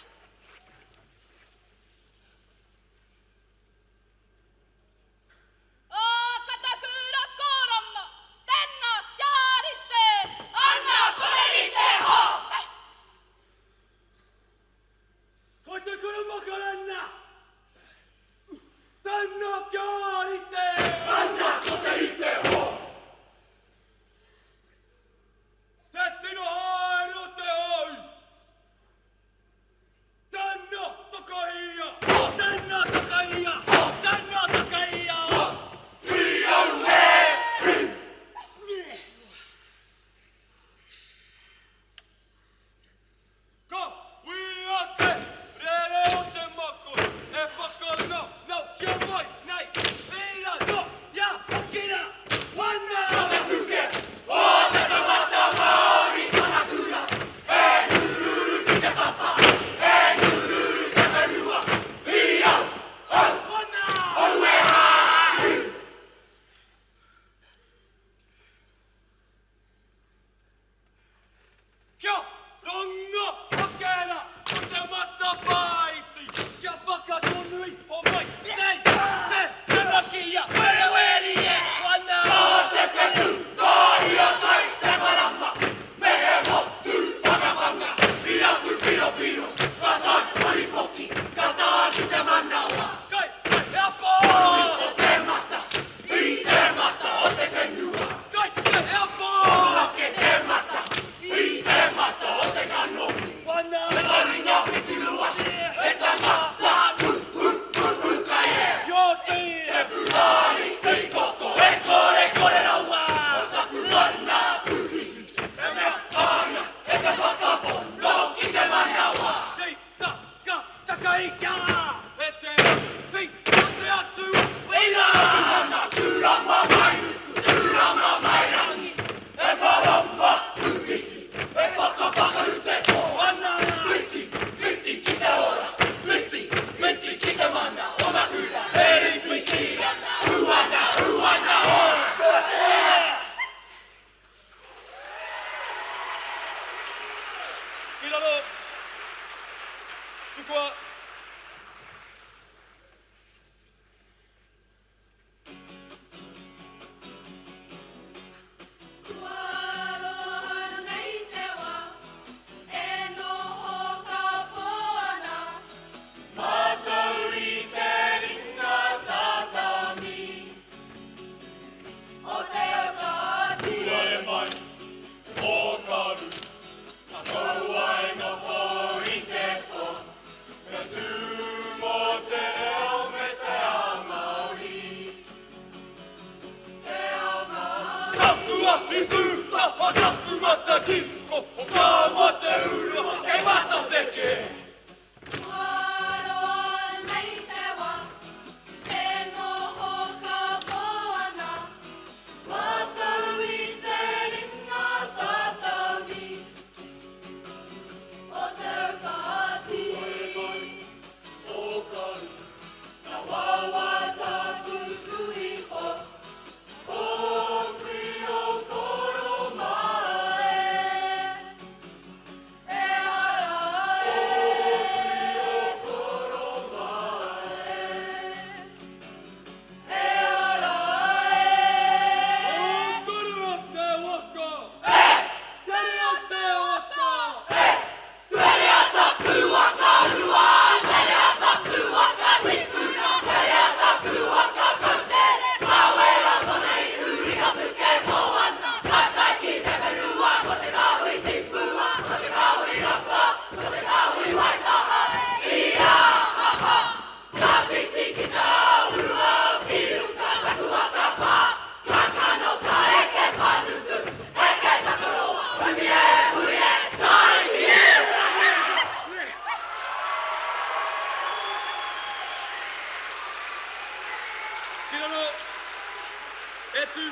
Katakura korama, tenna kiarite, Anna konerite ho! Katakura makaranna! Tenna kiarite! Anna konerite ho! Tettino haino te oi! Tenna takahia! Tenna takahia! Tenna takahia! Go! We are te! Rere o te mako! E whakano! No! Kia mai! Nei! Vira! No! Ya! Okina! Wana! Te puke! O te tawata maori kanakura! E nururu ki te papa! E nururu te whenua! Ia! Au! Wana! Aue hahu! Kia! Ronga! Hakera! O te mata paiti! Kia whakatonui o mai! Nei! Te! Terakia! Were were e! Wana! Te whenu! Ko ia tai te marama! Mehe motu whakawanga! Ia tu piro piro! Ka tai paripoti! Ka tātu te manawa! Kai! Kai! Eapa! O te mata! I te mata o te whenua! Kai! Kai! Eapa! Ke te mata! I te mata o te kanohi! Wana! E taringa ki turua! E ta mata! Ka e! Yo te! Te puhari! Te koko! E kore kore raua! O taku wana purihi! E mea tāna! E te whakapono ki te manawa! Te! Ta! Ka! Takaika! E te! Hei! O te atu! Ina! Ana turama mai nuku! Turama mai rangi! E marama purihi! E whakapakaru te ko! Wana! Pliti! Pliti ki te ora! Pliti! Pliti ki te mana! O makura! Eri pliti! Uana! Uana! Kiraro! Tukua! Kuaroha nei te wā, e noho ka poana. Mātou i te ringa tātami! O te okati, Ua mai! O karu! A kaua e noho i te wha! Me tū mō te reo me te ao Māori! Te ao Māori! Takua i tū! Taha taku mataki! Ko ka mo te uru! E wata wheke! kuaroha nei te wā, e noho ka poana. Mātou i te ringa tātauri, o te okati. O karu! Na wawa tātu kuiho! O kui o koro mai! E ara e, Koro mai! e ara e. Kuru o te waka! Tere o te waka! Tere ata kuwaka rua! Tere ata kuwaka tipuna! Tere ata kuwaka kautere! Kawera konei huri ka puke moana! Katai ki te whenua! Ko te kahui tipua! Ko te kahui rapa! Ko te kahui waitaha! Ia! Aha! Ka titi ki te aurua! Piruka takuwaka pā! Ka kano ka eke panuku! Eke takaroa! Hui e! Hui e! Tai ki e! Kiraro! E tū!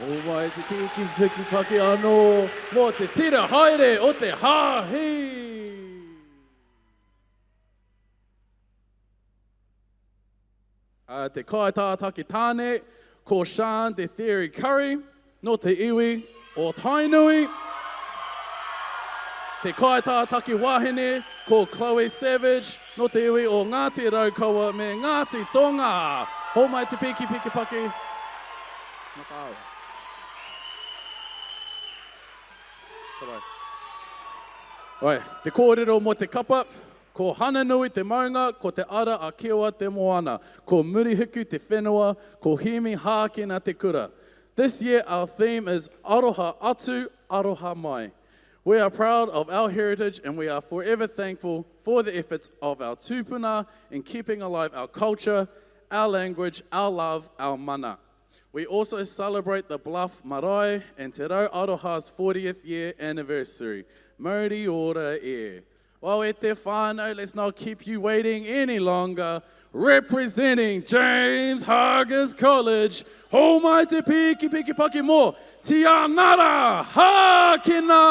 O mai te piki piki paki anō, mō te tira haere o te hāhi. Te kaitātaki tāne, ko Sean te Theory Curry, no te iwi o Tainui. Te kaitātaki wahine, ko Chloe Savage, no te iwi o Ngāti Raukaua me Ngāti Tonga. Hō mai te piki piki paki. Nakau. Oi, te kōrero mo te kapa, ko Hananui te maunga, ko te ara a Kiwa te moana, ko Murihiku te whenua, ko Himi hākena te kura. This year our theme is Aroha atu, aroha mai. We are proud of our heritage and we are forever thankful for the efforts of our tūpuna in keeping alive our culture, our language, our love, our mana. We also celebrate the Bluff Marae and Te Rau Aroha's 40th year anniversary. Mauri ora e. Well, e te whānau, let's not keep you waiting any longer. Representing James Hargest College, hō mai te piki piki paki mō, Tianara Hākena!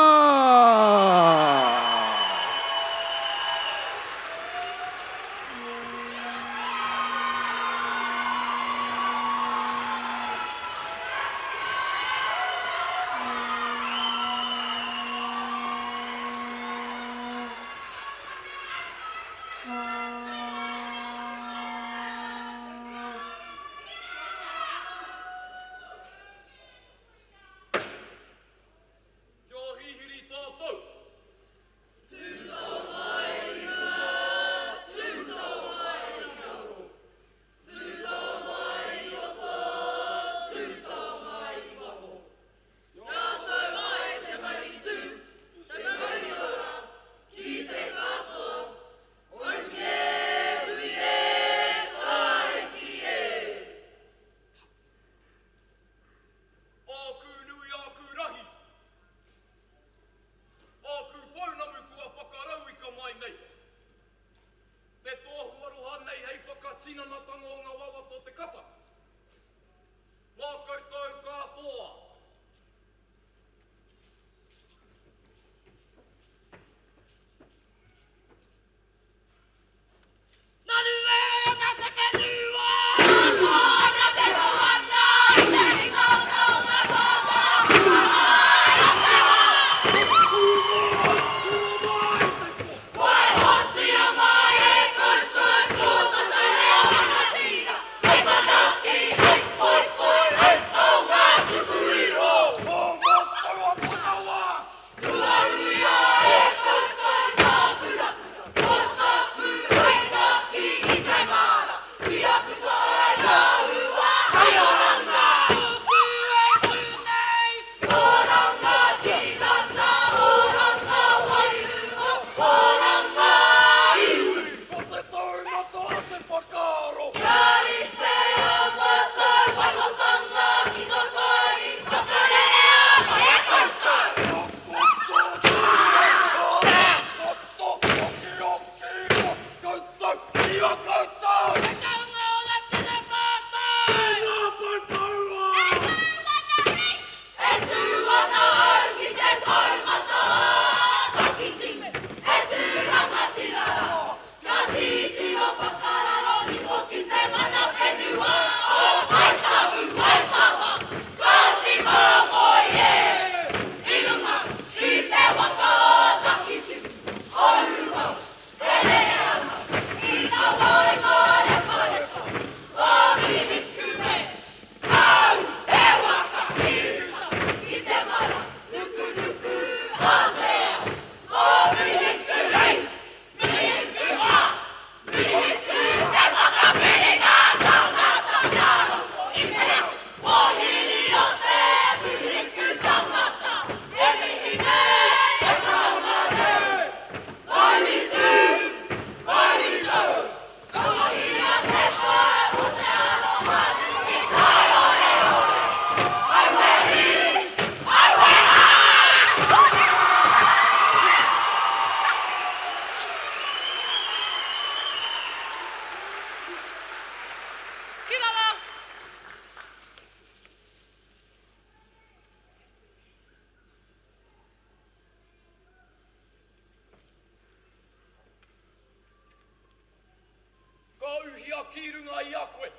hia ki runga I a koe.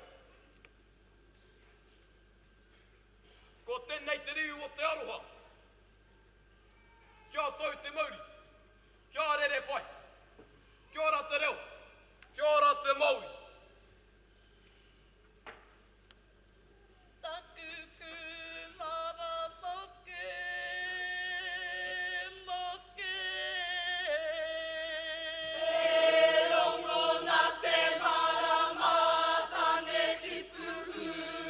Ko tēnei te riu o te aroha. Kia tau te mauri. Kia rere pai. Kia ora te reo. Kia ora te mauri. Taku ku mara moke, moke. E rongo nā te marama, tane tipu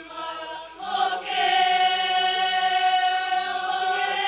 mara moke, moke.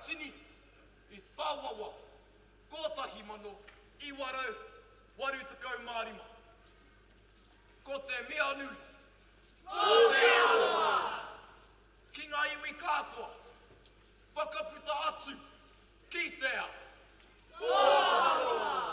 tini I Tawawa, kotahi mano, I warau, waru tekau mārima. Ko te mea nui. Ko te aroha. Ki ngā iwi kāpua, whakaputa atu, ki te ao. Ko aroha.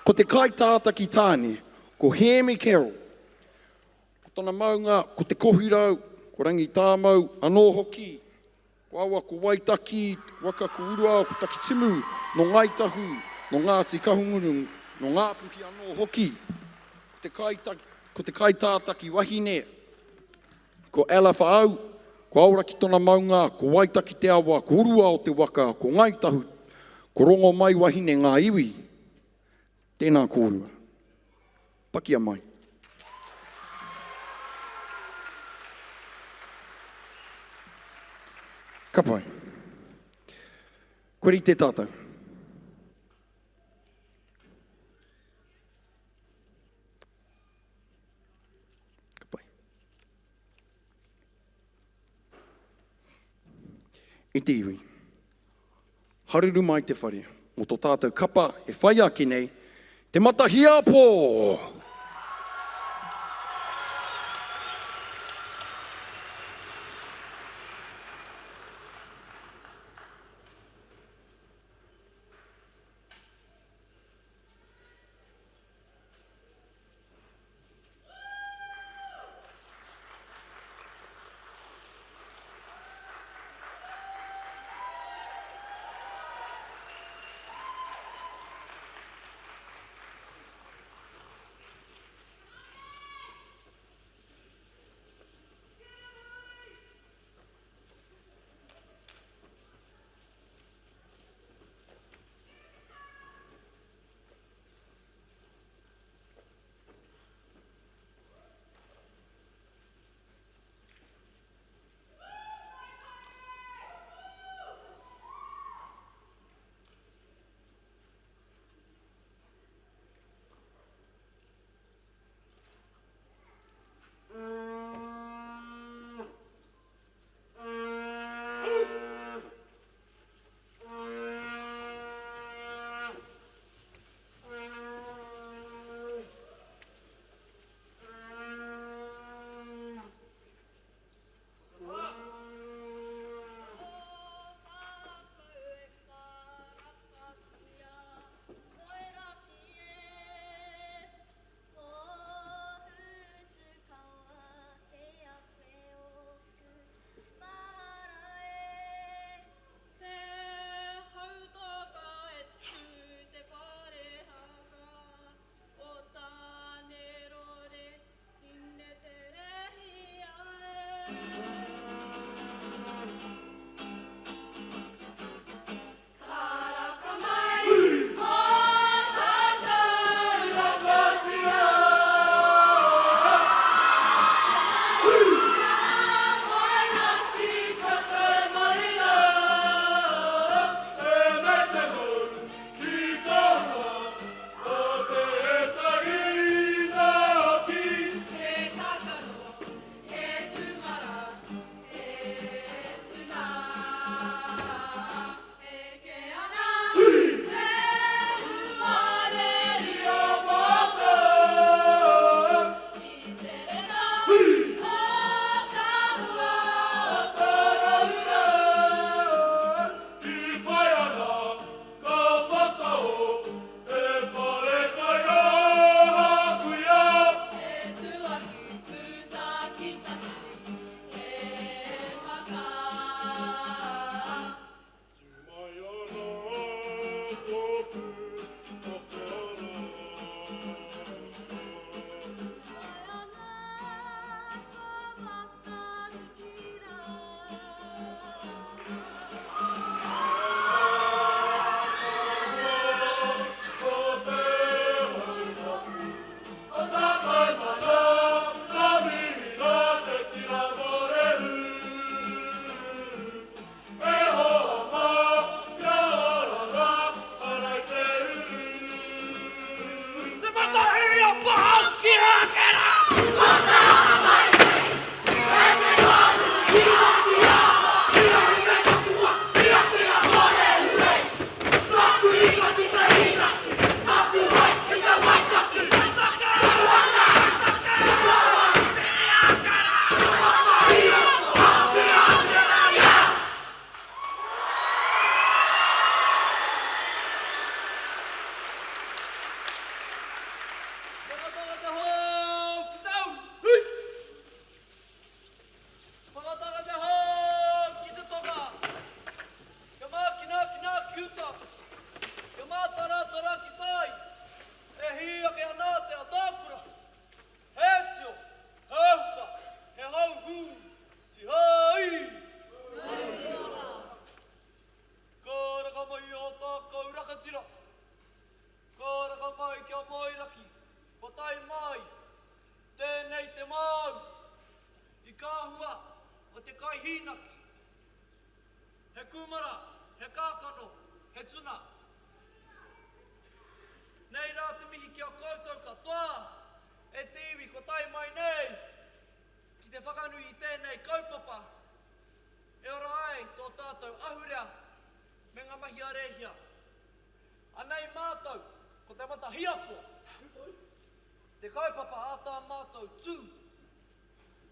Ko te kaitāta ki tāne, ko Hemi Carol. Ko tana maunga, ko te kohirau, ko rangi tāmau, anō hoki. Ko awa ko waitaki, waka ko urua, ko takitimu, no ngaitahu, no ngāti kahunguru, no ngāpuhi anō hoki. Ko te kaitāta ki wahine, ko Ela whaau, ko aura ki tona maunga, ko waitaki te awa, ko urua o te waka, ko ngaitahu, ko rongo mai wahine ngā iwi. Tēnā kōrua. Pakia mai. Ka pai. Kuri te tātou. Ka pai. I te iwi. Haruru mai te whare. Mo tō tātou kapa e whai aki nei. Te matahia pō! he tuna. Nei rā te mihi ki a koutou katoa, e te iwi ko tai mai nei, ki te whakanui i tēnei kaupapa. E ora ai tō tātou ahurea, me ngā mahi arehia. Anei mātou, ko te mata hiapo. Te kaupapa ātā mātou tū.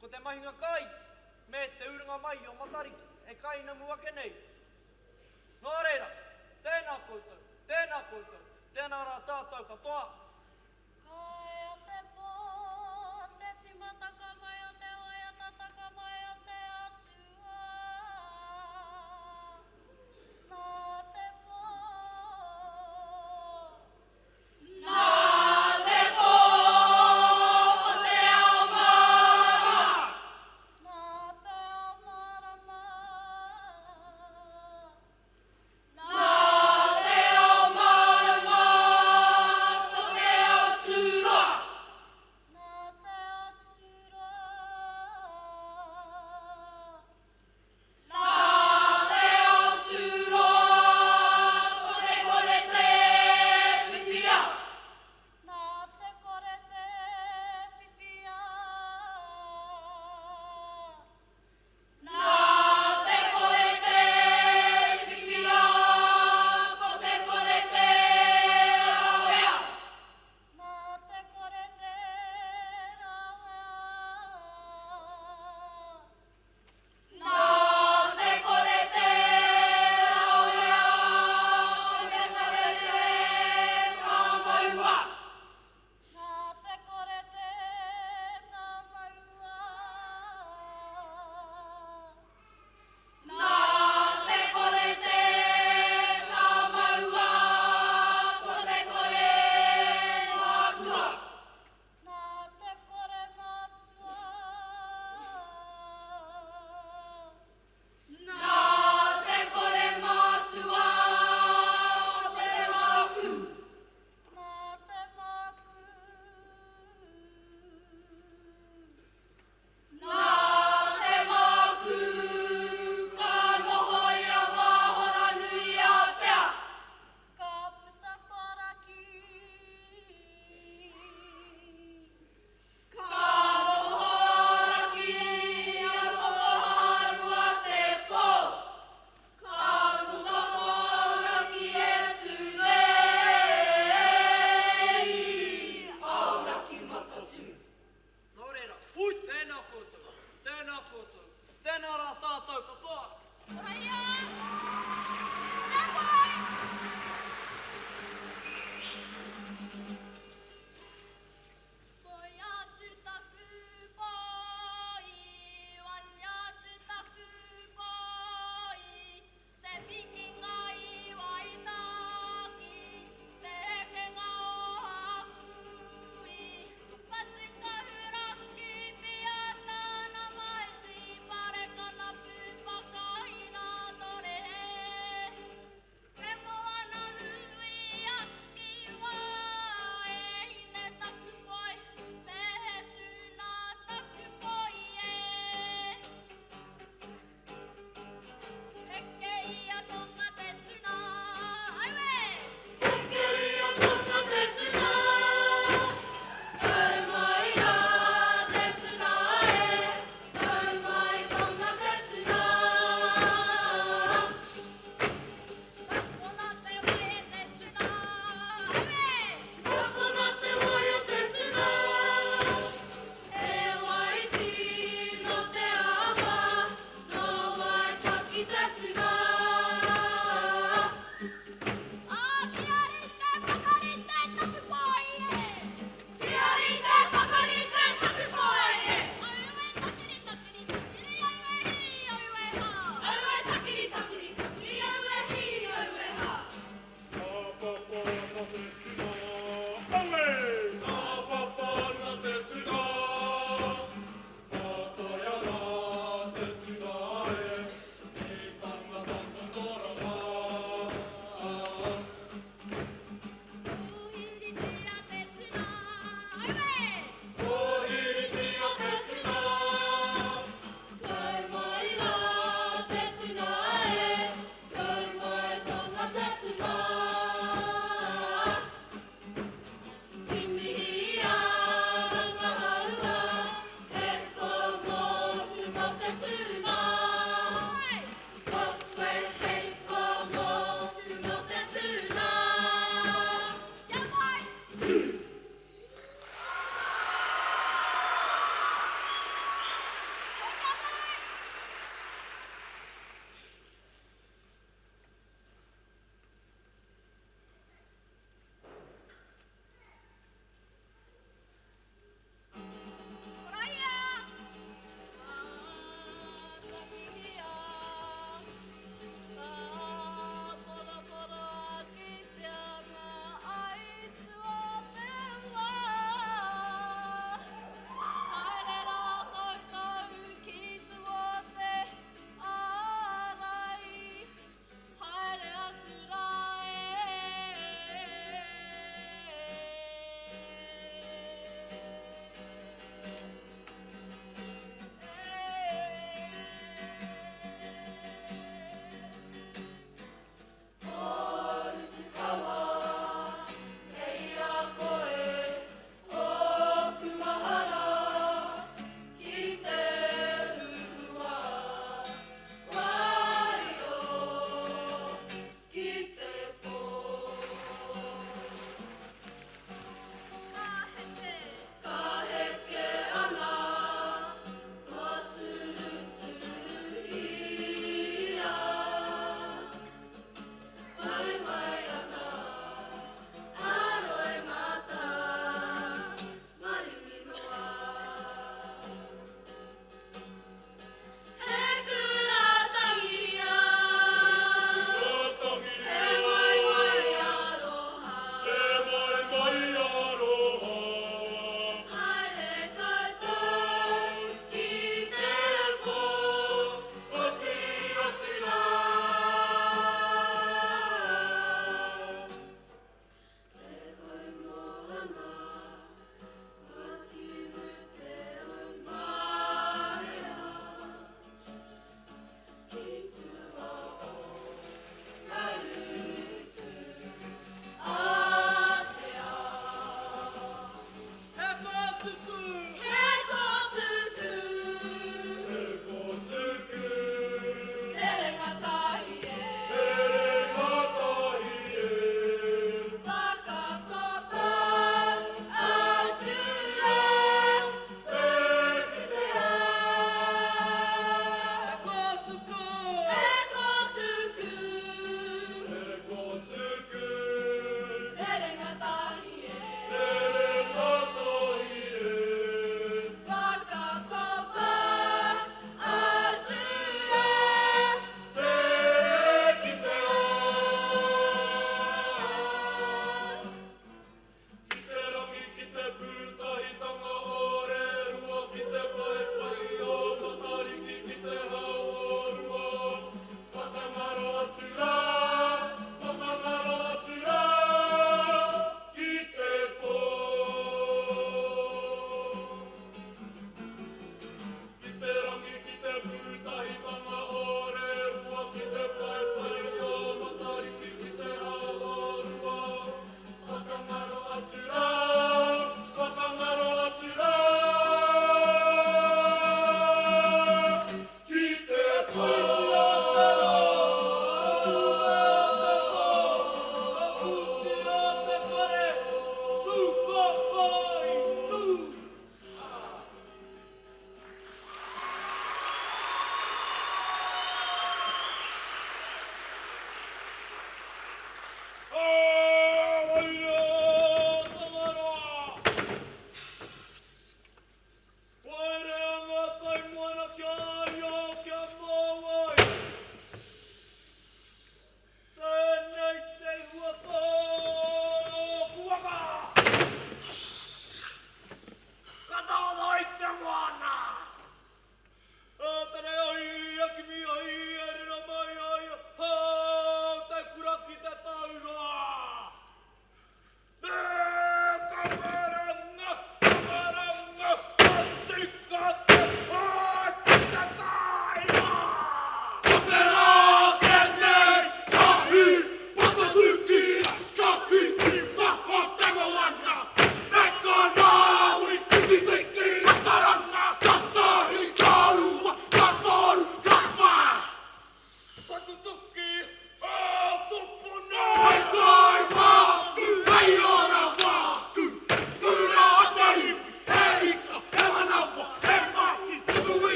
Ko te mahinga kai, me te urunga mai o matariki, e kai na muake nei. Nō reira, tēnā koutou, tēnā rā tātou katoa. Kai o te pō, te timataka mai o te oia, tataka mai o te atua. Nā te pō. Nā te pō o te ao marama. Nā te ao marama. Nā te ao marama ko te ao tura. Nā te ao tura. Nā te ao tura ko te kore te pipia. Nā te kore te pipia. Nā te kore te pipia ko te kore te rawea. Nā te kore te rawea. Nā te kore te rawea ko te kore te tāmaua. Nā te kore te tāmaua. Nā te kore te tāmaua ko te kore mātua. Nā te kore mātua. Nā te kore mātua ko te māku. Nā te māku. Nā te māku ka noho ia wāhora nui Aotea. Ka puta koraki. Ka noho raki ia whaharua te pō. Ka puta koraki e tūrei. Au raki matatu. Nō reira, tēnā koutou, tēnā rā tātou katoa. Ohia! Nāpai! Poi atu taku poi, wani atu taku poi, te pikinga i waitaki, te hekenga o hahui, patikahuraki pia tāna maiti, parekana pūpaka i nā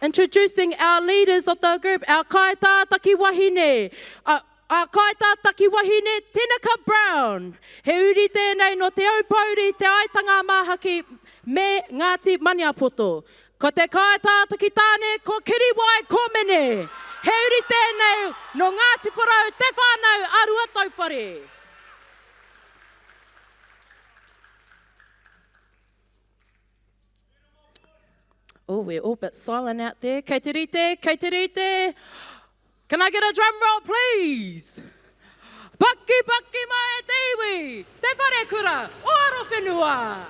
Introducing our leaders of the group, our kaitātaki wahine. Our kaitātaki wahine, Tinaka Brown. He uri tēnei no te aupauri te aitanga mahaki me Ngāti Maniapoto. Ko te kaitātaki tāne, ko Kiriwai Komene. He uri tēnei no Ngāti Porau te whānau arua taupare. Oh, we're all a bit silent out there. Kei te rite, kei te rite. Can I get a drum roll, please? Paki, paki mai te iwi. Te whare kura, oro whenua.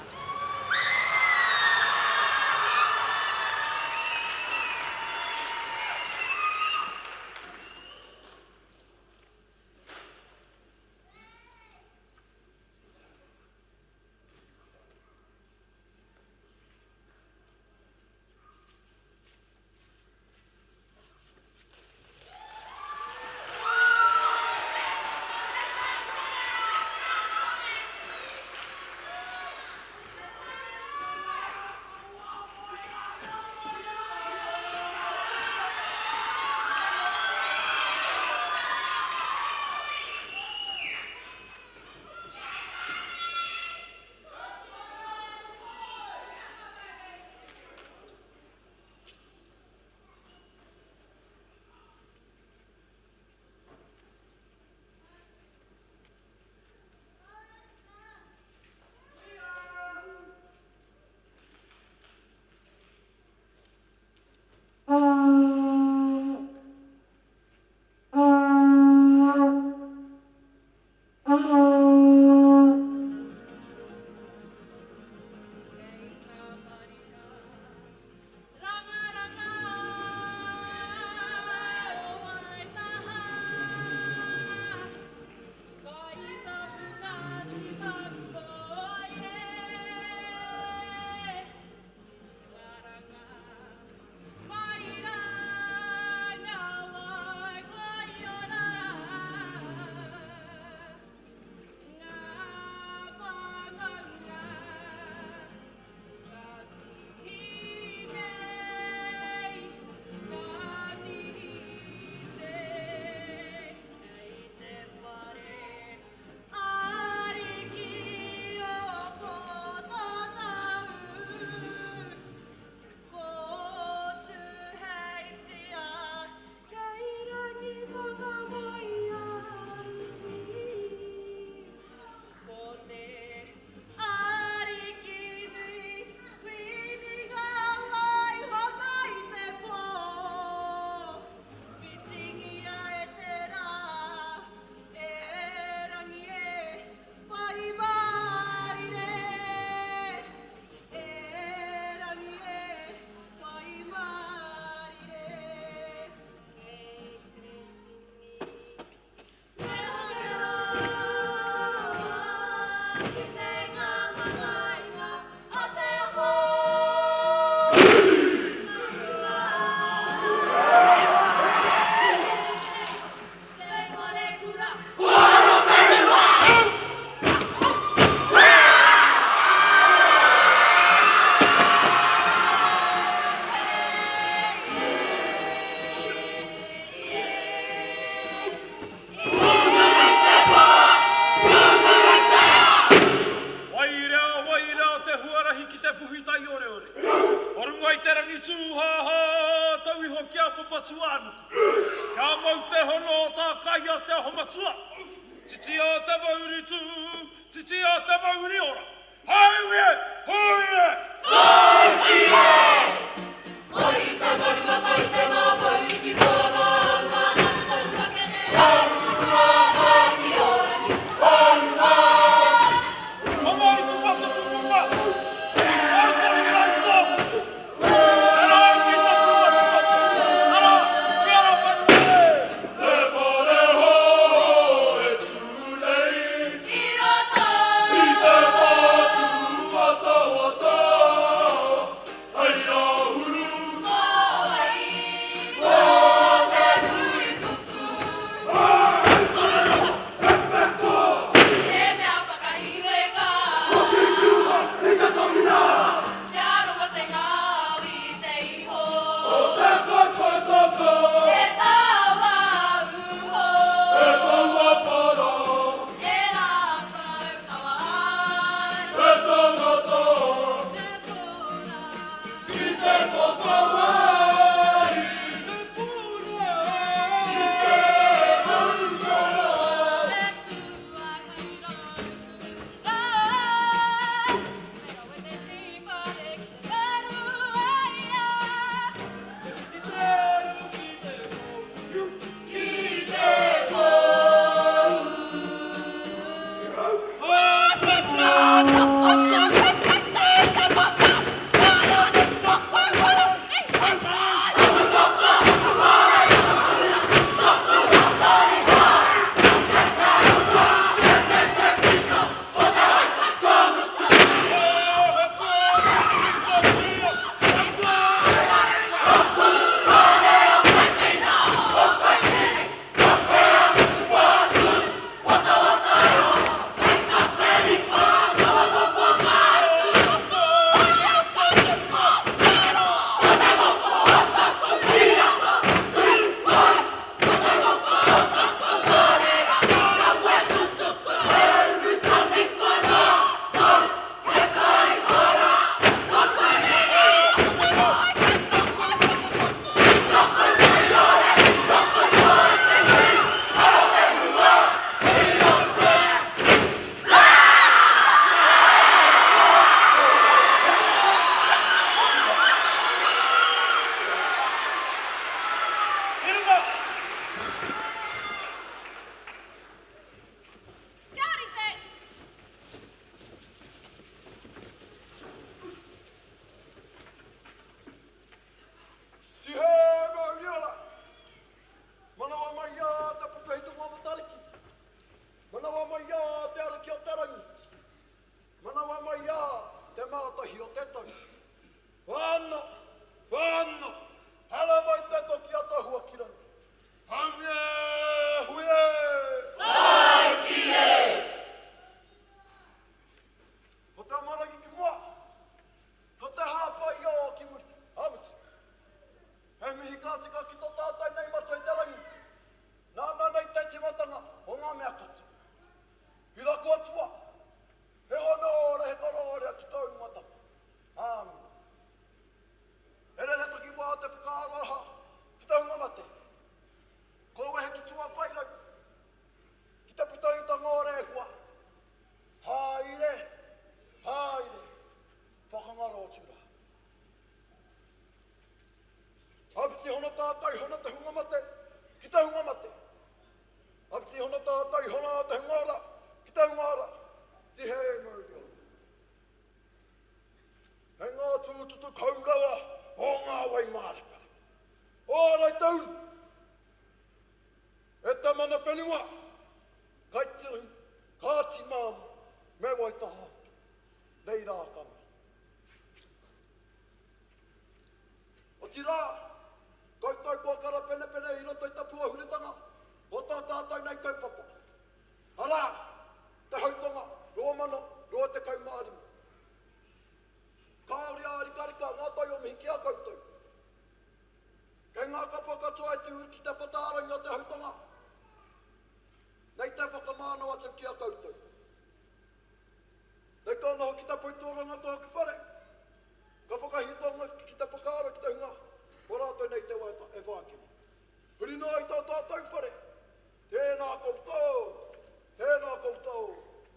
hono tā kai a te aho matua. Titi a te mauri tū, titi a te mauri ora. Hauie, hauie! Hauie! Moi te wairua tai te mauri ki tōna ngana taua kene. Hauia tai ki ora ki wairua. Amai tu pata tu puma. Ai te mirai tō. Era ki ta puma tu. Ara, kera parue. Te pare ho e tūlei. Ki rata. I te patu wata wata. Ai a huru. Mawai. Mō te hui putu. Te mea whakahiwe ka. Te aroa te ngāwi te iho. Te tawa uho. Te rākau kawa ai. Te pōra. Ki te pokawai. Ki te mautoro. Me tua kairau. Ai. Mera we te tīpare ki te waruaia. Ki te Huri noi tō tātou whare. Tēnā koutou. Tēnā koutou.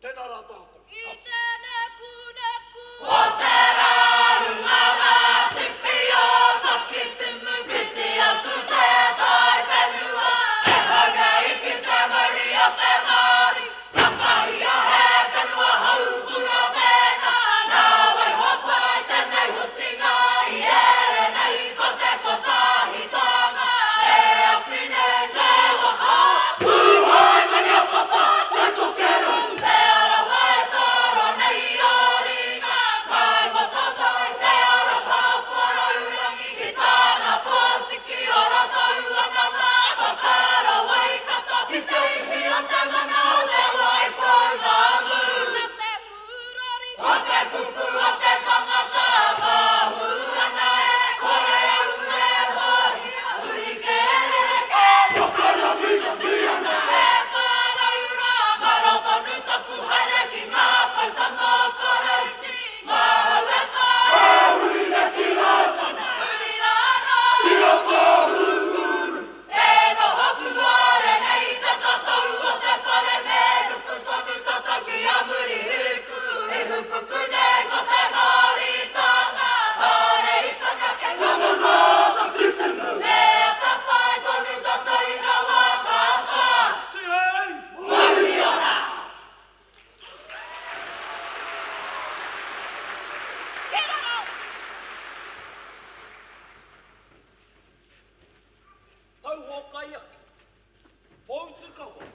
Tēnā rā tātou. I te neku neku. O te rārunga rā tipi o taki timu piti atu te tai whenua. E haunga i ki te mauri o te Māori. Rangatahi a he whenua hau kura tēnā. Nā wai hopa i tēnei hutinga i ere nei ko te kotahi tanga. E awhine te waha. Pūhoi mani o papa, te tokeru. Te ara wai toro nei o rika. Kai wata mai te ara haporo urangi. Ki tāna pōtiki o ratau ana nā. Whakara wai kata ki te ihi o te mana o te wai programu. Ka te hurori. O te kupu o te tangata wahurana e kore ure wahi uri kerere ke sokara mika miana e wharaura marotonu tapu haere ki ngā paitanga wharaiti mahu e whai e uri ne ki rātana uri rāra i o tō hukuru e no hopu are nei te tatau o te whare me rupu tonu tataki a Murihiku e hupuku nei ko te Māori tanga hare i whanake ngā mana taki timu e a te whai tonu tatai ngā Waka Mahuri ora Tau hokai ake. Pōutu kaua.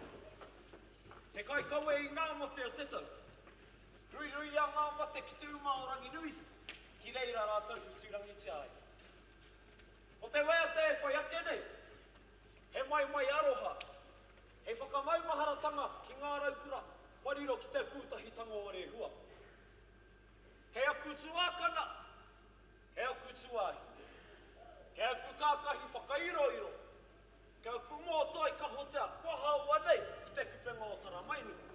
Te kai kaua i ngā mate o te tau. Rui rui a ngā mate ki tū maorangi nui. Ki reira rātou whiturangi te ai. O te wea te e whai ake nei. He mai mai aroha. He whakamaumaharatanga ki ngā raukura. Wariro ki te pūtahitanga o rehua. Kei a Kłtuia kana. Kei a Kłtuia. Kei a kukākahi whakairoiro. Kei a kumotai ka hotea. Kua haua nei i te kupenga o tara mainuku.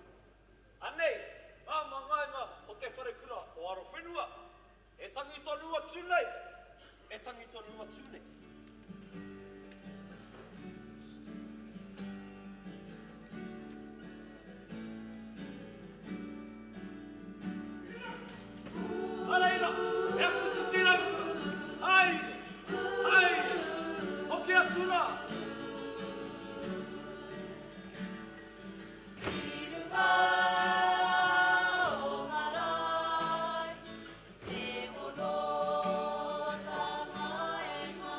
Anei, ngā mangainga o te wharekura o aro whenua. E tangi tonu atu nei. E tangi tonu atu nei. Areira, e a kututira. Ai, ai, hoki atu rā. Te ono tamaenga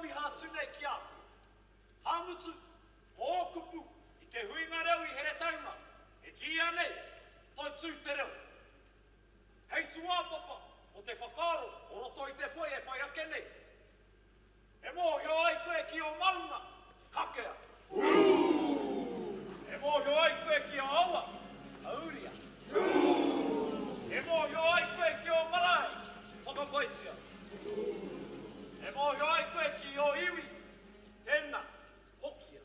miha tune ki a. Hamutu, hōkupu, I te huinga reo I here taunga. E ki anei, toi tū te reo. Hei tua papa, o te whakaro, o roto I te poe e whai ake nei. E mōhio ai koe ki o maunga, kakea. E mōhio ai koe ki o aua, auria. E mōhio ai koe ki o marae, whakakoitia. E mōhio ai koe ki o iwi, tēnā, hokia.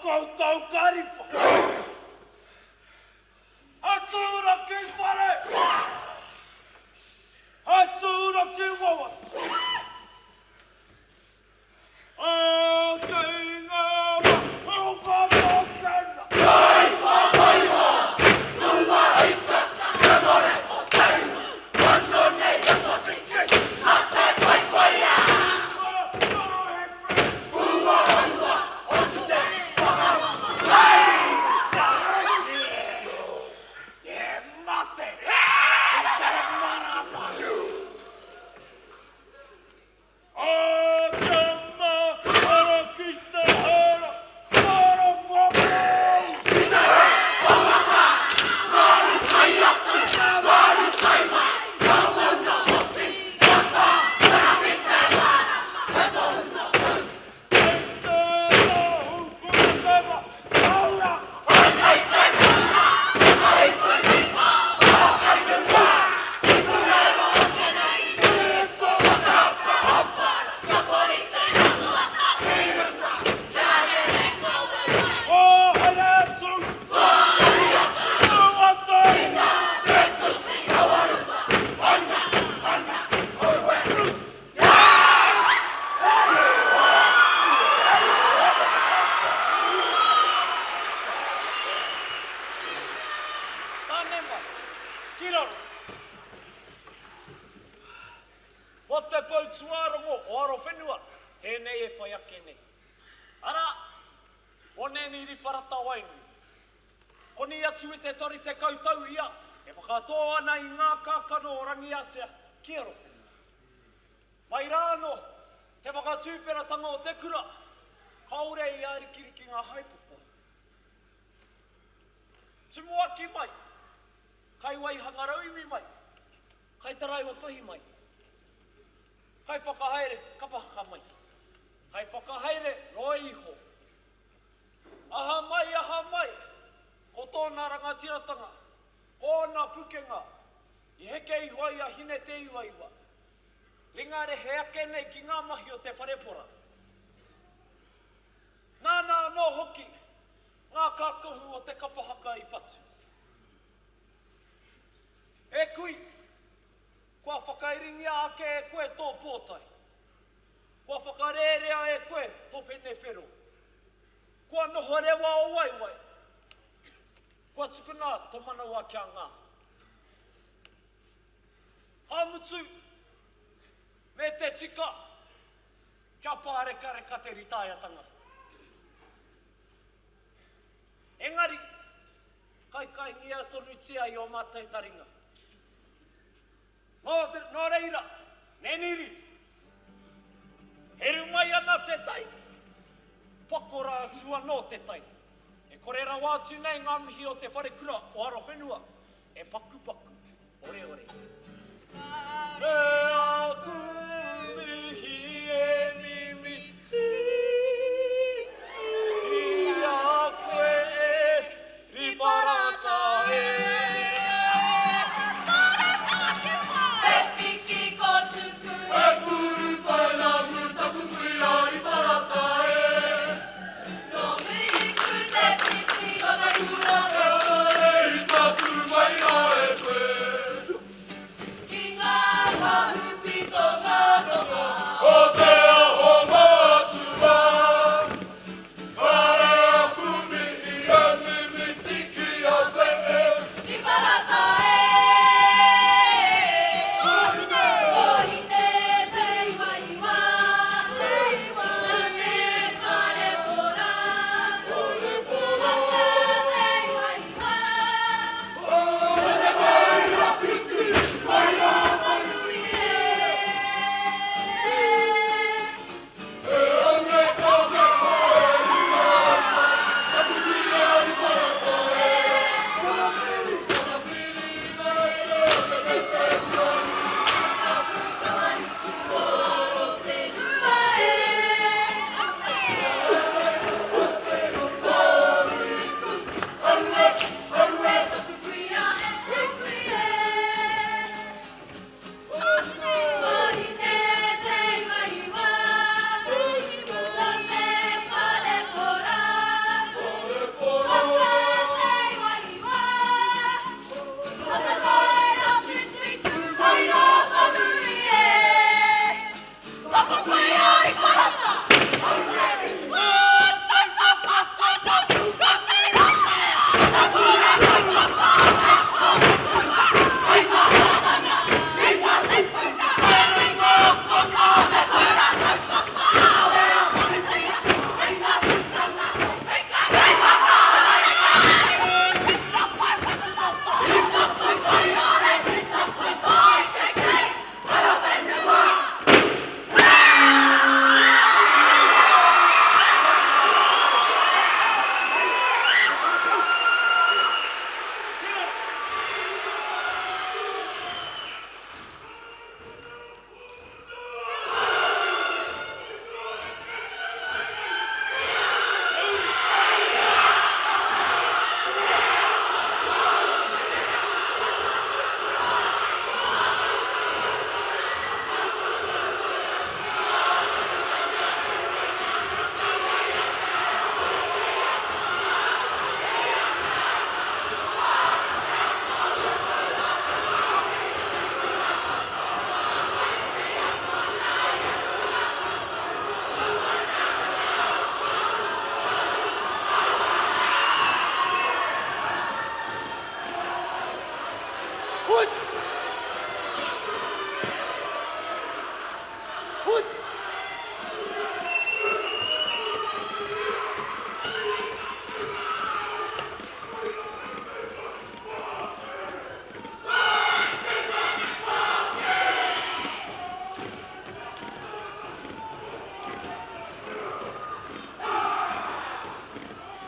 Koutou karifo. Atsura kipare. Kiraro. Mo te pautuarongo o aro whenua, tēnei e whai ake nei. Ara, o neni ri parata wainu. Koni atu e te tori te kautau ia, e whakatoa ana i ngā kākano o rangi atea, ki aro whenua. Mai rāno, te whakatūperatanga o te kura, kaore i arikiriki ngā haipupa. Tumua ki mai, kai wai hangaraumi mai, kai taraiwa pahi mai. Kai whakahaere Kapa Haka mai. Kai whakahaere roa iho. Aha mai, ko tōna rangatiratanga, kōna pukenga, i heke ihoa ia hine te iwa. Ringare he ake nei ki ngā mahi o te wharepora. Nāna no hoki, ngā kākohu o te Kapa Haka i whatu. E kui, kua whakairingia ake e koe tō pōtai. Kua whakarerea e koe tō pene whero. Kua noho rewa o waiwai. Kua tukuna tō manawa kia ngā. Hamutu, me te tika, kia pāreka te ritaiatanga. Engari, kai ngia tonu tia i o mātai taringa. Nō reira, neniri, heru mai ana te tai, pakora atua no te tai. E korera wātu nei ngā mihi o te wharekura o aro whenua, e paku, ore. Me aku mihi e mimiti, i a koe e riparata e. Kura, e ore, i taku mai a e koe. Hut! Hut!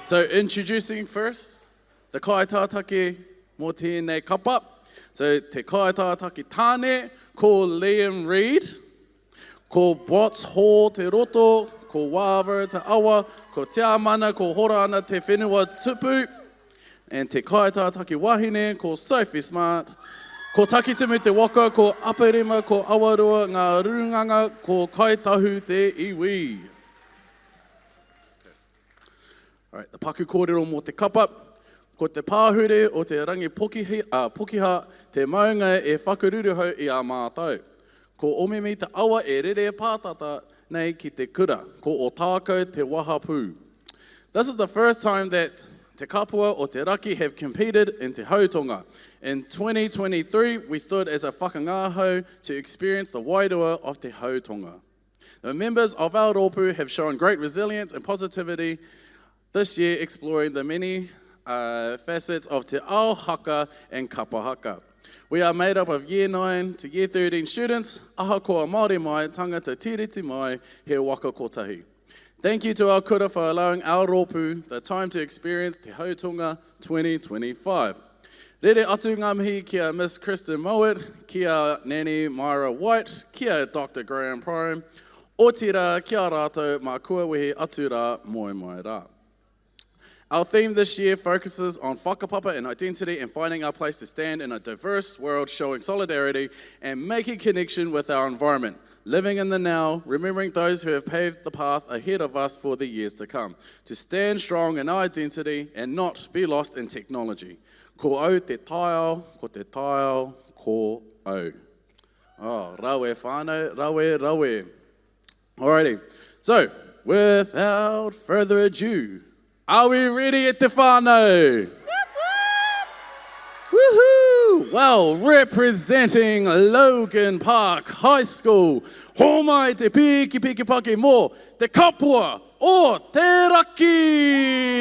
So introducing first, the kaitātaki mō tēnei kapa. So te kaitātaki tāne, ko Liam Reid, ko Bots Hall te roto, ko Wāwara te awa, ko Te Amana, ko Hora ana te whenua tupu, and te kaitātaki wahine, ko Sophie Smart, ko Takitumu te Waka, ko Aparima, ko Awarua, ngā runganga, ko Kaitahu te iwi. All right, the paku kōrero mō te kapa, ko te pāhure o te rangi pokiha, te maunga e whakaruruhau i a mātou. Ko omimi te awa e rere pātata nei ki te kura, ko Ōtākou te wahapū. This is the first time that te kapua o te raki have competed in te hautonga. In 2023, we stood as a whakangāhau to experience the wairua of te hautonga. The members of our rōpū have shown great resilience and positivity this year, exploring the many facets of te ao haka and Kapa Haka. We are made up of Year 9 to Year 13 students, ahakoa Māori mai, tangata tiriti mai, he Waka kotahi. Thank you to our kura for allowing our rōpū the time to experience Te Hautonga 2025. Rere atu ngā mihi kia Miss Kristen Mowat, kia Nanny Myra White, kia Dr. Graham Prime, o tira kia rātou mā kua wehe atu rā moi mai rā. Our theme this year focuses on whakapapa and identity and finding our place to stand in a diverse world, showing solidarity and making connection with our environment, living in the now, remembering those who have paved the path ahead of us for the years to come, to stand strong in our identity and not be lost in technology. Ko au te taiao, ko te taiao, ko au. Oh, rawe whānau, rawe. Alrighty, so without further ado, are we ready at te whānau? Woohoo! Well, representing Logan Park High School, ho mai te piki pake mō te kapua o te raki!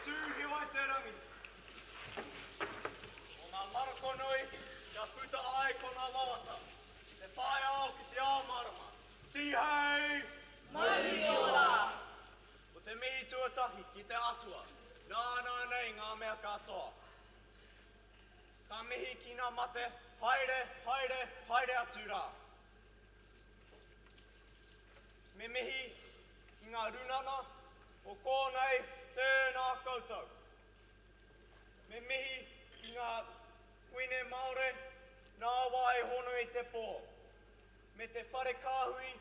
tūhiwa te rangi. O ngā marakonui, kia puta ai ko ngā wawata. Te whae au ki te ao marama. Tihei! Mauri ora! O te mihi tuatahi ki te atua. Nāna nei ngā mea katoa. Ka mihi ki ngā mate, haere, haere, haere atu rā. Me mihi ki ngā runana, o kōnei tēnā koutou. Me mihi ki ngā kuine Māori, nā wai hono i te pō. Me te whare kāhui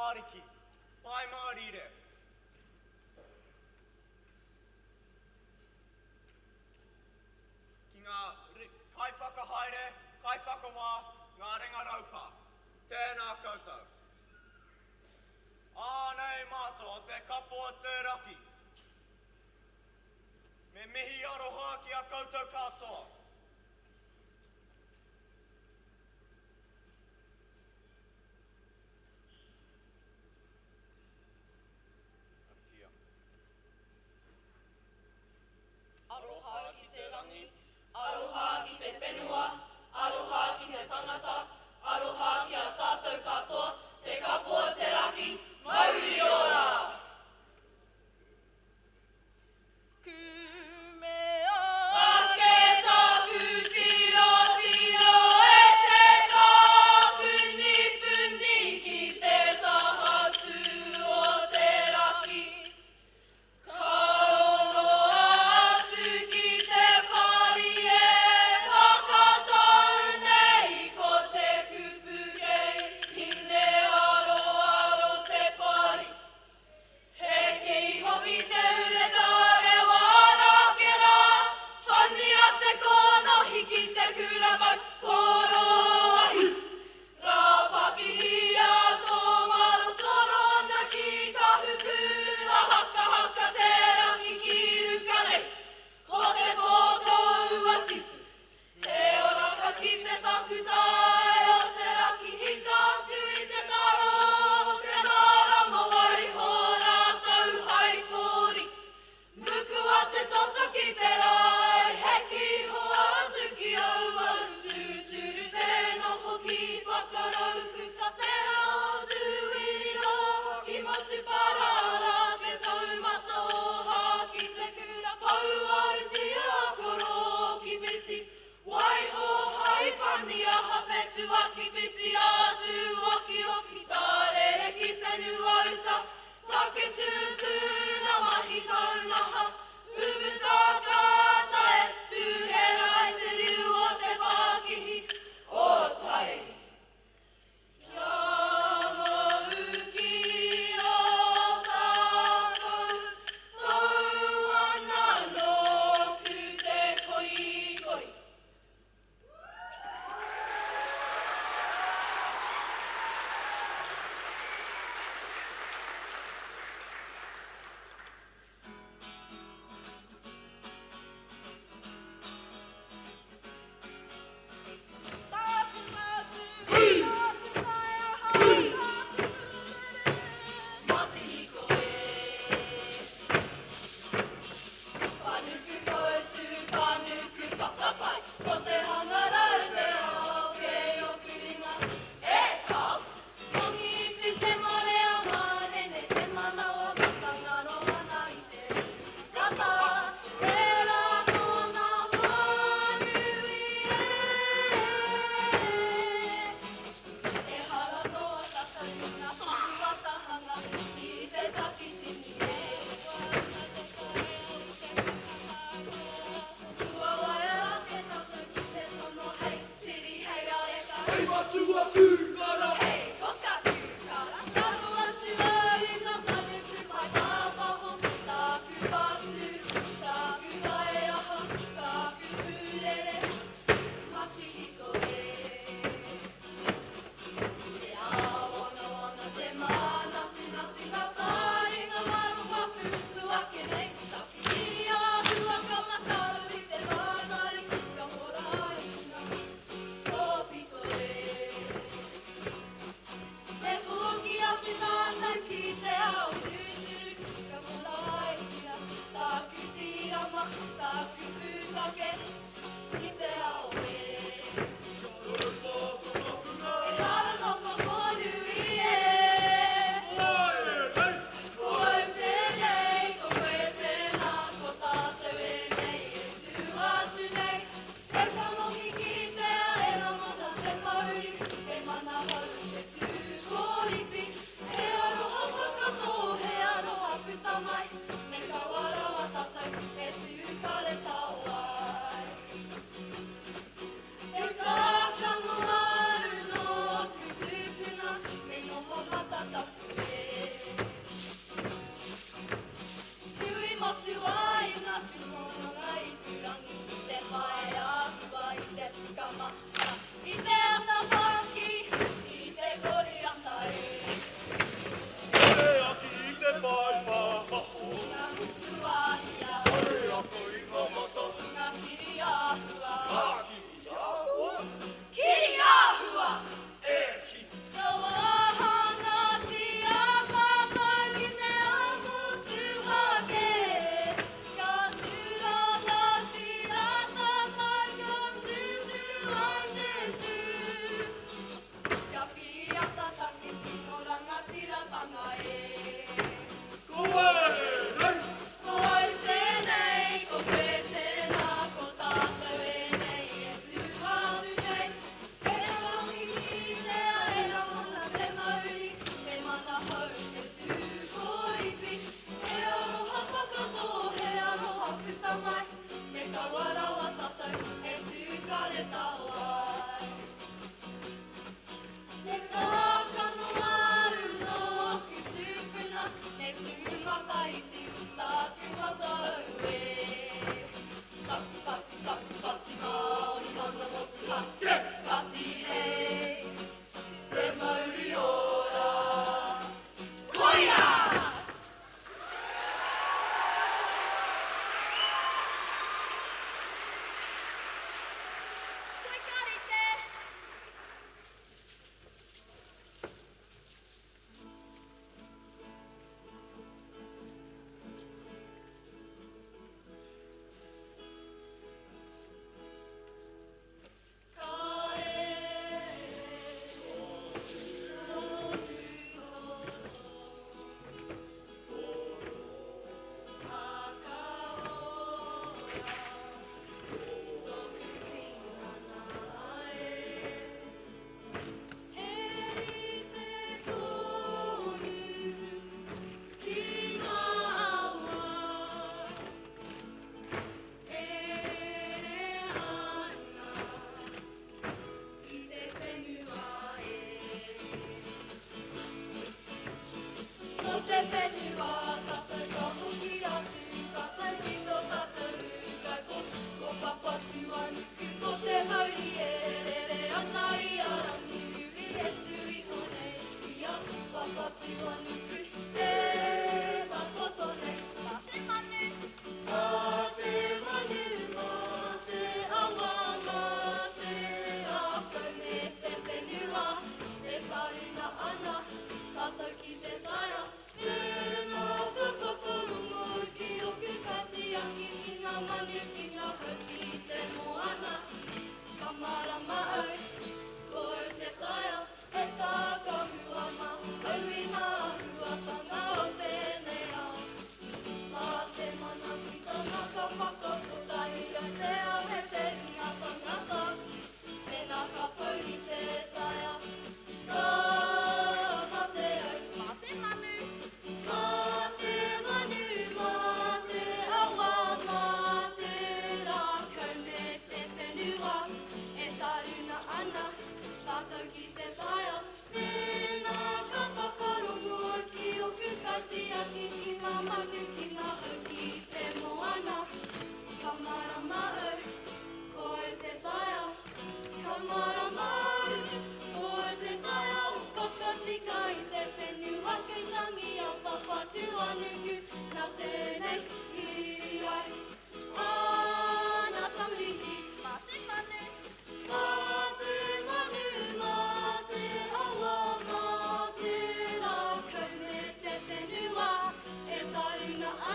āriki, pai mārire. Ki ngā kai whakahaere, kai whakawā, ngā ringa raupa. Tēnā koutou. Ānei mātua te kapoa te raki. Me mihi aroha ki a koutou katoa. Kia. Aroha ki te rangi, aroha ki te whenua, aroha ki te tangata, aroha ki a tātou katoa, te kapoa te raki, mauri ora! Kumea. Ake tapu tiro tiro e te ka puni puni ki te tahatu o te raki. Ka rono atu ki te pari e whakatau nei ko te kupu kei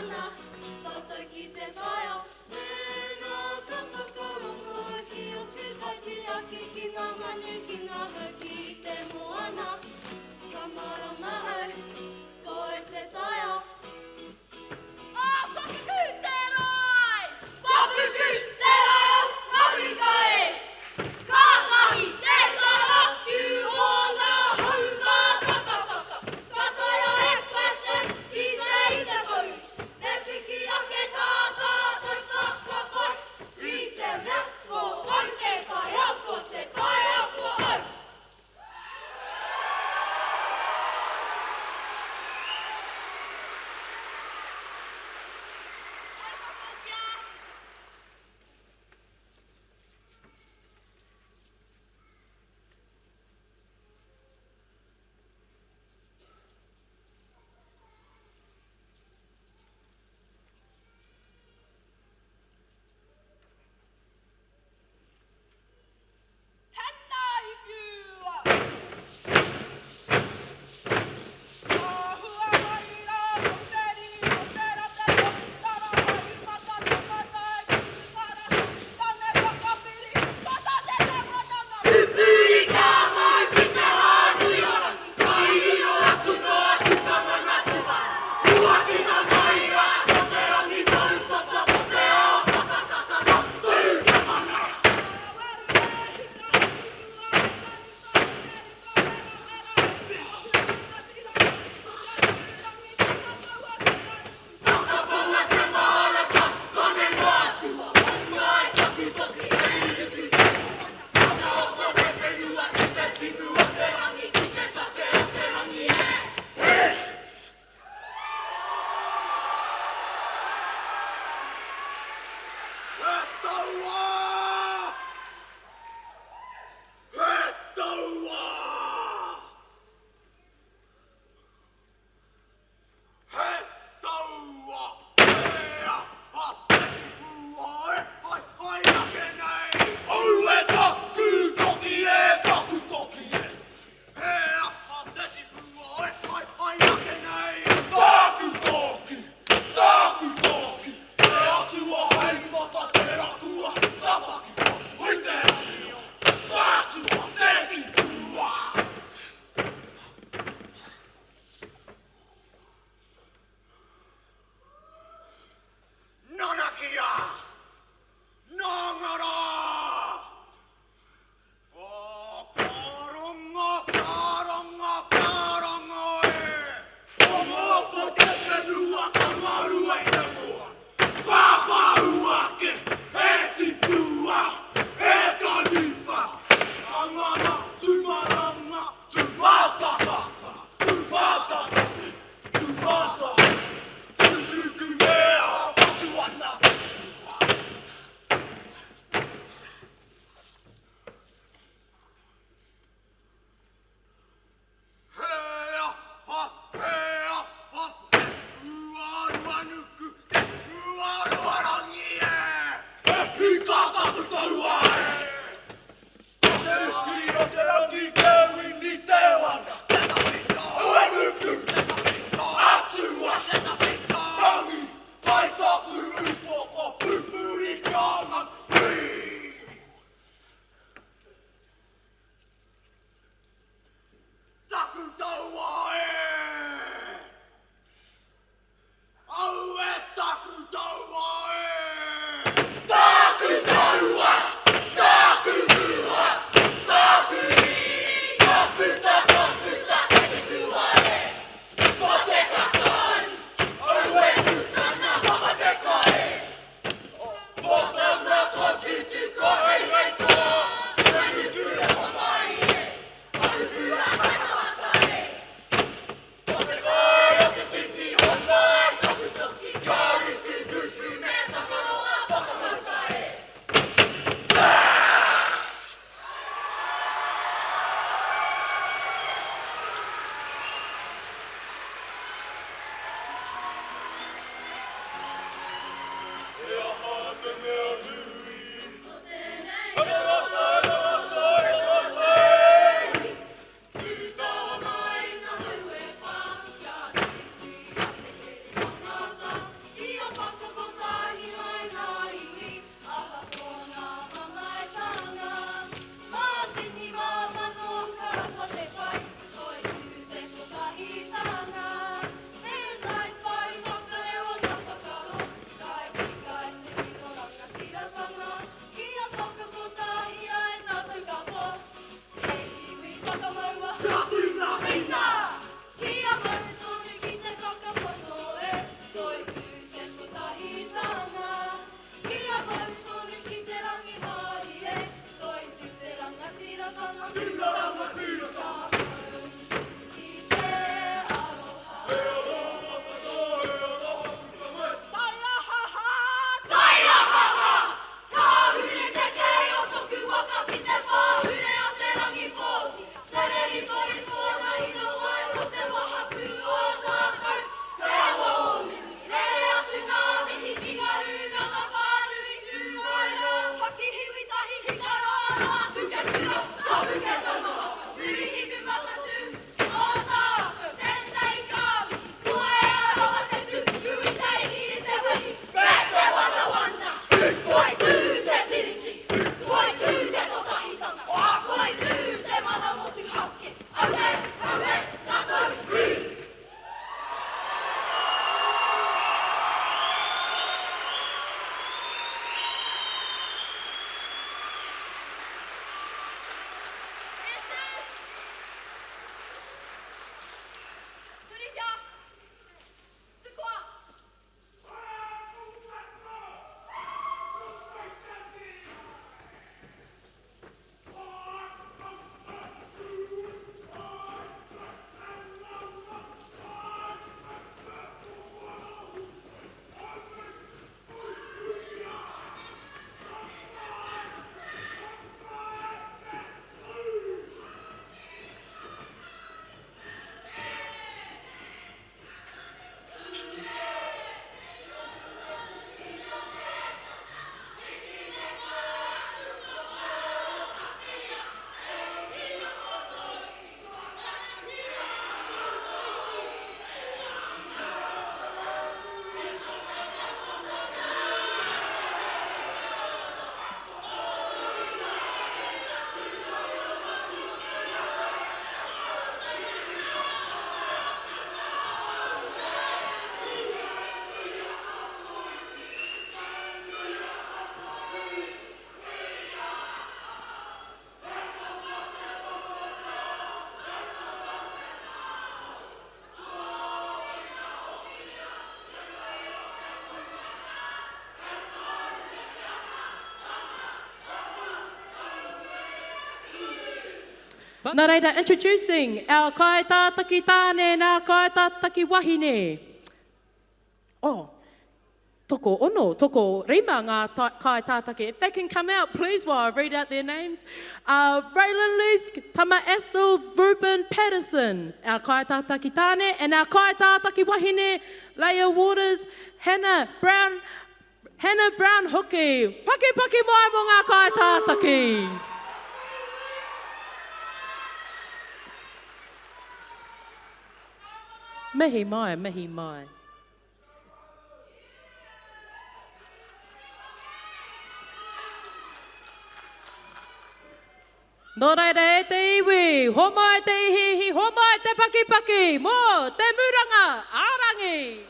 Ana, tata ki te taia, mena ka manu ki ngā hau ki te moana. Ka marama au, ko e te taia. Papuku te rai! Papuku te rai, mahi kai! Kātahi te kara ki o ngā hauma takapaka. Ka taia e kwete i te pau. Ne piki ake tātā te whakapai. I te reko o te kaiako, te kaiako au. Ōtākou Nā reira, introducing our kaitātaki tāne nā kaitātaki wahine. Oh, toko ono, toko rima ngā kaitātaki. If they can come out, please, while I read out their names. Raylan Leesk, Tama Estel, Ruben Patterson, our kaitātaki tāne, and our kaitātaki wahine, Leia Waters, Hannah Brown Hookie. Paki paki mai mo ngā kaitātaki. Mihi mai, mihi mai. Nō reira e te iwi, ho mai te ihihi, ho mai te paki, mō te muranga, ārangi.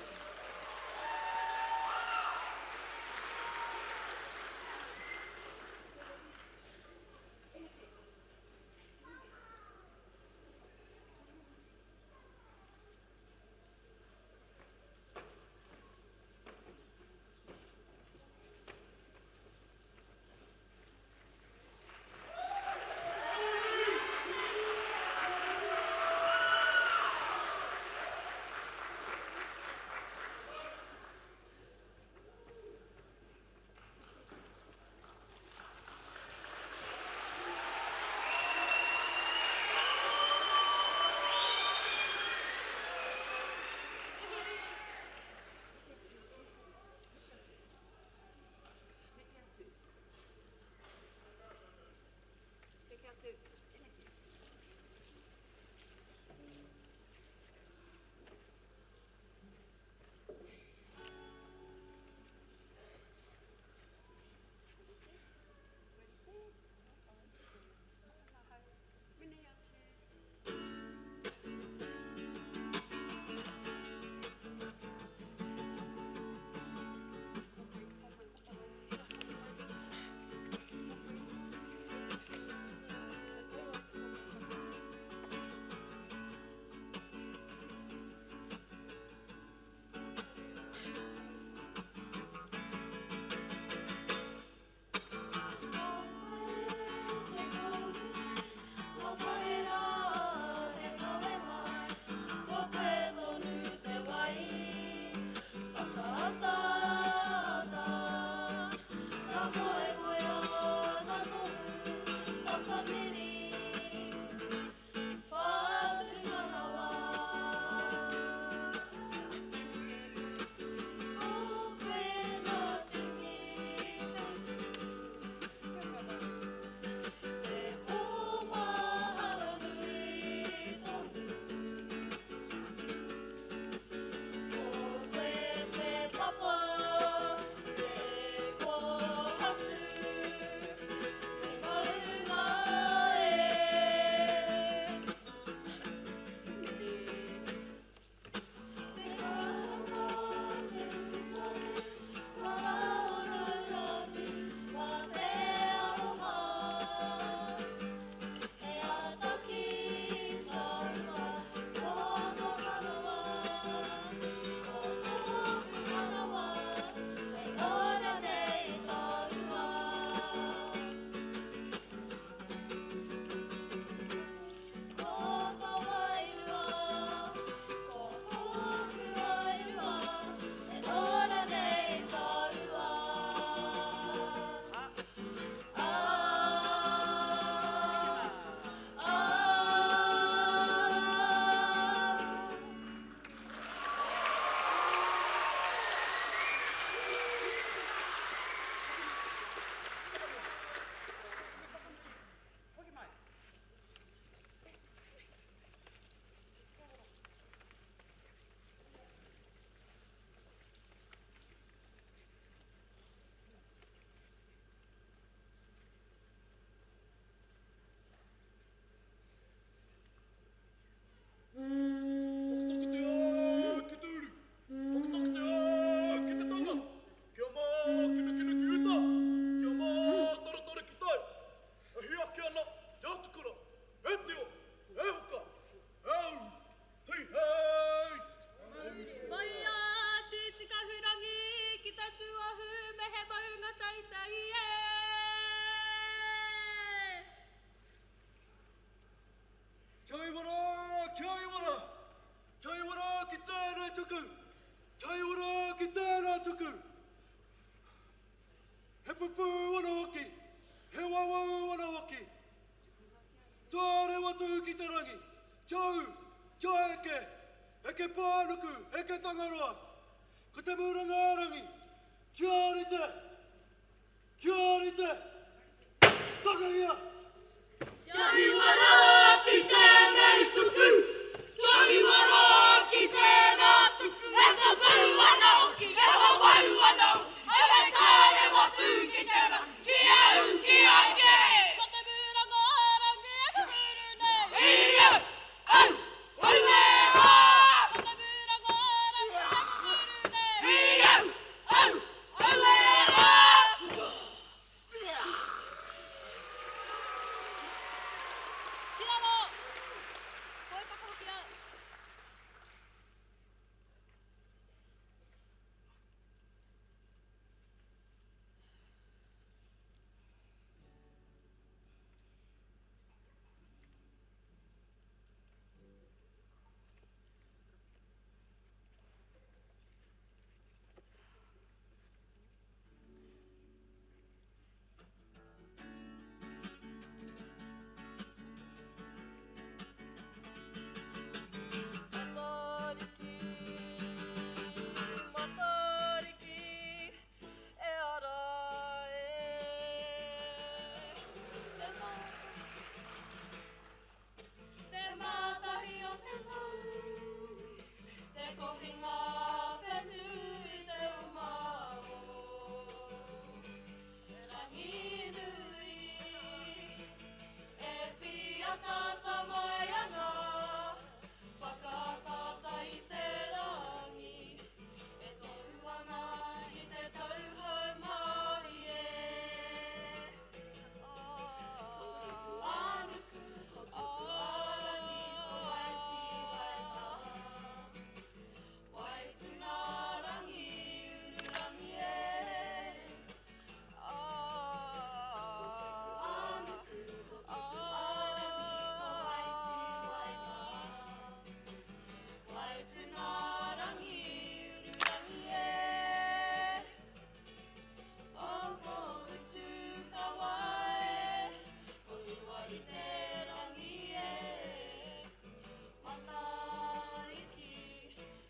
pānuku. He pupu wana hoki. He wawau wana hoki. Tā rewa tū ki te rangi. Jau, jau eke. Eke pānuku, eke tangaroa. Ko te muranga rangi. Kia rite. Kia rite. Takahia. Kiahi wara ki tēnei tuku. Kiahi wara ki tēnā tuku. E ka pū ana hoki, e ka wau ana hoki. E me kāre watu ki tēnā. Ki au, ki ake. Ko te mūranga rangi e ka muru nei. Ia, au, wairua. Ko te mūranga rangi e ka muru nei. Ia, au, wairua. Kiraro. Koe whakahokia. Te mātahi o te tau, te kohinga whetū I te umao. Te rangi nui, e pia tata mai ana, whakatata I te rangi, e tohu ana I te tauhou Māori e. Anuku, ko tuku arangi, ko waiti waita. Waipuna rangi, ururangi e. Anuku, ko tuku arangi, ko waiti waita. Waipuna rangi, ururangi e. Ongo utu ka wae, ko hiwa I te rangi e. Matariki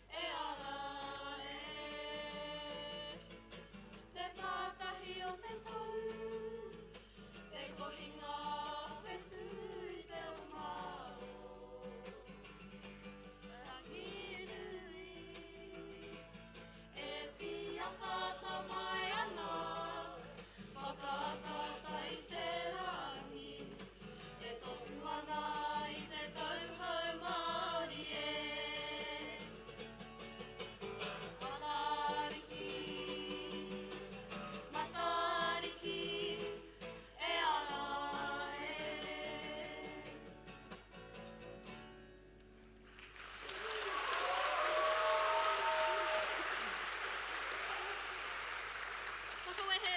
e ara e. Te tātahi o te tau, te kohinga whetū I te umao. Rangi nui, e pia tata mai ana, whakatata I te rangi, e tohu ana I te tauhou Māori e. Matariki, e ara e. Whakawehe.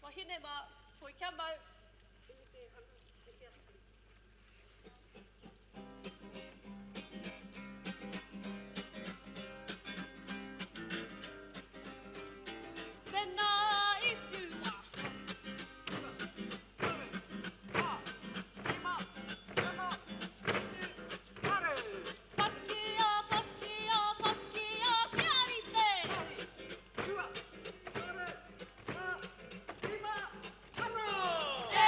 Wahine ma, poi kia mau. Tēnā I whiua. Pakia, pakia, pakia, kia rite. E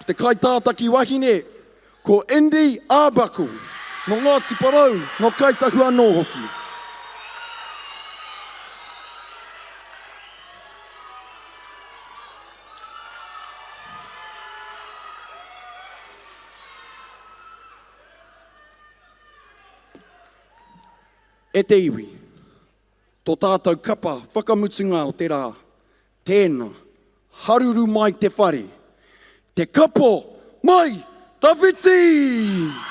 te kaitātaki wahine, ko Indy Ābaku, no Ngāti Parau, no Kaitahu anō hoki. E te iwi, tō tātou kapa whakamutunga o te rā, tēnā, haruru mai te whare, te kapo mai tawhiti!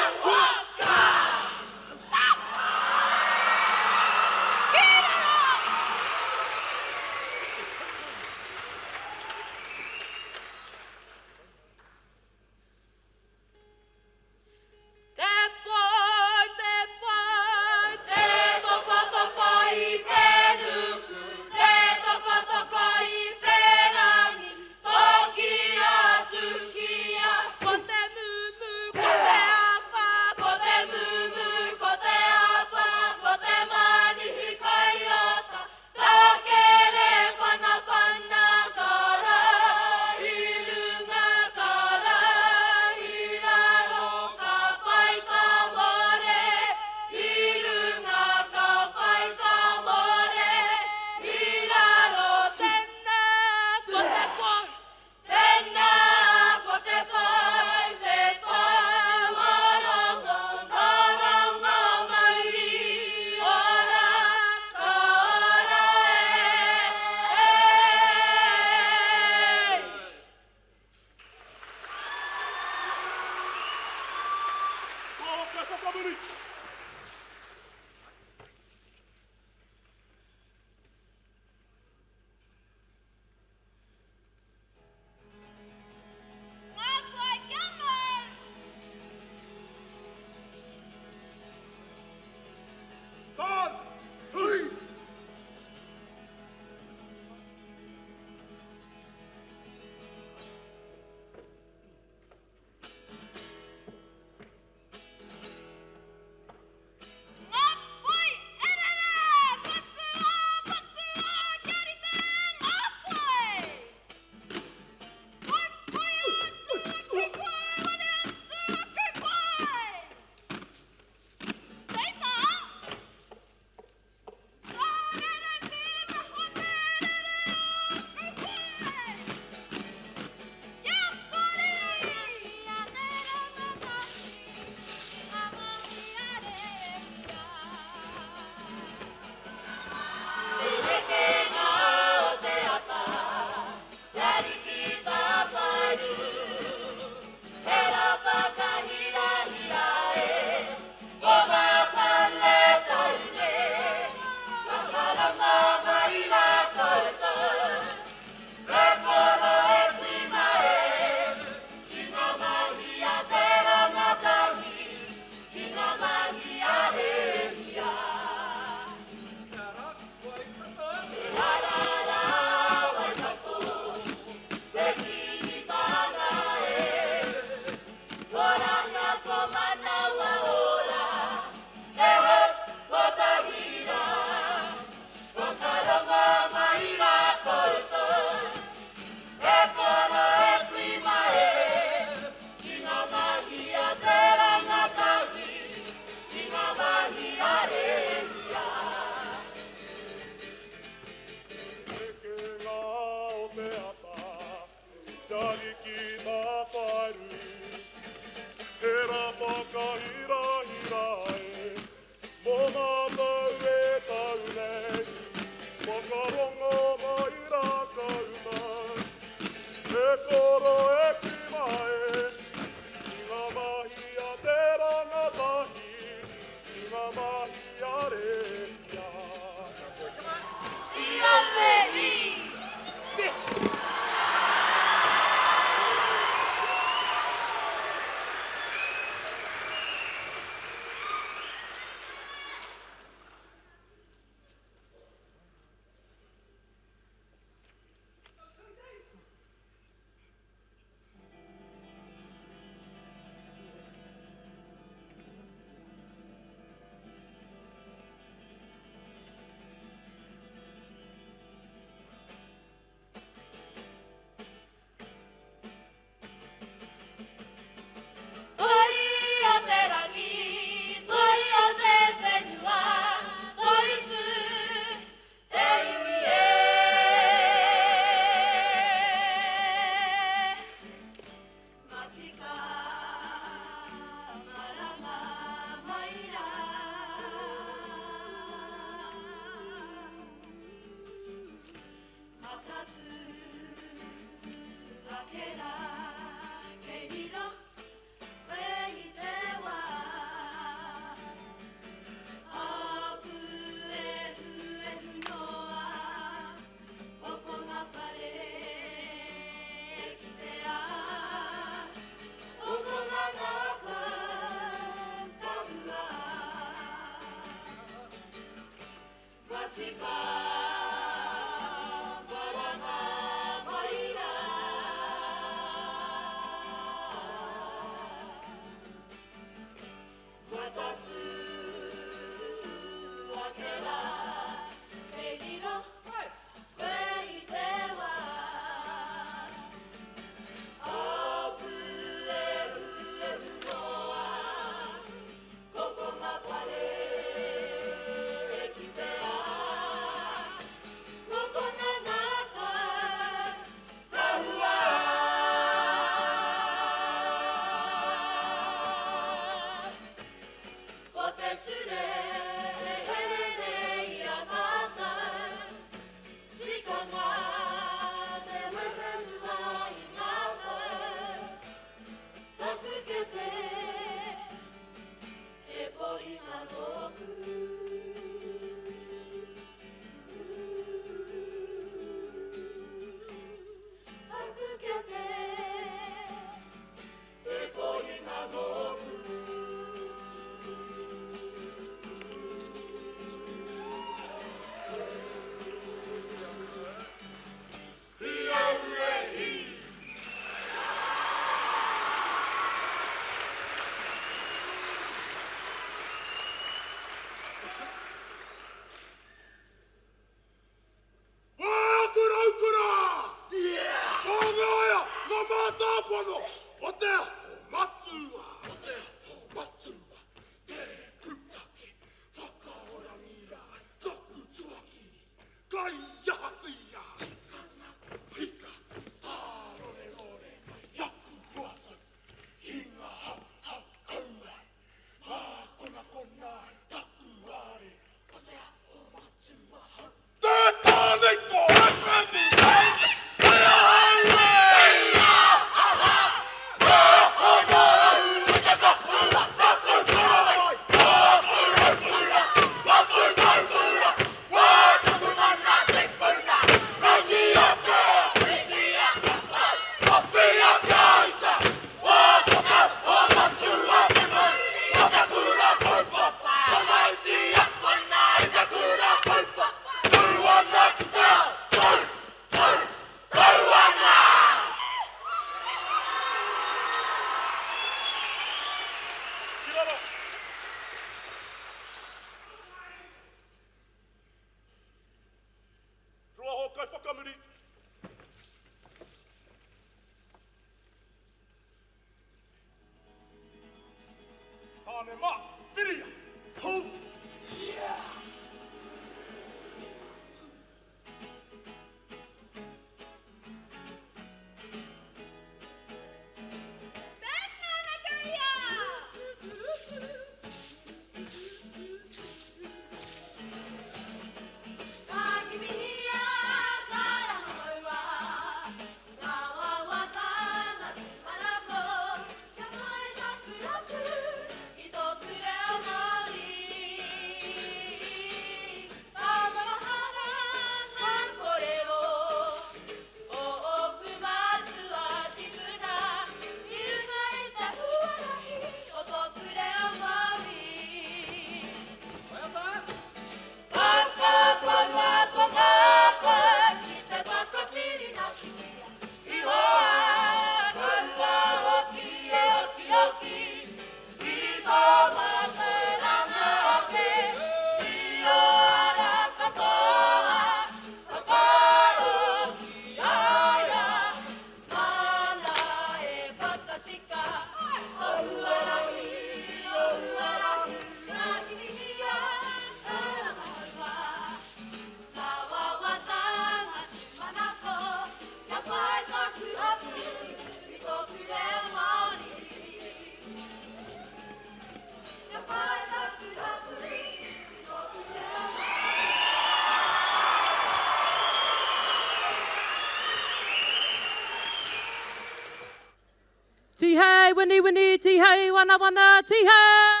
Tihei, wini wini, tihei, wana wana, tihei.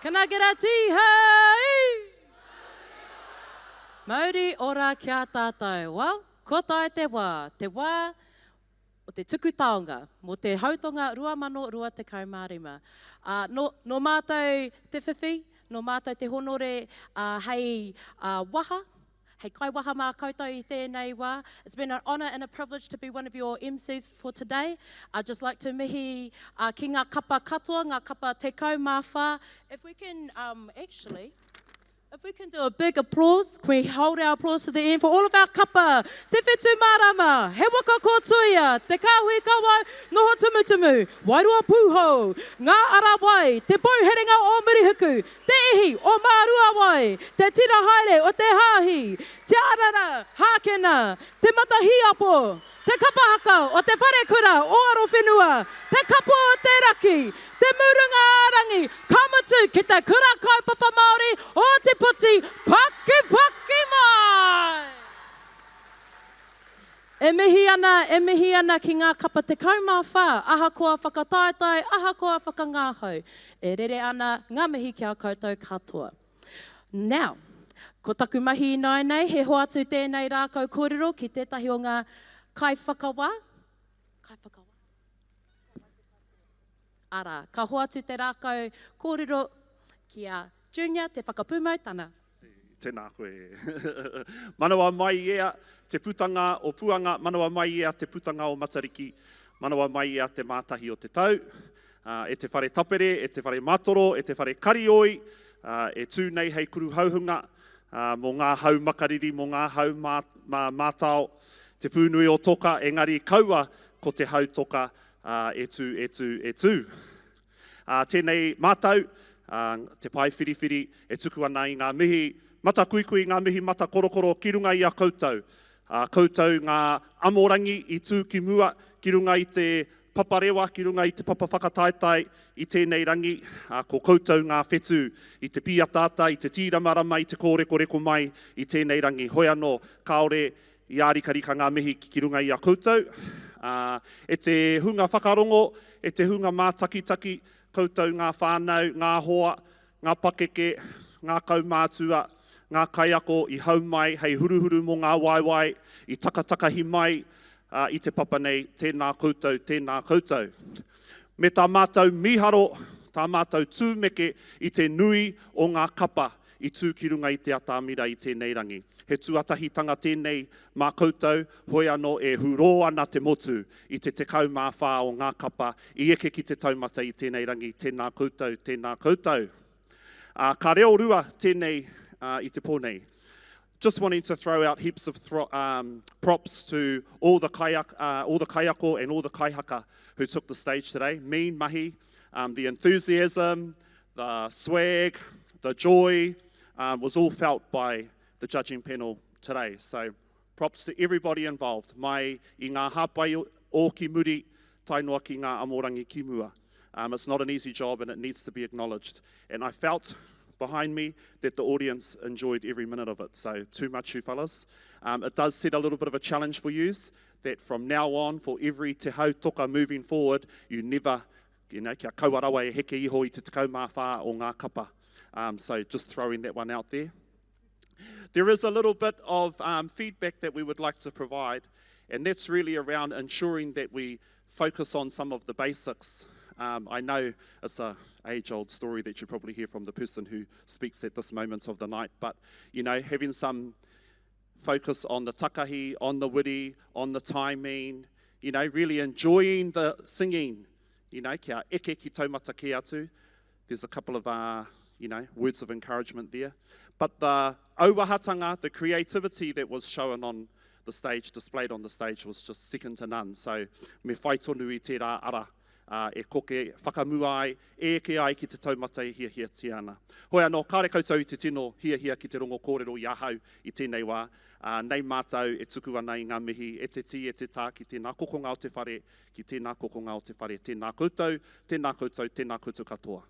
Can I get a tihei? Mauri ora kia tātou. Well, ko tae te wā o te tuku taonga, mo te hautonga 2,200 no mātou te whiwhi, no mātou te honore hei waha, hei kai waha mā koutou I tēnei wā. It's been an honour and a privilege to be one of your MCs for today. I'd just like to mihi ki ngā kapa katoa, ngā kapa tekau mā whā. If we can If we can do a big applause, can we hold our applause to the end for all of our kapa? Te whetu marama, he waka Kłtuia, te kāhui kawa, noho tumutumu, wairua pūho, ngā ara wai, te pouherenga o Murihiku, te ihi o mārua wai, te tira haere o te hāhi, te arara, hākena, te matahiapo, te Kapa Haka o te whare kura o aro whenua, te kapo o te raki, te murunga arangi, kamutu ki te kura kaupapa Māori o te puti, paki paki mai! E mihi ana ki ngā kapa te kaumā whā, aha koa whakataetai, aha koa whakangāhau. E rere ana ngā mihi ki a koutou katoa. Now, ko taku mahi nai nei, he hoatu tēnei rākau kōrero ki tētahi o ngā kai whakawā. Ara, ka hoatu te rākau kōrero ki a Junior, te whakapūmautana. Tēnā koe. Manawa mai ea te putanga o puanga, manawa mai ea te putanga o matariki, manawa mai ea te mātahi o te tau, e te whare tapere, e te whare matoro, e te whare karioi, e tū nei hei kuru hauhunga, mō ngā hau makariri, mō ngā hau mātao, te pūnui o toka, engari kaua ko te hautoka e tū. Tēnei mātau, te pai whiriwhiri, e tuku ana I ngā mihi, mata kuikui, ngā mihi mata korokoro, ki runga I a koutou. Koutou ngā amorangi I tū ki mua, ki runga I te paparewa, ki runga I te papa whakataetai I tēnei rangi, ko koutou ngā whetū I te piatata, I te tīramarama, I te kōreko mai I tēnei rangi. Hoi anō, kaore, I ārikarika ngā mihi ki runga I a koutou. E te hunga whakarongo, e te hunga mātakitaki, koutou ngā whānau, ngā hoa, ngā pakeke, ngā kaumātua, ngā kaiako I hau mai, hei huruhuru mō ngā waiwai, I takatakahi mai, I te papa nei, tēnā koutou, tēnā koutou. Me tā mātou miharo, tā mātou tūmeke I te nui o ngā kapa, I tū ki runga I te atamira I tēnei rangi. He tuatahitanga tēnei mā koutou, hoi anō e huro ana te motu I te tekau mā whā o ngā kapa, I eke ki te taumata I tēnei rangi, tēnā koutou, tēnā koutou. Ka reo rua tēnei I te pōnei. Just wanting to throw out heaps of props to all the kaiako and all the kaihaka who took the stage today. Mean, mahi, the enthusiasm, the swag, the joy was all felt by the judging panel today. So props to everybody involved. Mai I ngā hāpai o ki muri, tainua ki ngā amorangi ki mua. It's not an easy job and it needs to be acknowledged. And I felt behind me that the audience enjoyed every minute of it. So too much, you fellas. It does set a little bit of a challenge for yous that from now on, for every te hautoka moving forward, you never, kia kauarawa e heke iho I te tekau mā whā o ngā kapa. So just throwing that one out there. There is a little bit of feedback that we would like to provide, and that's really around ensuring that we focus on some of the basics. I know it's an age-old story that you probably hear from the person who speaks at this moment of the night, but, having some focus on the takahi, on the wiri, on the timing, really enjoying the singing, kia eke ki taumata ki atu. There's a couple of, words of encouragement there. But the auahatanga, the creativity that was shown on the stage, displayed on the stage, was just second to none. So, me whai tonu I te rā ara, e koke whakamua ai, e ke ai ki te taumata I hia tiana. Hoi anō, kāre koutou I te tino, hia ki te rongo kōrero I ahau I tēnei wā. Nei mātou e tuku ana I ngā mihi, e te ti, e te tā, ki tēnā kokonga o te whare, ki tēnā kokonga o te whare. Tēnā koutou, tēnā koutou, tēnā koutou katoa.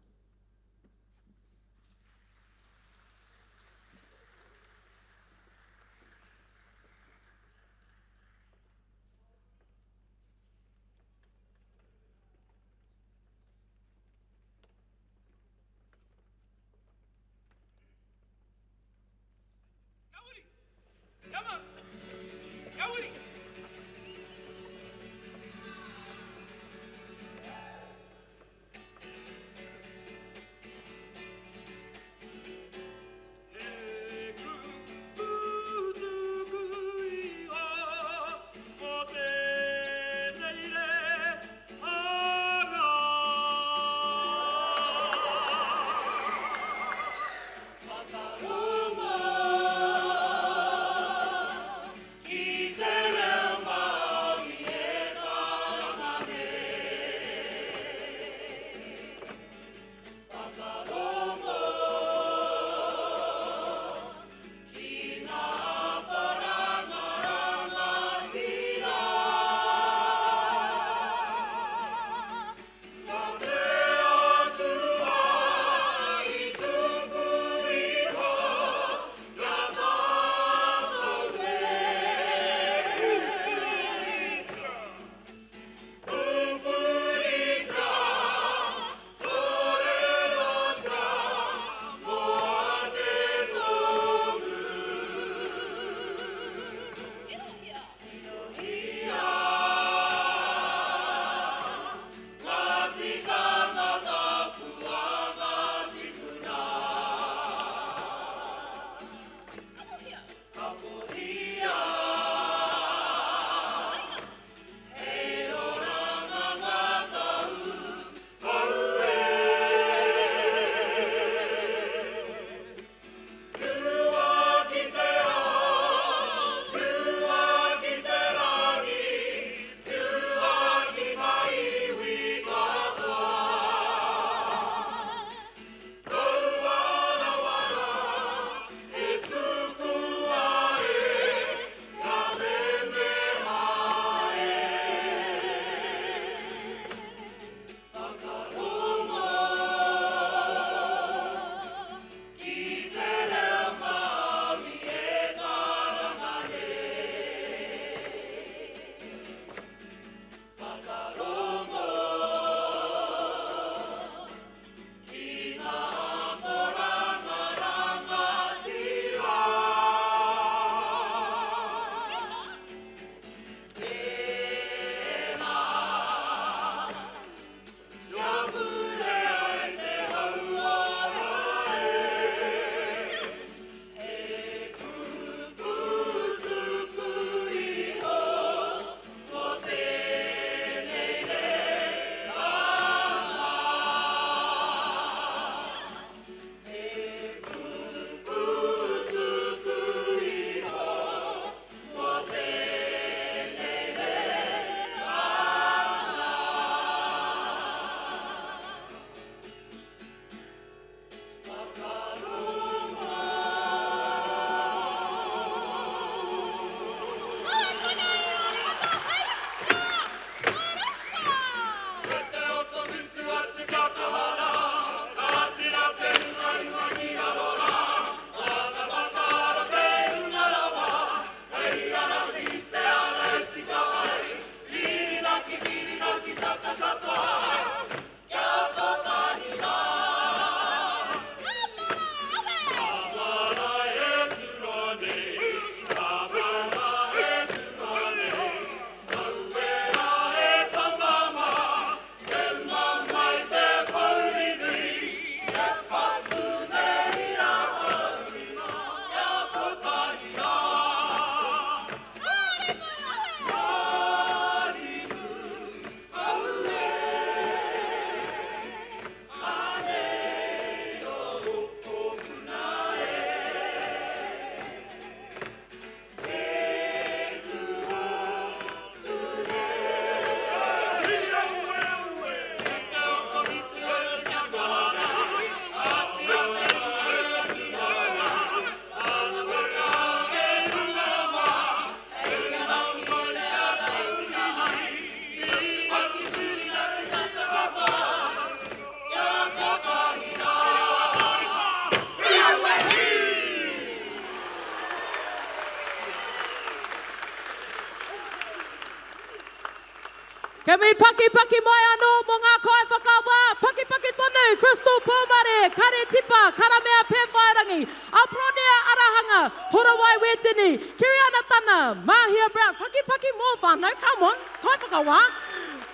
Ke mi paki mai anō mō ngā kai whakawā. Paki tonu, Crystal Pōmare, Kare Tipa, Karamea Pēwhairangi, Apronea Arahanga, Horawai Wetini, Kiriana Tana, Mahia Brown, paki mō whānau, come on, kai whakawā.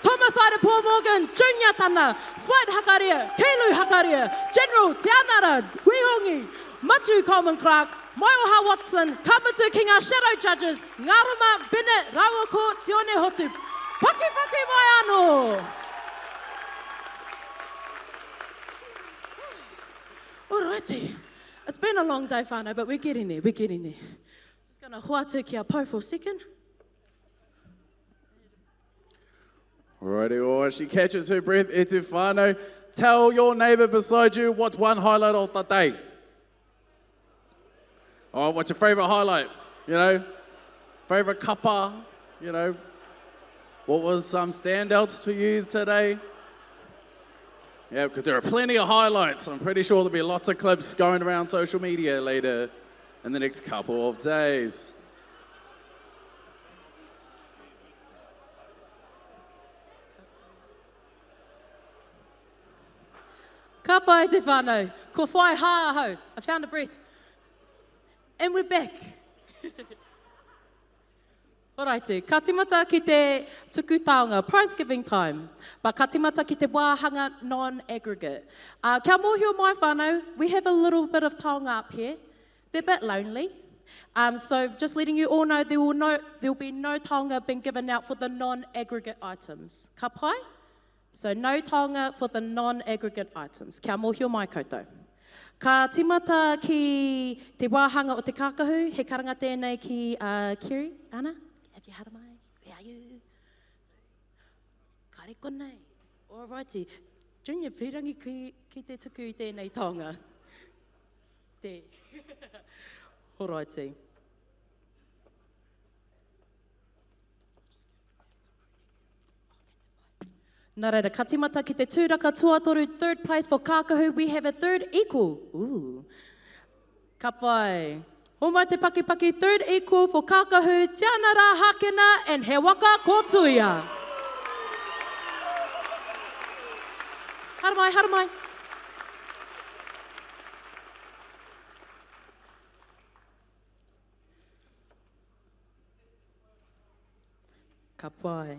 Thomas Ida Paul Morgan, Junior Tana, Swat Hakaria, Keilu Hakaria, General Tianara, Huihongi, Matu Coleman Clark, Moioha Watson, Kamatu King, our shadow judges, Ngarama, Bennett, Rawako, Tione Hotu. Paki mai anō. Alrighty. It's been a long day, whānau, but we're getting there. Just going to hoatu ki a pau for a second. Alrighty, well, as she catches her breath, e te whānau, tell your neighbour beside you what's one highlight of the day. Oh, what's your favourite highlight? You know, favourite kapa, you know. What was some standouts for you today? Yeah, because there are plenty of highlights. I'm pretty sure there'll be lots of clips going around social media later in the next couple of days. Ka pai te whānau, ko whai hāhau. I found a breath. And we're back. Alrighty, ka timata ki te tuku taonga, prize giving time. But ka timata ki te wāhanga non-aggregate. Kia mōhio mai whānau, we have a little bit of taonga up here. They're a bit lonely. So just letting you all know, there will be no taonga being given out for the non-aggregate items. Ka pai? So no taonga for the non-aggregate items. Kia mōhio mai koutou. Ka timata ki te wāhanga o te kākahu, he karanga tēnei ki Kiri, Anna? Have you had a mai? Where are you? Kare konei. Alrighty. Junior, whirangi ki te tuku i tēnei taonga. Te. Alrighty. Nā reira, ka timata ki te tūraka tuatoru, third place for kākahu, we have a third equal. Ooh. Ka pai. Homai te paki, third equal for kākahu, Tianara Hakena and he Waka Kłtuia. Haramai. Ka pai.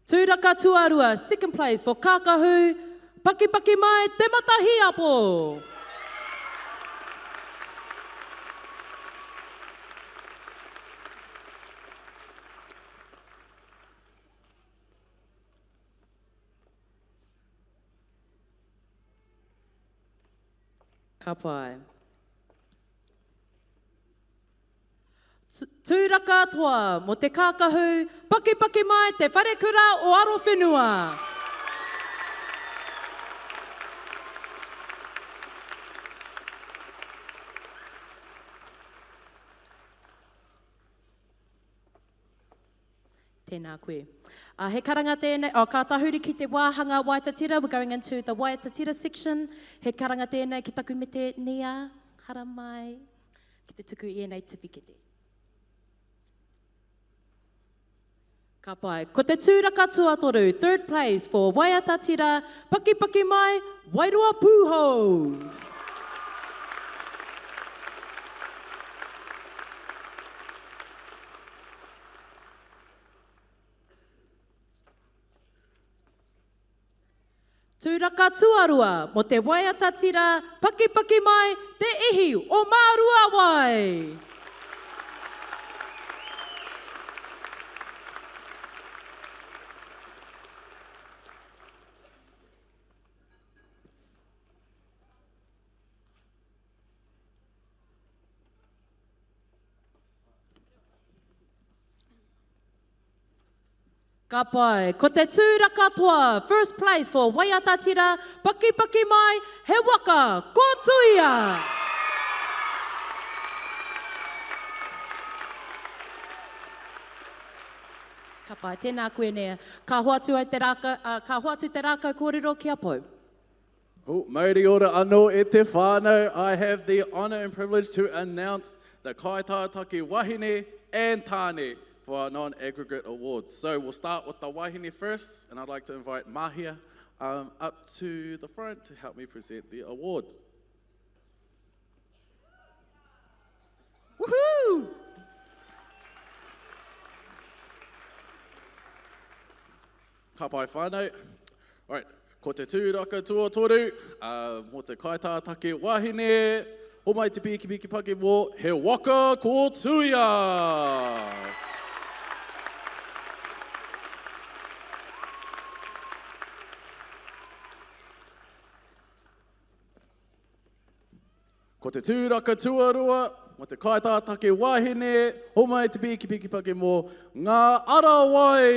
Tūraka tuarua, second place for kākahu, paki mai, te matahi apo. Ka pai. Tūraka toa, mo te kākahu, paki mai, te wharekura o aro whenua. Tēnā koe. He karanga tēnei, ka tahuri ki te wāhanga Waitatira, we're going into the Waitatira section. He karanga tēnei ki taku me te nia, hara mai, ki te tuku i enei tiwikete. Ka pai. Ko te tūraka tuatoru, third place for Waitatira, paki mai, wairua pūho. Tūraka tuarua, mo te Waitatira, paki mai, te ihi o mārua wai. Ka pai, ko te tūraka toa, first place for Waitatira, paki mai, he Waka, Kłtuia. Ka pai, tēnā koe nea, ka hoatu te rākau kōrero ki a pau. Oh, mauri ora anō e te whānau. I have the honour and privilege to announce the Kaitātaki Wahine and tāne for our non-aggregate awards. So we'll start with the wahine first, and I'd like to invite Mahia up to the front to help me present the award. Woohoo! Ka pai whānau. All right, ko te tūraka tuatoru, mo te kaitātake wahine, o mai te piki pake mō, he Waka Kłtuia. Ko te tūraka tuarua, mo te kaitātake wahine, o mai te piki pake mō, ngā arawai.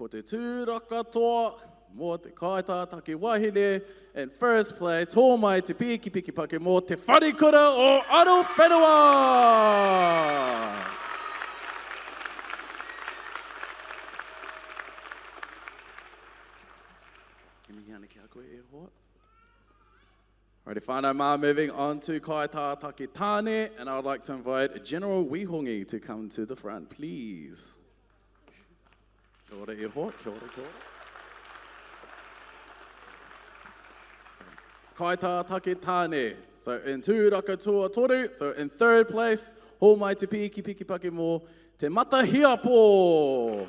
Ko te tūraka toa, mo te kaitātake wahine, in first place, ho mai te piki pake mō te wharikura o aro whenua. Alrighty, whānau mā, moving on to kaitātake tāne, and I would like to invite General Wihongi to come to the front, please. Kia ora e hoa, kia ora, kia ora. Kaitātake tāne. So in tūraka tuatoru, so in third place, ho mai te piki pake mō te matahiapo.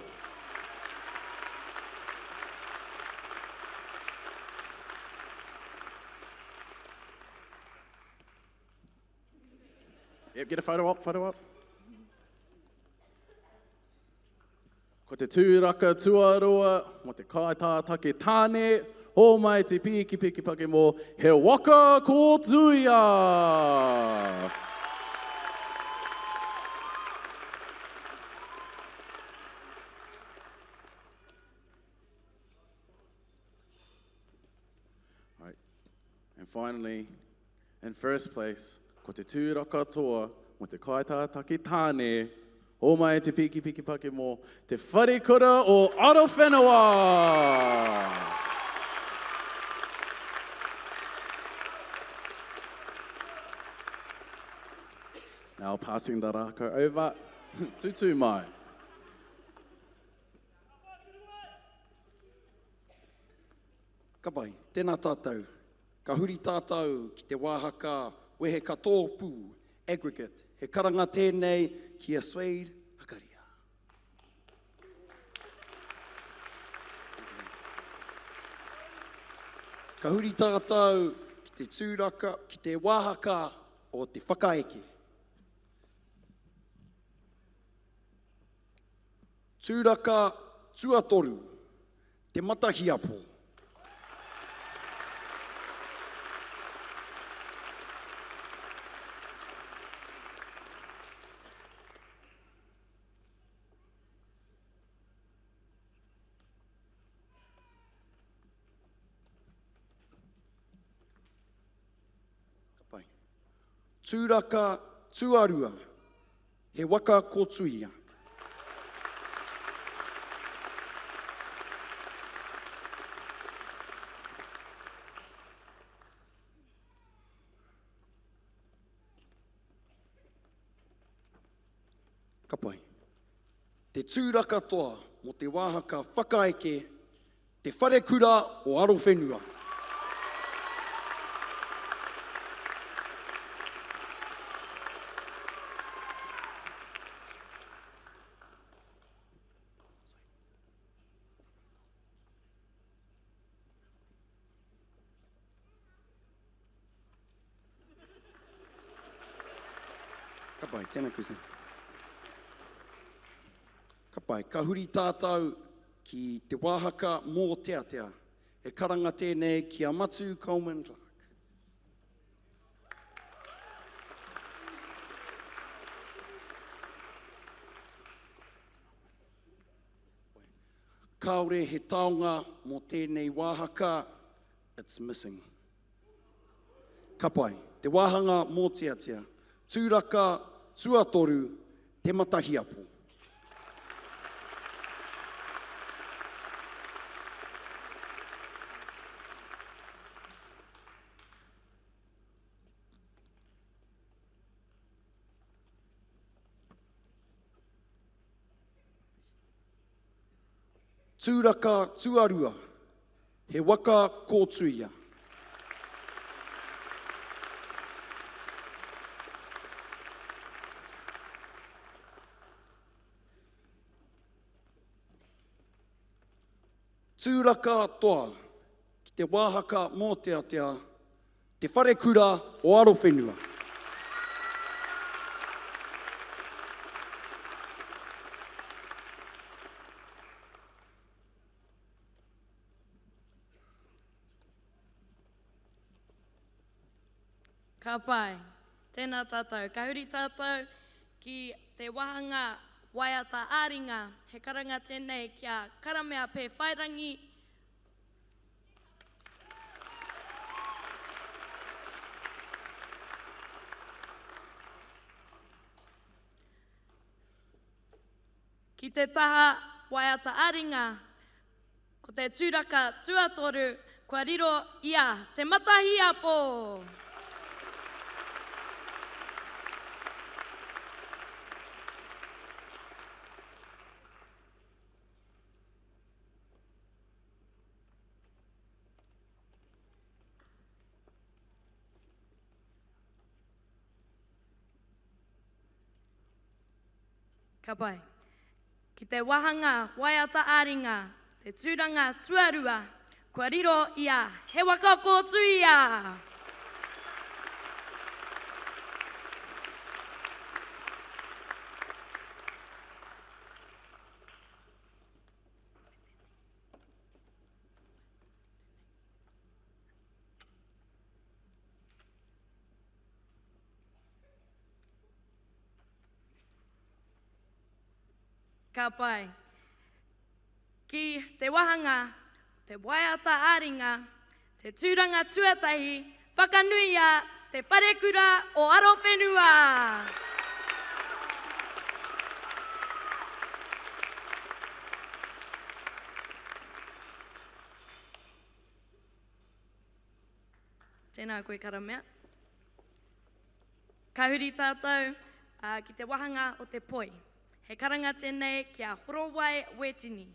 Yep, get a photo up. Ko te tūraka tuarua, mo te kaitātake tāne, ho mai te piki pake mō, he Waka Kłtuia. Right. And finally, in first place, ko te tūraka toa, mo te kaitātake tāne, o mai te piki pake mō, te wharikura o aro whenua. Now passing the raka over to tū mai. Ka pai, tēnā tātou. Ka huri tātou ki te wāhaka wehe ka tōpū, aggregate. He karanga tēnei ki a Suede Hakaria. Ka huri tātou ki te tūraka, ki te wāhaka o te whakaeke. Tūraka tuatoru, te matahiapo. Tūraka tuarua, he Waka Kłtuia. Ka pai, te tūraka toa mo te wāhaka whakaeke, te wharekura o aro whenua. Ka pai, tēnā kusa. Ka pai, ka huri tātou ki te wāhaka mō teatea. He karanga tēnei ki a Matu Coleman Clark. Kaore he taonga mō tēnei wāhaka, it's missing. Ka pai, te wāhanga mō teatea. Tūraka tuatoru, te matahiapo. Tūraka tuarua, he Waka Kłtuia. Tūraka toa, ki te wāhaka mō te atea, te whare kura o aro whenua. Ka pai, tēnā tātou, ka huri tātou ki te wahanga waiata āringa, he karanga tēnei kia karamea pē whairangi. Ki te taha waiata āringa, ko te tūraka tuatoru, kua riro ia te matahi apo. Ka pai. Ki te wahanga waiata āringa, te tūranga tuarua, kua riro ia he Waka Kłtuia. Ka pai. Ki te wahanga, te waiata āringa, te tūranga tuatahi, whakanuia te wharekura o aro whenua. Tēnā koe karamea. Ka huri tātou ki te wahanga o te poi. He karanga tēnei kia horowai wetini.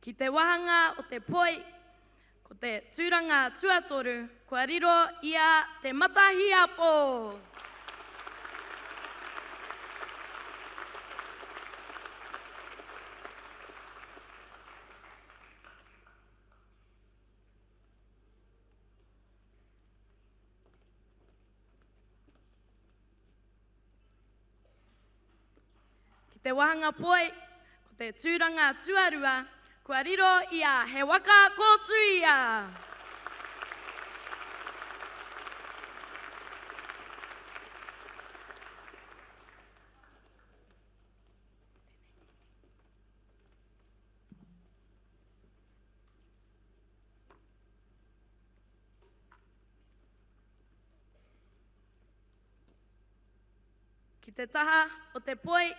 Ki te wahanga o te poi, ko te tūranga tuatoru, kua riro ia te matahi apo. Te wahanga poi, ko te tūranga tuarua, kua riro ia he Waka Kłtuia. Ki te taha o te poi,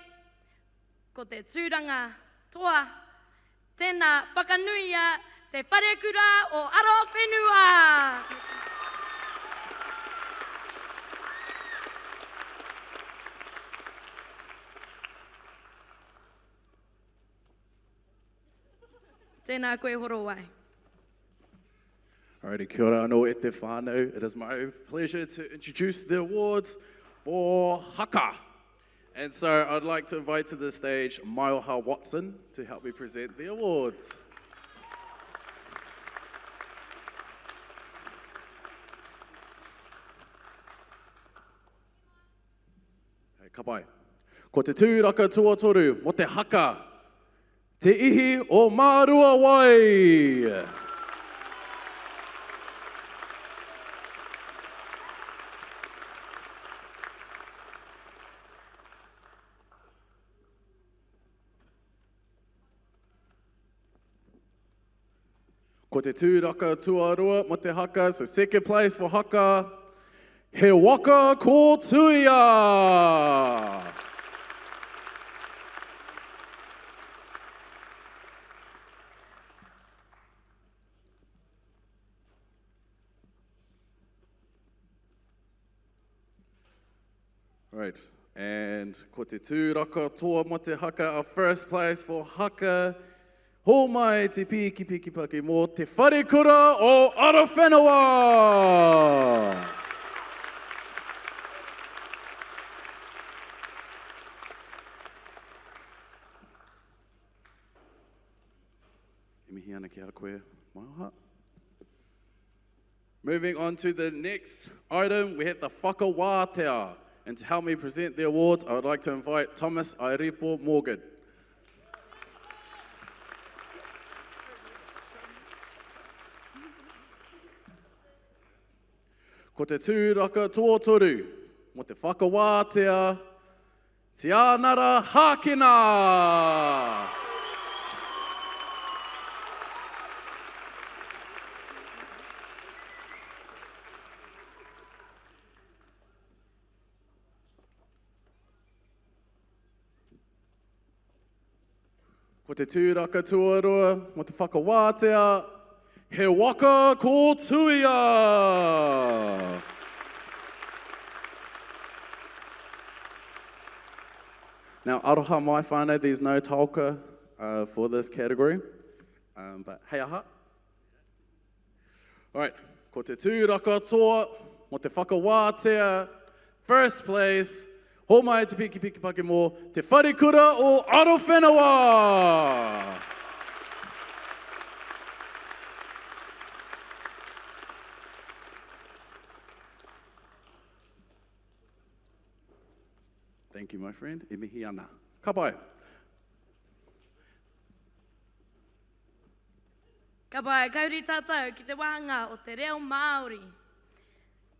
ko te tūranga toa, tēnā whakanuia te wharekura o aro whenua. Tēnā koe horowai. Alrighty, kia ora anō e te whānau. It is my pleasure to introduce the awards for Haka. And so I'd like to invite to the stage Maiha Watson to help me present the awards. Hey, ka pai. Ko te tūraka tuatoru mo te haka, te ihi o mārua wai. Ko te tūraka tuarua mo te haka, so second place for haka, he Waka Kłtuia. Right, and ko te tūraka toa mo te haka, our first place for haka. Hō mai te piki paki mō te whare kura o Arowhenua. E mihi ana ki a koe, mai aha. Moving on to the next item, we have the whakawātea. And to help me present the awards, I would like to invite Thomas Airepo Morgan. Ko te tūraka tuotoru, mo te whakawātea, te ānara hākena. Ko te tūraka tuarua, mo te whakawātea, he Waka Kłtuia. Now, aroha mai whānau, there's no tauka for this category, but hei aha. All right, ko te tūraka toa, mo te whakawātea, first place, hō mai te piki paki mō te whare kura o Arowhenua. Thank you, my friend. E mihi ana. Ka pai. Ka pai, kauri tātou ki te wāhanga o te reo Māori.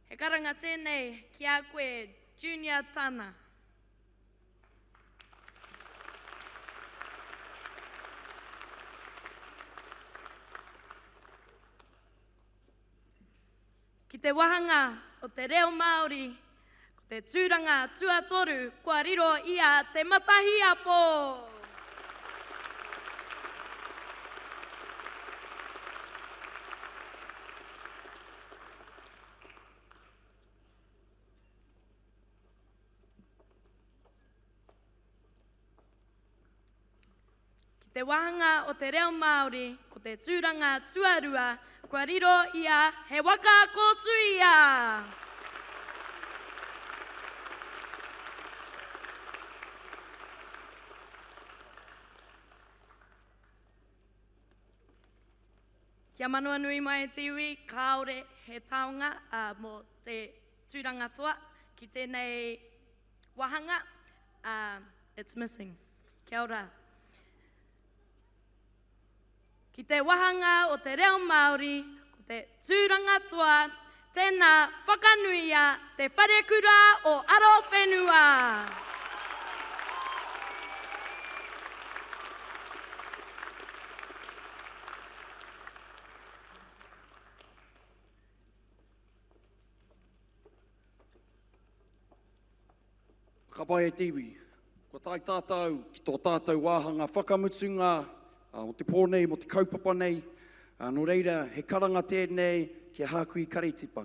He karanga tēnei ki a koe Junior Tana. Ki te wahanga o te reo Māori, ko te tūranga tuatoru, kua riro ia te matahi apo. Ki te wahanga o te reo Māori, ko te tūranga tuarua, kua riro ia he Waka Kłtuia. Kia manua nui mai te iwi, kaore he taonga mo te tūranga toa ki tēnei wahanga. It's missing. Kia ora. Ki te wahanga o te reo Māori, ko te tūranga toa, tēnā whakanuia te whare kura o Arowhenua. Ka pai e tiwi, ko tai tātou ki tō tātou wāhanga whakamutunga, o te pōnei, mo te kaupapa nei, no reira, he karanga tēnei ki a hākui karetipa.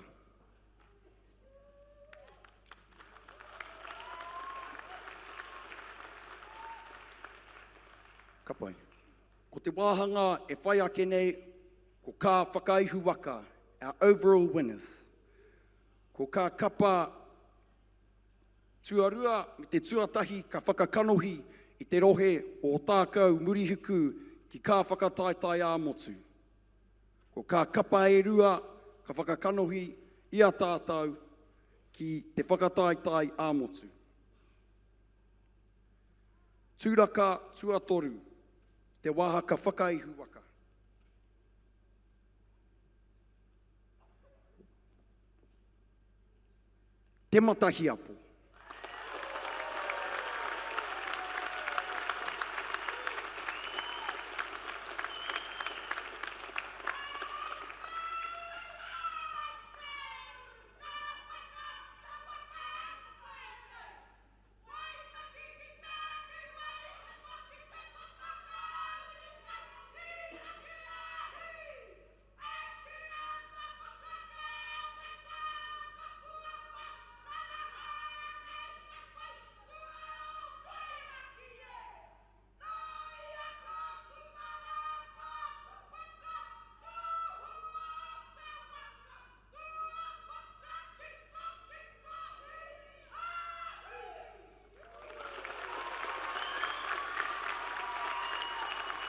Ka pai. Ko te wāhanga e whai ake nei, ko kā whakaihu Waka, our overall winners. Ko kā kapa tuarua, me te tuatahi ka whakakanohi i te rohe o Ōtākou Murihiku ki kā whakataitai ā-motu. Ko kā kapa e rua, ka whakakanohi i a tātou ki te whakataitai ā-motu. Tūraka tuatoru, te wāhaka whakaihu Waka. Te matahi apo.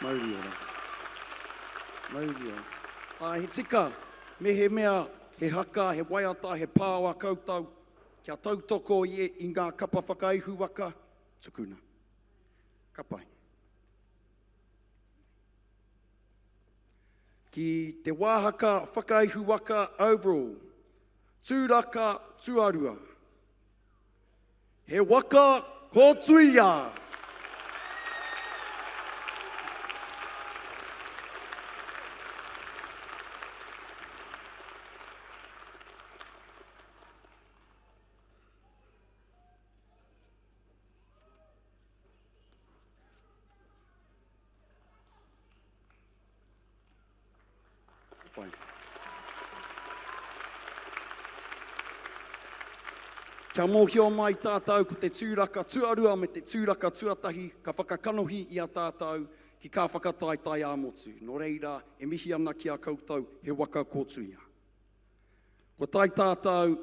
Mauri ora. Mauri ora. He tika, me he mea, he haka, he waiata, he pāwa koutou, kia tautoko i ngā kapa whakaihu waka, tukuna. Ka pai. Ki te wāhaka whakaihu waka overall, tūraka tuarua. He waka Kłtuia. Pai. Kia mōhio mai tātou ko te tūraka tuarua me te tūraka tuatahi, ka whakakanohi i a tātou ki ka whakataitai ā-motu. Nō reira, e mihi ana ki a koutou he waka Kłtuia. Ko tai tātou,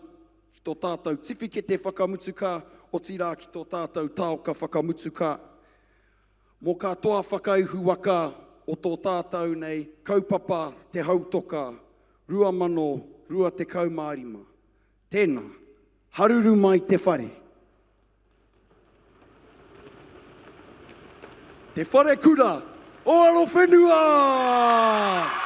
ki tō tātou tiwhi ke te whakamutuka, o tira ki tō tātou tāoka whakamutuka. Mō ka toa whakaihu waka o tō tātou nei, kaupapa te Hautoka, 2025. Tēnā, haruru mai te whare. Te whare kura, o aro whenua!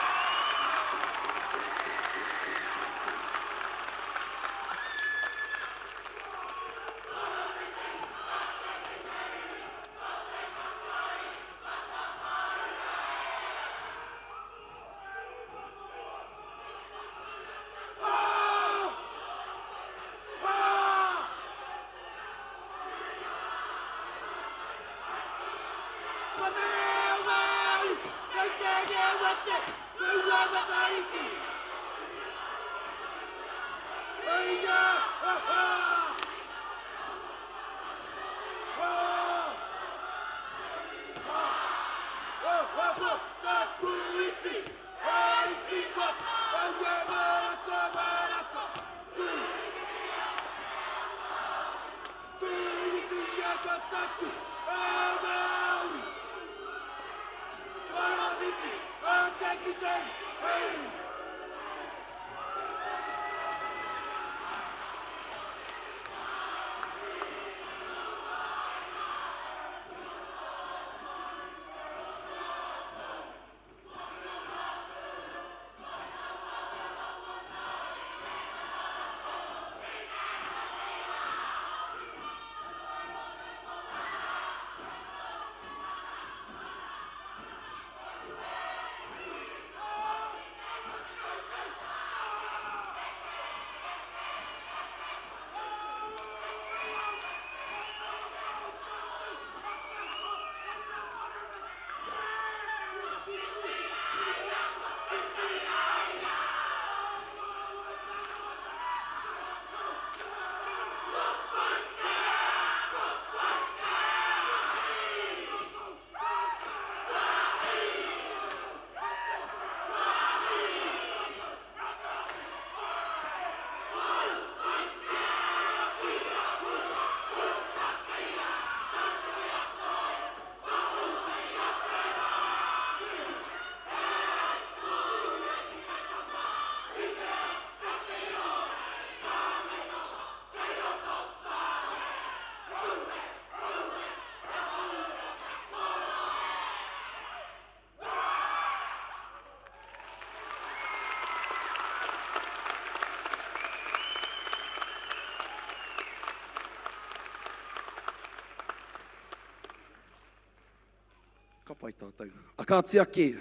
Ka pai tātou. A kā tia ke,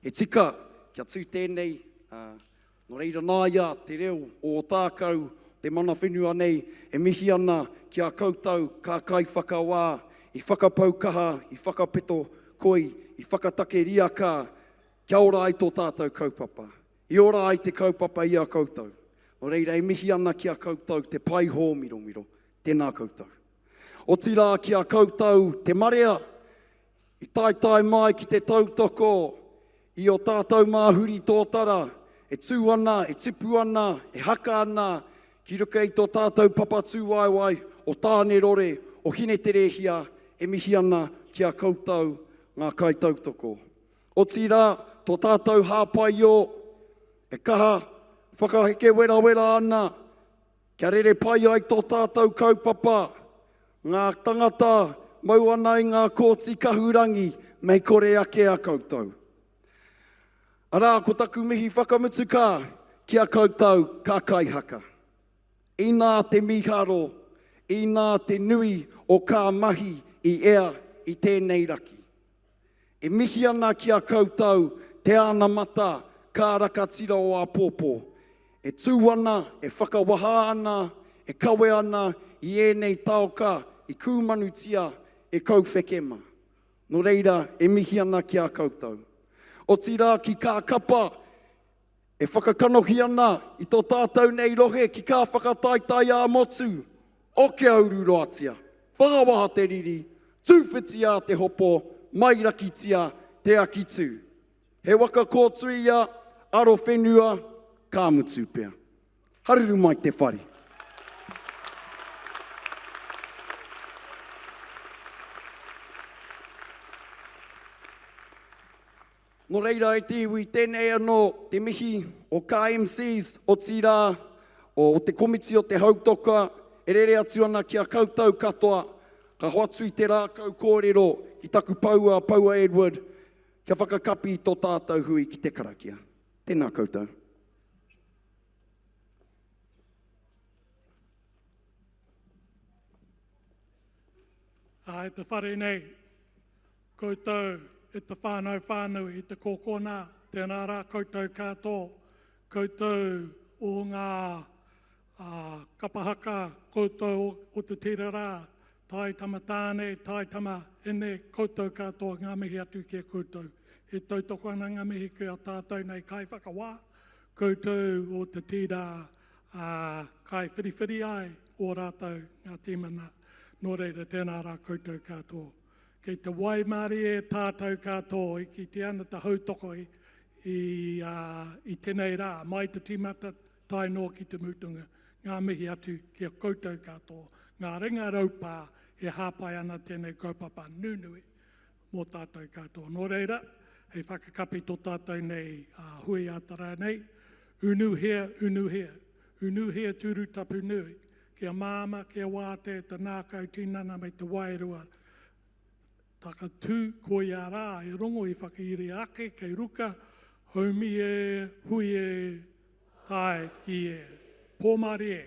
he tika, kia tū tēnei, no reira nāia, te reo o Ōtākou, te mana whenua nei, e mihi ana ki a koutou, ka kai whakawā, i whakapaukaha, i whakapeto koi, i whakatake riaka, kia ora ai tō tātou kaupapa. I ora ai te kaupapa i a koutou. No reira, e mihi ana ki a koutou, te paiho miro, tēnā koutou. O tira ki a koutou, te marea, i tai mai ki te tautoko, i o tātou māhuri tōtara, e tū ana, e tipu ana, e haka ana, ki ruka i tō tātou papatū waiwai, o tāne rore, o hine te rehia, e mihi ana ki a koutou, ngā kaitautoko. O tira, tō tātou hāpai o, e kaha, whakaheke wera ana, kia rere pai ai tō tātou kaupapa, ngā tangata mau ana i ngā kōti kahurangi, mei kore ake a koutou. Arā, ko taku mihi whakamutu kā, kia koutou ka kai haka. I nā te miharo, i nā te nui o kā mahi i ea i tēnei raki. E mihi ana kia koutou te ana mata kā rakatira o a pōpō. E tū ana, e whakawaha ana, e kawe ana i ēnei taoka, i kūmanutia, e kauwhekema. No reira, e mihi ana kia koutou. O tira ki kā kapa, e whakakanohi ana i tō tātou nei rohe ki kā whakataitai a motu, o ke aururoatia. Whakawaha te riri, tūwhitia te hopo, mairakitia te akitu. He waka Kłtuia, aro whenua, ka mutu pia. Haruru mai te whare. No reira e te iwi tēnei anō te mihi o ka MCs o tira, o te komiti o te Hautoka, e rere atu ana kia koutou katoa, ka hoatu i te rākau kōrero ki taku paua, Paua Edward, kia whakakapi tō tātou hui ki te karakia. Tēnā koutou. E te whare nei, koutou e te whānau i te kōkona, tēnā rā koutou katoa, koutou o ngā Kapa Haka, koutou o te tirara, tai tama tāne, tai tama ene, koutou katoa ngā mihi atu kia koutou. E tautoko ana ngā mihi kia tātou nei kai whakawā, koutou o te tira kai whiriwhiri ai o rātou ngā tīmana. Nō reira tēnā rā koutou katoa. Kei te waimari e tātou katoa, i ki te ana te hautoko i tēnei rā, mai te timata tai no ki te mutunga, ngā mihi atu kia koutou katoa, ngā ringa raupā e hāpai ana tēnei kaupapa nunui mō tātou katoa. Nō reira, hei whakakapi tō tātou nei hui atara nei, unu hea, turu tapu nui, kia māma, kia wāte, te nākau tinana me te wairua, taka tū koi a rā, e rongo i whakairi ake, kei ruka, haumi e, hui e, tai ki e, pōmari e.